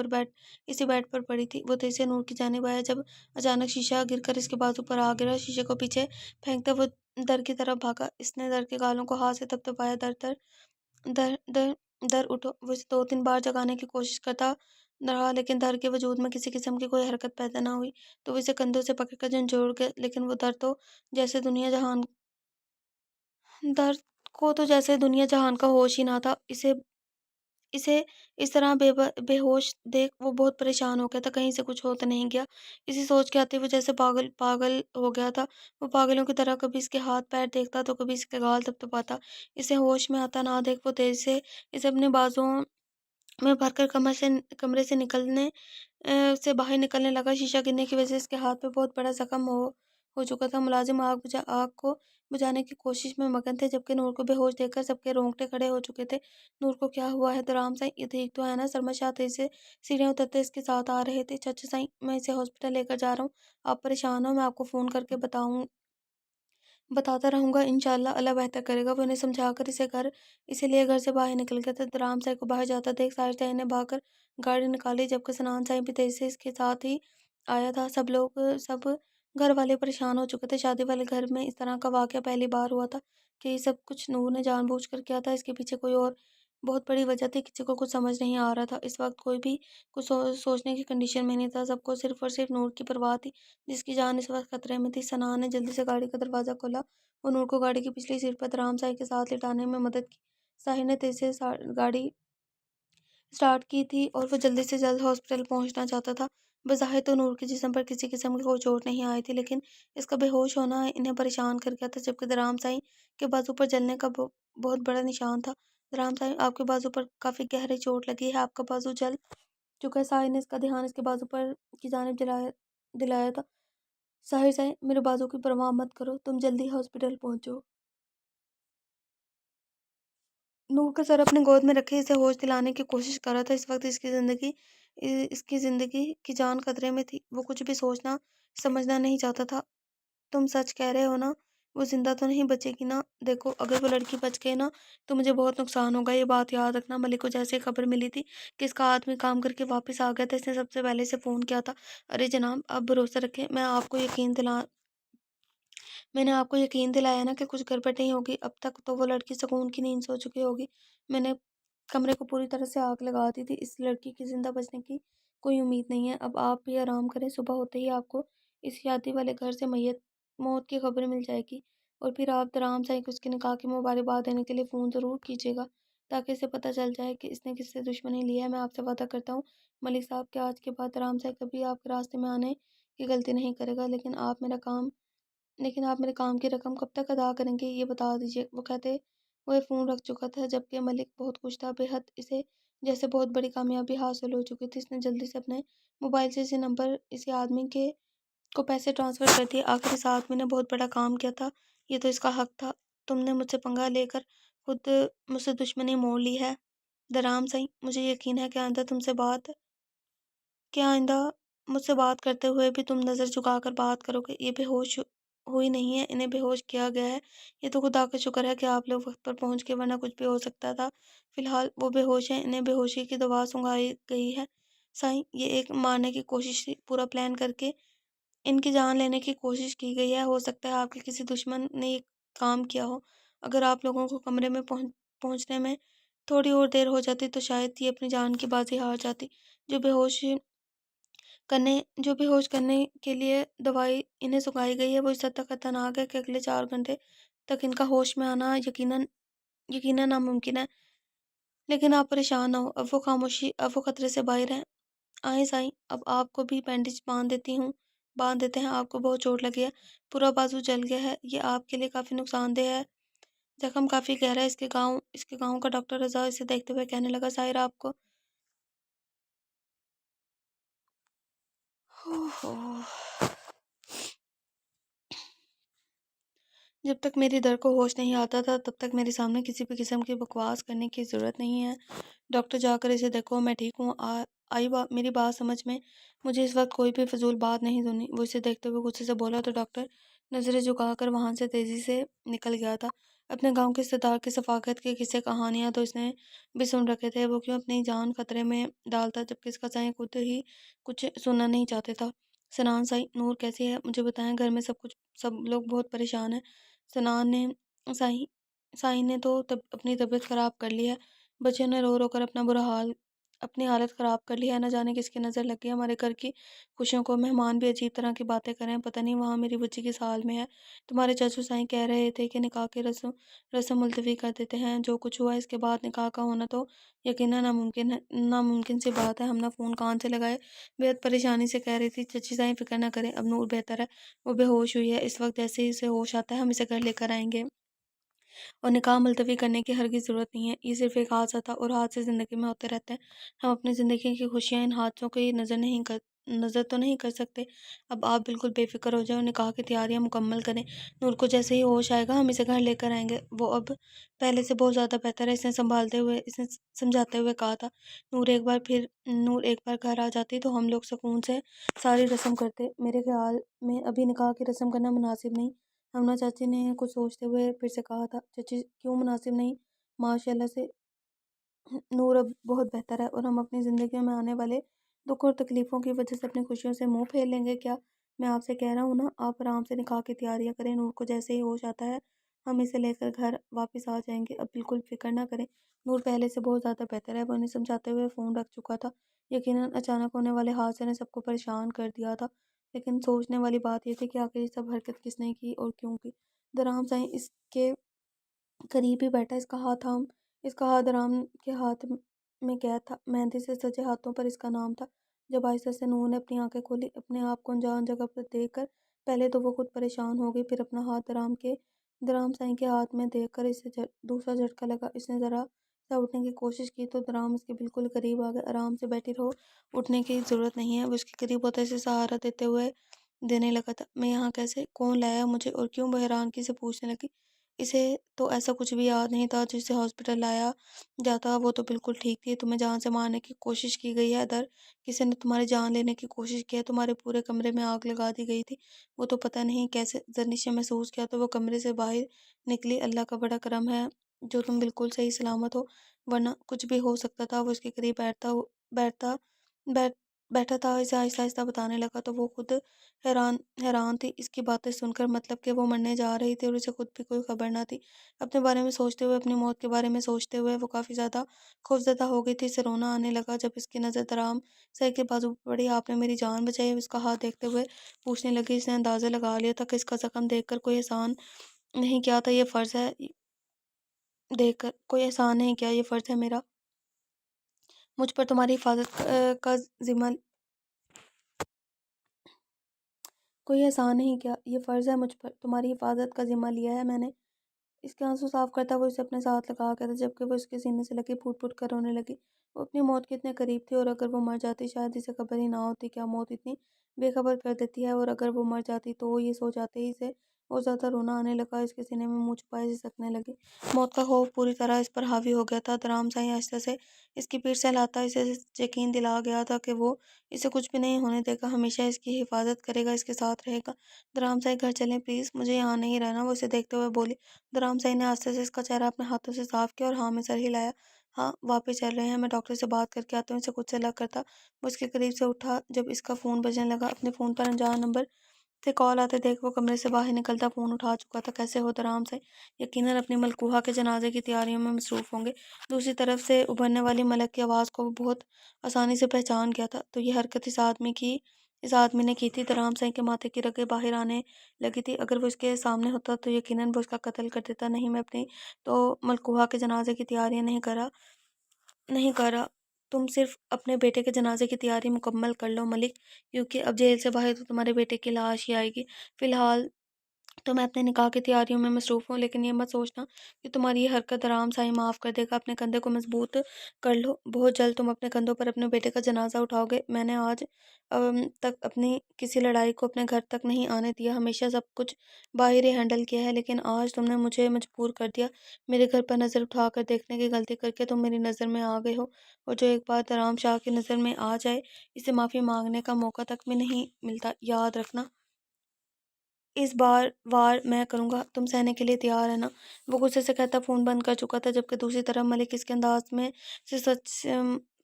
بیڈ پر پڑی تھی۔ وہ تیزی سے نور کی جانب آیا، جب اچانک شیشہ گر کر اس کے بازو پر آ گرا۔ شیشے کو پیچھے پھینکتے وہ در کی طرف بھاگا۔ اس نے در کے گالوں کو ہاتھ سے تھپتھپایا۔ در در در در در اٹھو۔ وہ اسے 2-3 بار جگانے کی کوشش کرتا رہا، لیکن در کے وجود میں کسی قسم کی کوئی حرکت پیدا نہ ہوئی۔ تو وہ اسے کندھوں سے پکڑ کر جھنجھوڑ گئے، لیکن وہ در کو تو جیسے دنیا جہان کا ہوش ہی نہ تھا۔ اسے اس طرح بے ہوش دیکھ وہ بہت پریشان ہو گیا تھا، کہیں سے کچھ ہو تو نہیں گیا۔ اسی سوچ کے آتے وہ جیسے پاگل ہو گیا تھا۔ وہ پاگلوں کی طرح کبھی اس کے ہاتھ پیر دیکھتا تو کبھی اس کے گال تھپتھپاتا۔ اسے ہوش میں آتا نہ دیکھ وہ تیزی سے اسے اپنے بازوؤں میں بھر کر کمرے سے باہر نکلنے لگا۔ شیشہ گرنے کی وجہ سے اس کے ہاتھ پہ بہت بڑا زخم ہو چکا تھا۔ ملازم آگ کو بجھانے کی کوشش میں مگن تھے، جبکہ نور کو بے ہوش دیکھ کر سب کے رونگٹے کھڑے ہو چکے تھے۔ نور کو کیا ہوا ہے درام سائیں؟ یہ ٹھیک تو ہے نا؟ سرمد شاہ تیزی سے سیڑھیاں اترتے اس کے ساتھ آ رہے تھے۔ چچا سائیں، میں اسے ہاسپٹل لے کر جا رہا ہوں، آپ پریشان ہو، میں آپ کو فون کر کے بتاتا رہوں گا، انشاءاللہ اللہ بہتر کرے گا۔ وہ انہیں سمجھا کر اسے لیے گھر سے باہر نکل گیا تھا۔ درام سائیں کو باہر جاتا دیکھ ساحر سائیں نے بھاگ کر گاڑی نکالی، جبکہ سنان سائیں بھی تیزی سے اس کے ساتھ ہی آیا تھا۔ سب گھر والے پریشان ہو چکے تھے۔ شادی والے گھر میں اس طرح کا واقعہ پہلی بار ہوا تھا کہ یہ سب کچھ نور نے جان بوجھ کر کیا تھا۔ اس کے پیچھے کوئی اور بہت بڑی وجہ تھی، کسی کو کچھ سمجھ نہیں آ رہا تھا۔ اس وقت کوئی بھی کچھ سوچنے کی کنڈیشن میں نہیں تھا، سب کو صرف اور صرف نور کی پرواہ تھی، جس کی جان اس وقت خطرے میں تھی۔ سنان نے جلدی سے گاڑی کا دروازہ کھولا اور نور کو گاڑی کی پچھلی سیٹ پر درام سائیں کے ساتھ لٹانے میں مدد کی۔ ساحر نے تیزی سے گاڑی سٹارٹ کی تھی اور وہ جلد سے جلد ہاسپٹل پہنچنا چاہتا تھا۔ بظاہر تو نور کے جسم پر کسی قسم کی کوئی چوٹ نہیں آئی تھی، لیکن اس کا بے ہوش ہونا انہیں پریشان کر گیا تھا، جبکہ درام سائیں کے بازو پر جلنے کا بہت بڑا نشان تھا۔ درام سائیں، آپ کے بازو پر کافی گہری چوٹ لگی ہے، آپ کا بازو جل چکا ہے۔ ساحر نے اس کا دھیان اس کے بازو پر کی جانب دلایا تھا۔ ساحر سائیں، میرے بازو کی پرواہ مت کرو، تم جلدی ہاسپٹل پہنچو۔ نور کا سر اپنے گود میں رکھے اسے ہوش دلانے کی کوشش کر رہا تھا۔ اس وقت اس کی زندگی کی جان خطرے میں تھی۔ وہ کچھ بھی سوچنا سمجھنا نہیں چاہتا تھا۔ تم سچ کہہ رہے ہو نا؟ وہ زندہ تو نہیں بچے گی نا؟ دیکھو، اگر وہ لڑکی بچ گئی نا تو مجھے بہت نقصان ہوگا، یہ بات یاد رکھنا۔ ملک کو جیسے خبر ملی تھی کہ اس کا آدمی کام کر کے واپس آ گیا تھا، اس نے سب سے پہلے اسے فون کیا تھا۔ ارے جناب، آپ بھروسہ رکھیں، میں نے آپ کو یقین دلایا نا کہ کچھ گڑبڑ نہیں ہوگی۔ اب تک تو وہ لڑکی سکون کی نیند سو چکی ہوگی۔ میں نے کمرے کو پوری طرح سے آگ لگا دی تھی، اس لڑکی کی زندہ بچنے کی کوئی امید نہیں ہے۔ اب آپ بھی آرام کریں، صبح ہوتے ہی آپ کو اس شادی والے گھر سے موت کی خبر مل جائے گی، اور پھر آپ درام سائیں کو اس کے نکاح کی مبارکباد دینے کے لیے فون ضرور کیجیے گا، تاکہ اسے پتہ چل جائے کہ اس نے کس سے دشمنی لی ہے۔ میں آپ سے وعدہ کرتا ہوں ملک صاحب کہ آج کے بعد درام سائیں کبھی آپ کے راستے میں آنے کی غلطی نہیں کرے گا۔ لیکن آپ میرے کام کی رقم کب تک ادا کریں گے، یہ بتا دیجیے۔ وہ کہتے ہوئے فون رکھ چکا تھا، جبکہ ملک بہت خوش تھا، بے حد اسے جیسے بہت بڑی کامیابی حاصل ہو چکی تھی۔ اس نے جلدی سے اپنے موبائل سے اسی آدمی کو پیسے ٹرانسفر کر دیے۔ آخر اس آدمی نے بہت بڑا کام کیا تھا، یہ تو اس کا حق تھا۔ تم نے مجھ سے پنگا لے کر خود مجھ سے دشمنی موڑ لی ہے درام سائیں۔ مجھے یقین ہے کہ آئندہ مجھ سے بات کرتے ہوئے بھی تم نظر جھکا کر بات کرو گے۔ یہ بے ہوش ہوئی نہیں ہے، انہیں بے ہوش کیا گیا ہے۔ یہ تو خدا کا شکر ہے کہ آپ لوگ وقت پر پہنچ گئے، ورنہ کچھ بھی ہو سکتا تھا۔ فی الحال وہ بے ہوش ہیں، انہیں بے ہوشی کی دوا سنگھائی گئی ہے۔ سائیں، یہ ایک مارنے کی کوشش تھی، پورا پلان کر کے ان کی جان لینے کی کوشش کی گئی ہے۔ ہو سکتا ہے آپ کے کسی دشمن نے یہ کام کیا ہو۔ اگر آپ لوگوں کو کمرے میں پہنچنے میں تھوڑی اور دیر ہو جاتی تو شاید یہ اپنی جان کی بازی ہار جاتی۔ جو بے ہوش کرنے کے لیے دوائی انہیں سنگھائی گئی ہے وہ اس حد تک خطرناک ہے کہ اگلے 4 گھنٹے تک ان کا ہوش میں آنا یقیناً ناممکن ہے۔ لیکن آپ پریشان نہ ہو، اب وہ خطرے سے باہر ہیں۔ آئیں سائیں، اب آپ کو بھی بینڈیج باندھ دیتے ہیں، آپ کو بہت چوٹ لگی ہے، پورا بازو جل گیا ہے، یہ آپ کے لیے کافی نقصان دہ ہے، زخم کافی گہرا ہے۔ اس کے گاؤں کا ڈاکٹر رضا اسے دیکھتے ہوئے کہنے لگا، ساحر آپ کو جب تک میری در کو ہوش نہیں آتا تھا تب تک میرے سامنے کسی بھی قسم کی بکواس کرنے کی ضرورت نہیں ہے۔ ڈاکٹر، جا کر اسے دیکھو، میں ٹھیک ہوں، میری بات سمجھ میں؟ مجھے اس وقت کوئی بھی فضول بات نہیں سنی۔ وہ اسے دیکھتے ہوئے غصے سے بولا تو ڈاکٹر نظریں جھکا کر وہاں سے تیزی سے نکل گیا تھا۔ اپنے گاؤں کے صدار کی ثقافت کے قصے کہانیاں تو اس نے بھی سن رکھے تھے، وہ کیوں اپنی جان خطرے میں ڈالتا جبکہ اس کا سائیں خود ہی کچھ سننا نہیں چاہتے تھا۔ سنان سائی، نور کیسی ہے؟ مجھے بتائیں، گھر میں سب لوگ بہت پریشان ہیں۔ سنان نے سائی سائی نے تو اپنی طبیعت خراب کر لی ہے۔ بچے نے رو رو کر اپنی حالت خراب کر لی ہے۔ نہ جانے کس کی نظر لگ گئی ہمارے گھر کی خوشیوں کو۔ مہمان بھی عجیب طرح کی باتیں کریں، پتہ نہیں وہاں میری بچی کس حال میں ہے۔ تمہارے چچو سائی کہہ رہے تھے کہ نکاح کی رسم ملتوی کر دیتے ہیں۔ جو کچھ ہوا اس کے بعد نکاح کا ہونا تو یقینا ناممکن سی بات ہے۔ ہم نے فون کان سے لگائے، بےحد پریشانی سے کہہ رہی تھی، چچی سائی فکر نہ کریں، اب نور بہتر ہے، وہ بے ہوش ہوئی ہے اس وقت، جیسے ہی اسے ہوش آتا ہے ہم اسے گھر لے کر آئیں گے، اور نکاح ملتوی کرنے کی ہرگز ضرورت نہیں ہے۔ یہ صرف ایک حادثہ تھا اور حادثے زندگی میں ہوتے رہتے ہیں۔ ہم اپنی زندگی کی خوشیاں ان حادثوں کو نظر تو نہیں کر سکتے۔ اب آپ بالکل بے فکر ہو جائیں اور نکاح کی تیاریاں مکمل کریں۔ نور کو جیسے ہی ہوش آئے گا ہم اسے گھر لے کر آئیں گے، وہ اب پہلے سے بہت زیادہ بہتر ہے، اس نے سمجھاتے ہوئے کہا تھا۔ نور ایک بار گھر آ جاتی تو ہم لوگ سکون سے ساری رسم کرتے۔ میرے خیال میں ابھی نکاح کی رسم کرنا مناسب نہیں۔ ہمنا چاچی نے کچھ سوچتے ہوئے پھر سے کہا تھا۔ چچی، کیوں مناسب نہیں؟ ماشاءاللہ سے نور اب بہت بہتر ہے اور ہم اپنی زندگیوں میں آنے والے دکھ اور تکلیفوں کی وجہ سے اپنی خوشیوں سے منہ پھیر لیں گے کیا؟ میں آپ سے کہہ رہا ہوں نا، آپ آرام سے نکاح کی تیاریاں کریں۔ نور کو جیسے ہی ہوش آتا ہے ہم اسے لے کر گھر واپس آ جائیں گے، اب بالکل فکر نہ کریں۔ نور پہلے سے بہت زیادہ بہتر ہے، وہ انہیں سمجھاتے ہوئے فون رکھ چکا تھا۔ یقیناً اچانک ہونے والے حادثے نے سب کو پریشان کر دیا تھا، لیکن سوچنے والی بات یہ تھی کہ آخر یہ سب حرکت کس نے کی اور کیوں کی۔ درام سائیں اس کے قریب ہی بیٹھا، اس کا ہاتھ رام کے ہاتھ میں قید تھا، مہندی سے سجے ہاتھوں پر اس کا نام تھا۔ جب آہستہ سے نور نے اپنی آنکھیں کھولی، اپنے آپ کو انجان جگہ پر دیکھ کر پہلے تو وہ خود پریشان ہو گئی، پھر اپنا ہاتھ درام سائیں کے ہاتھ میں دیکھ کر اسے دوسرا جھٹکا لگا۔ اس نے ذرا سا اٹھنے کی کوشش کی تو درام اس کے بالکل قریب آ گئے۔ آرام سے بیٹھی رہو، اٹھنے کی ضرورت نہیں ہے، وہ اس کے قریب ہوتے اسے سہارا دینے لگا تھا۔ میں یہاں کیسے؟ کون لایا مجھے اور کیوں؟ وہ حیرانگی سے پوچھنے لگی۔ اسے تو ایسا کچھ بھی یاد نہیں تھا، جسے ہاسپٹل لایا جاتا وہ تو بالکل ٹھیک تھی۔ تمہیں جان سے مارنے کی کوشش کی گئی ہے ادھر، کسی نے تمہاری جان لینے کی کوشش کی ہے، تمہارے پورے کمرے میں آگ لگا دی گئی تھی۔ وہ تو پتہ نہیں کیسے زرنشیں محسوس کیا تو وہ کمرے سے باہر نکلی۔ اللہ کا بڑا کرم ہے جو تم بالکل صحیح سلامت ہو، ورنہ کچھ بھی ہو سکتا تھا۔ وہ اس کے قریب بیٹھتا بیٹھ بیٹھا تھا، اسے آہستہ آہستہ بتانے لگا تو وہ خود حیران تھی اس کی باتیں سن کر، مطلب کہ وہ مرنے جا رہی تھی اور اسے خود بھی کوئی خبر نہ تھی۔ اپنے بارے میں سوچتے ہوئے، اپنی موت کے بارے میں سوچتے ہوئے وہ کافی زیادہ خوفزدہ ہو گئی تھی، اسے رونا آنے لگا جب اس کی نظر درام سائی کے بازو پر پڑی۔ آپ نے میری جان بچائی؟ اس کا ہاتھ دیکھتے ہوئے پوچھنے لگی۔ اس نے اندازہ لگا لیا تھا کہ اس کا زخم دیکھ کر کوئی احسان نہیں کیا تھا، یہ فرض ہے میرا، مجھ پر تمہاری حفاظت کا ذمہ کوئی احسان نہیں کیا، یہ فرض ہے مجھ پر، تمہاری حفاظت کا ذمہ لیا ہے میں نے۔ اس کے آنسو صاف کرتا وہ اسے اپنے ساتھ لگا کے تھا، جبکہ وہ اس کے سینے سے لگی پھوٹ پھوٹ کر رونے لگی۔ وہ اپنی موت کے اتنے قریب تھی اور اگر وہ مر جاتی شاید اسے خبر ہی نہ ہوتی۔ کیا موت اتنی بے خبر کر دیتی ہے؟ اور اگر وہ مر جاتی تو وہ یہ سوچ آتے ہی اسے اور زیادہ رونا آنے لگا، اس کے سینے میں منہ چھپائے سسکنے لگی۔ موت کا خوف پوری طرح اس پر حاوی ہو گیا تھا۔ درام سائیں آہستہ سے اس کی پیٹھ سہلاتا اسے یقین دلا گیا تھا کہ وہ اسے کچھ بھی نہیں ہونے دے گا، ہمیشہ اس کی حفاظت کرے گا، اس کے ساتھ رہے گا۔ درام سائی، گھر چلیں پلیز، مجھے یہاں نہیں رہنا، وہ اسے دیکھتے ہوئے بولی۔ درام سائی نے آہستہ سے اس کا چہرہ اپنے ہاتھوں سے صاف کیا اور ہاں میں سر ہلایا۔ ہاں، واپس چل رہے ہیں، میں ڈاکٹر سے بات کر کے آتا ہوں، اسے خود سے الگ کرتا وہ اس کے قریب سے اٹھا جب اس کا فون بجنے لگا۔ اپنے فون پر انجان نمبر سے کال آتے دیکھ وہ کمرے سے باہر نکلتا فون اٹھا چکا تھا۔ کیسے ہو درام سائی؟ یقیناً اپنی ملکوہا کے جنازے کی تیاریوں میں مصروف ہوں گے۔ دوسری طرف سے ابھرنے والی ملک کی آواز کو وہ بہت آسانی سے پہچان گیا تھا۔ تو یہ حرکت اس آدمی نے کی تھی؟ درام سائی کے ماتھے کی رگیں باہر آنے لگی تھی۔ اگر وہ اس کے سامنے ہوتا تو یقیناً وہ اس کا قتل کر دیتا۔ نہیں، میں اپنی تو ملکوہا کے جنازے کی تیاریاں نہیں کر رہا، تم صرف اپنے بیٹے کے جنازے کی تیاری مکمل کر لو ملک، کیونکہ اب جیل سے باہر تو تمہارے بیٹے کی لاش ہی آئے گی۔ فی الحال تو میں اپنے نکاح کی تیاریوں میں مصروف ہوں، لیکن یہ مت سوچنا کہ تمہاری یہ حرکت آرام سائیں معاف کر دے گا۔ اپنے کندھے کو مضبوط کر لو، بہت جلد تم اپنے کندھوں پر اپنے بیٹے کا جنازہ اٹھاؤ گے۔ میں نے آج تک اپنی کسی لڑائی کو اپنے گھر تک نہیں آنے دیا، ہمیشہ سب کچھ باہر ہی ہینڈل کیا ہے، لیکن آج تم نے مجھے مجبور کر دیا۔ میرے گھر پر نظر اٹھا کر دیکھنے کی غلطی کر کے تم میری نظر میں آ گئے ہو، اور جو ایک بات آرام شاہ کی نظر میں آ جائے اسے معافی مانگنے کا موقع تک بھی نہیں ملتا۔ یاد رکھنا، اس بار وار میں کروں گا، تم سہنے کے لیے تیار ہے نا؟ وہ غصے سے کہتا فون بند کر چکا تھا، جبکہ دوسری طرف ملک اس کے انداز میں سے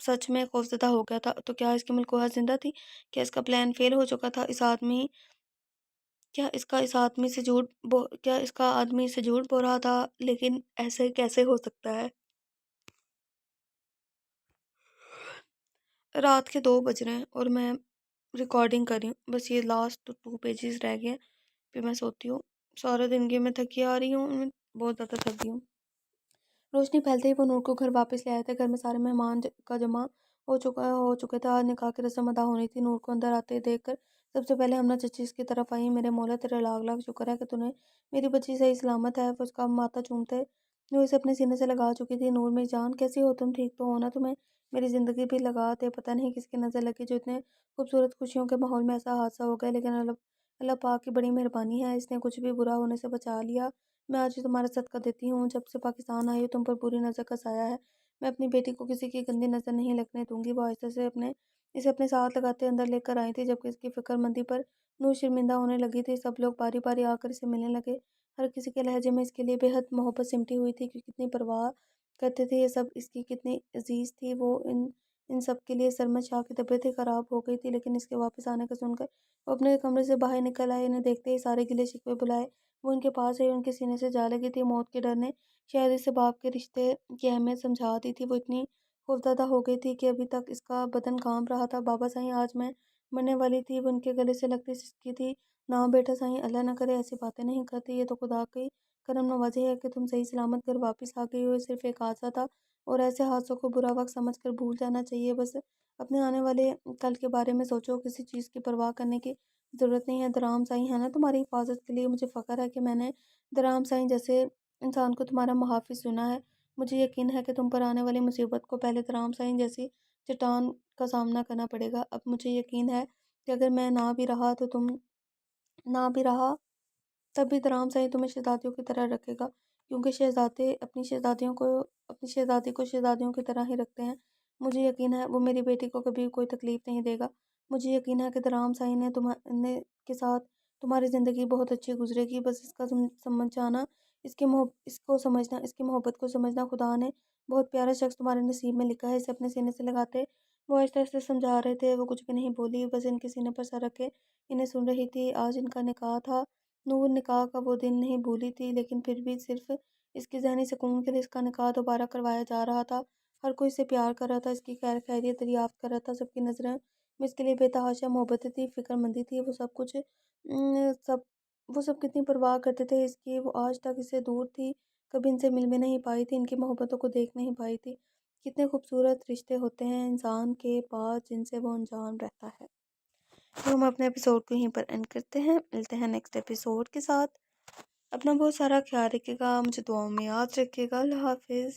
سچ میں خوفزدہ ہو گیا تھا۔ تو کیا اس کی ملکوہا زندہ تھی؟ کیا اس کا پلان فیل ہو چکا تھا؟ کیا اس کا آدمی سے جھوٹ بول رہا تھا؟ لیکن ایسے کیسے ہو سکتا ہے؟ رات کے 2 بج رہے ہیں اور میں ریکارڈنگ کر رہی ہوں، بس یہ لاسٹ 2 پیجز رہ گئے ہیں، پھر میں سوتی ہوں۔ سارا دن کی میں تھکی آ رہی ہوں، میں بہت زیادہ تھک گئی ہوں۔ روشنی پھیلتے ہی وہ نور کو گھر واپس لے آئے تھے۔ گھر میں سارے مہمان کا جمع ہو چکے تھے۔ آج نکاح کی رسم ادا ہونی تھی۔ نور کو اندر آتے دیکھ کر سب سے پہلے ہمنا چچی اس کی طرف آئی۔ میرے مولا، تیرا لاکھ لاکھ شکر ہے کہ تُونے میری بچی صحیح سلامت ہے۔ وہ اس کا ماتھا چومتے جو اسے اپنے سینے سے لگا چکی تھی۔ نور میری جان، کیسی ہو تم؟ ٹھیک تو ہو نا؟ تمہیں میری زندگی بھی لگا دے، پتہ نہیں کس کی نظر لگی جو اتنے خوبصورت خوشیوں کے ماحول میں ایسا حادثہ ہو گیا، لیکن اللہ پاک کی بڑی مہربانی ہے، اس نے کچھ بھی برا ہونے سے بچا لیا۔ میں آج بھی تمہارا صدقہ دیتی ہوں، جب سے پاکستان آئی ہو تم پر بری نظر کا سایہ ہے۔ میں اپنی بیٹی کو کسی کی گندی نظر نہیں لگنے دوں گی۔ وہ آہستہ سے اسے اپنے ساتھ لگاتے اندر لے کر آئی تھی، جبکہ اس کی فکر مندی پر نور شرمندہ ہونے لگی تھی۔ سب لوگ باری باری آ کر اسے ملنے لگے، ہر کسی کے لہجے میں اس کے لیے بے حد محبت سمٹی ہوئی تھی کہ کتنی پرواہ کرتے تھے یہ سب، اس کی کتنی عزیز تھی وہ۔ ان سب کے لیے سرمد شاہ کی طبیعت ہی خراب ہو گئی تھی، لیکن اس کے واپس آنے کا سن کر وہ اپنے کمرے سے باہر نکل آئے۔ انہیں دیکھتے ہی سارے گلے شکوے بلائے وہ ان کے پاس آئی، ان کے سینے سے جا لگی تھی۔ موت کے ڈر نے شاید اسے باپ کے رشتے کی اہمیت سمجھا دی تھی۔ وہ اتنی خوفزدہ ہو گئی تھی کہ ابھی تک اس کا بدن کانپ رہا تھا۔ بابا سائیں، آج میں مرنے والی تھی، وہ ان کے گلے سے لگتی سسکی تھی۔ نا بیٹا سائیں، اللہ نہ کرے ایسی باتیں نہیں کرتی، یہ تو خدا کی کرم نوازی ہے کہ تم صحیح سلامت گھر واپس آ گئی ہو۔ یہ صرف ایک حادثہ تھا اور ایسے حادثوں کو برا وقت سمجھ کر بھول جانا چاہیے۔ بس اپنے آنے والے کل کے بارے میں سوچو، کسی چیز کی پرواہ کرنے کی ضرورت نہیں ہے۔ درام سائیں ہے نا تمہاری حفاظت کے لیے؟ مجھے فخر ہے کہ میں نے درام سائیں جیسے انسان کو تمہارا محافظ چنا ہے۔ مجھے یقین ہے کہ تم پر آنے والی مصیبت کو پہلے درام سائیں جیسی چٹان کا سامنا کرنا پڑے گا۔ اب مجھے یقین ہے کہ اگر میں نہ بھی رہا تب بھی درام سائیں تمہیں شہزادیوں کی طرح رکھے گا، کیونکہ شہزادے اپنی شہزادی کو شہزادیوں کی طرح ہی رکھتے ہیں۔ مجھے یقین ہے وہ میری بیٹی کو کبھی کوئی تکلیف نہیں دے گا۔ مجھے یقین ہے کہ درام سائیں کے ساتھ تمہاری زندگی بہت اچھی گزرے گی۔ بس اس کا سمجھ جانا، اس کی محبت کو سمجھنا، خدا نے بہت پیارا شخص تمہارے نصیب میں لکھا ہے۔ اسے اپنے سینے سے لگاتے وہ آہستہ آہستہ سمجھا رہے تھے۔ وہ کچھ بھی نہیں بولی، بس ان کے سینے پر سر رکھے انہیں سن رہی تھی۔ آج ان کا نکاح تھا۔ نور نکاح کا وہ دن نہیں بھولی تھی، لیکن پھر بھی صرف اس کے ذہنی سکون کے لیے اس کا نکاح دوبارہ کروایا جا رہا تھا۔ ہر کوئی اسے پیار کر رہا تھا، اس کی خیر خیریت دریافت کر رہا تھا۔ سب کی نظریں میں اس کے لیے بے تحاشا محبت تھی، فکر مندی تھی۔ وہ سب کتنی پرواہ کرتے تھے اس کی۔ وہ آج تک اس سے دور تھی، کبھی ان سے مل بھی نہیں پائی تھی، ان کی محبتوں کو دیکھ نہیں پائی تھی۔ کتنے خوبصورت رشتے ہوتے ہیں انسان کے پاس جن سے وہ انجان رہتا ہے۔ تو ہم اپنے ایپیسوڈ کو یہیں پر اینڈ کرتے ہیں، ملتے ہیں نیکسٹ ایپیسوڈ کے ساتھ۔ اپنا بہت سارا خیال رکھیے گا، مجھے دعاؤں میں یاد رکھیے گا۔ اللہ حافظ۔